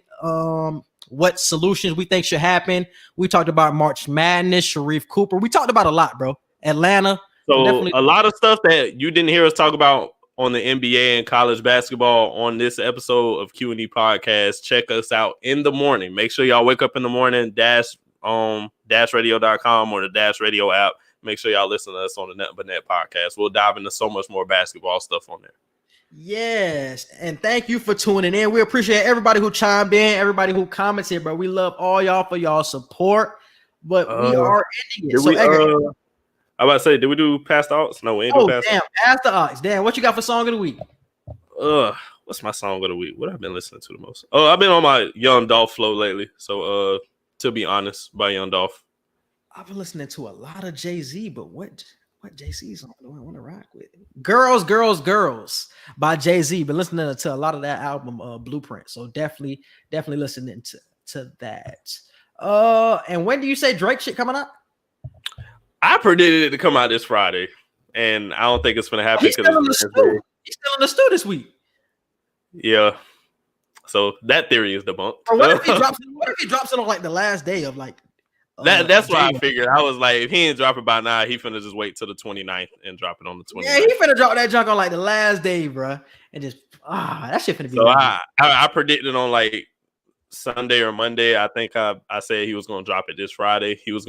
what solutions we think should happen. We talked about March Madness, Sharif Cooper. We talked about a lot, bro. Atlanta.
So a lot of stuff that you didn't hear us talk about on the NBA and college basketball on this episode of Q&E podcast. Check us out in the morning. Make sure y'all wake up in the morning, dashradio.com or the Dash Radio app. Make sure y'all listen to us on the Net But Net podcast. We'll dive into so much more basketball stuff on there.
Yes, and thank you for tuning in. We appreciate everybody who chimed in, everybody who commented, bro. We love all y'all for y'all support, but we are ending it.
I about to say, did we do Past the Aux? No, we ain't do Past the Aux.
Past the Aux. Damn, what you got for song of the week?
What's my song of the week? What have I been listening to the most? Oh, I've been on my Young Dolph flow lately. So, To Be Honest by Young Dolph.
I've been listening to a lot of Jay-Z, but what Jay-Z song do I want to rock with? Girls, Girls, Girls by Jay-Z. Been listening to a lot of that album, Blueprint. So definitely listening to that. And when do you say Drake shit coming out?
I predicted it to come out this Friday, and I don't think it's going to happen.
He's still in the stew. He's still in the stew this week.
Yeah. So that theory is debunked.
Or what if he drops it on like the last day of like
that's why I figured. I was like, if he ain't drop it by now, he finna just wait till the 29th and drop it on the 29th.
Yeah, he finna drop that junk on like the last day, bro, and just that shit finna be.
So I predicted on like Sunday or Monday. I think I said he was gonna drop it this Friday. He would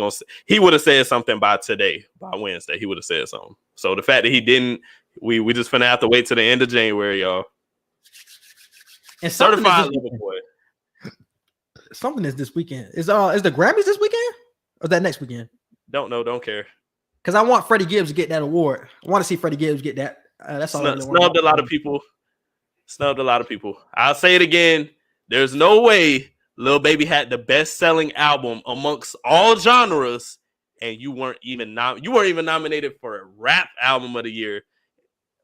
have said something by today, by Wednesday. He would have said something. So the fact that he didn't, we just finna have to wait till the end of January, y'all.
And
certified lover boy.
Something is this weekend. Is the Grammys this weekend or is that next weekend?
Don't know. Don't care. Because
I want Freddie Gibbs to get that award. I want to see Freddie Gibbs get that. That's all.
Snubbed a lot of people. I'll say it again. There's no way Lil Baby had the best-selling album amongst all genres, and you weren't even nominated for a rap album of the year.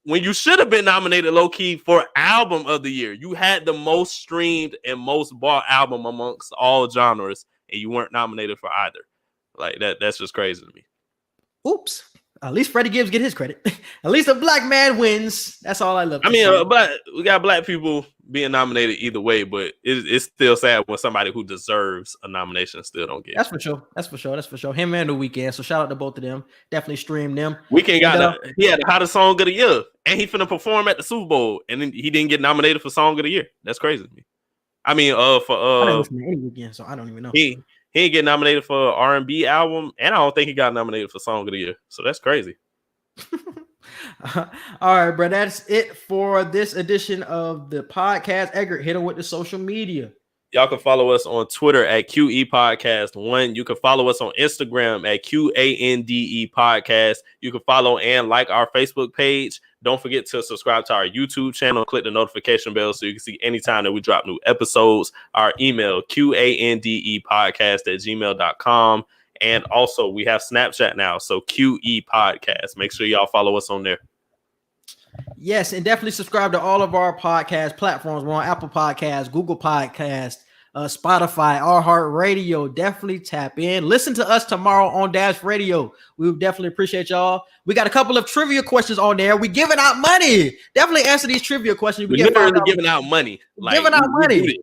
When you should have been nominated low-key for album of the year. You had the most streamed and most bought album amongst all genres, and you weren't nominated for either. Like that's just crazy to me.
Oops. At least Freddie Gibbs get his credit. At least a black man wins. That's all I love.
I mean, but we got black people being nominated either way, but it's still sad when somebody who deserves a nomination still don't get it.
That's for sure. Him and The Weeknd. So shout out to both of them. Definitely stream them.
Weeknd he had the hottest song of the year, and he finna perform at the Super Bowl, and then he didn't get nominated for Song of the Year. That's crazy to me. I mean,
I didn't listen to any Weeknd, so I don't even know.
He didn't get nominated for R&B album, and I don't think he got nominated for Song of the Year. So that's crazy.
All right, bro. That's it for this edition of the podcast. Edgar, hit him with the social media.
Y'all can follow us on Twitter at QE Podcast 1. You can follow us on Instagram at QANDE Podcast. You can follow and like our Facebook page. Don't forget to subscribe to our YouTube channel. Click the notification bell so you can see anytime that we drop new episodes. Our email, QANDEpodcast@gmail.com. And also, we have Snapchat now, so QE Podcast. Make sure y'all follow us on there.
Yes, and definitely subscribe to all of our podcast platforms. We're on Apple Podcasts, Google Podcasts, Spotify, iHeartRadio. Definitely tap in. Listen to us tomorrow on Dash Radio. We would definitely appreciate y'all. We got a couple of trivia questions on there. We're giving out money. Definitely answer these trivia questions.
We're literally giving out money.
Giving out money.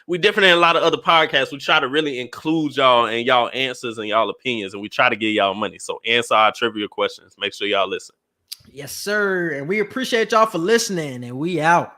We different than a lot of other podcasts. We try to really include y'all and y'all answers and y'all opinions, and we try to give y'all money. So answer our trivia questions. Make sure y'all listen.
Yes, sir. And we appreciate y'all for listening, and we out.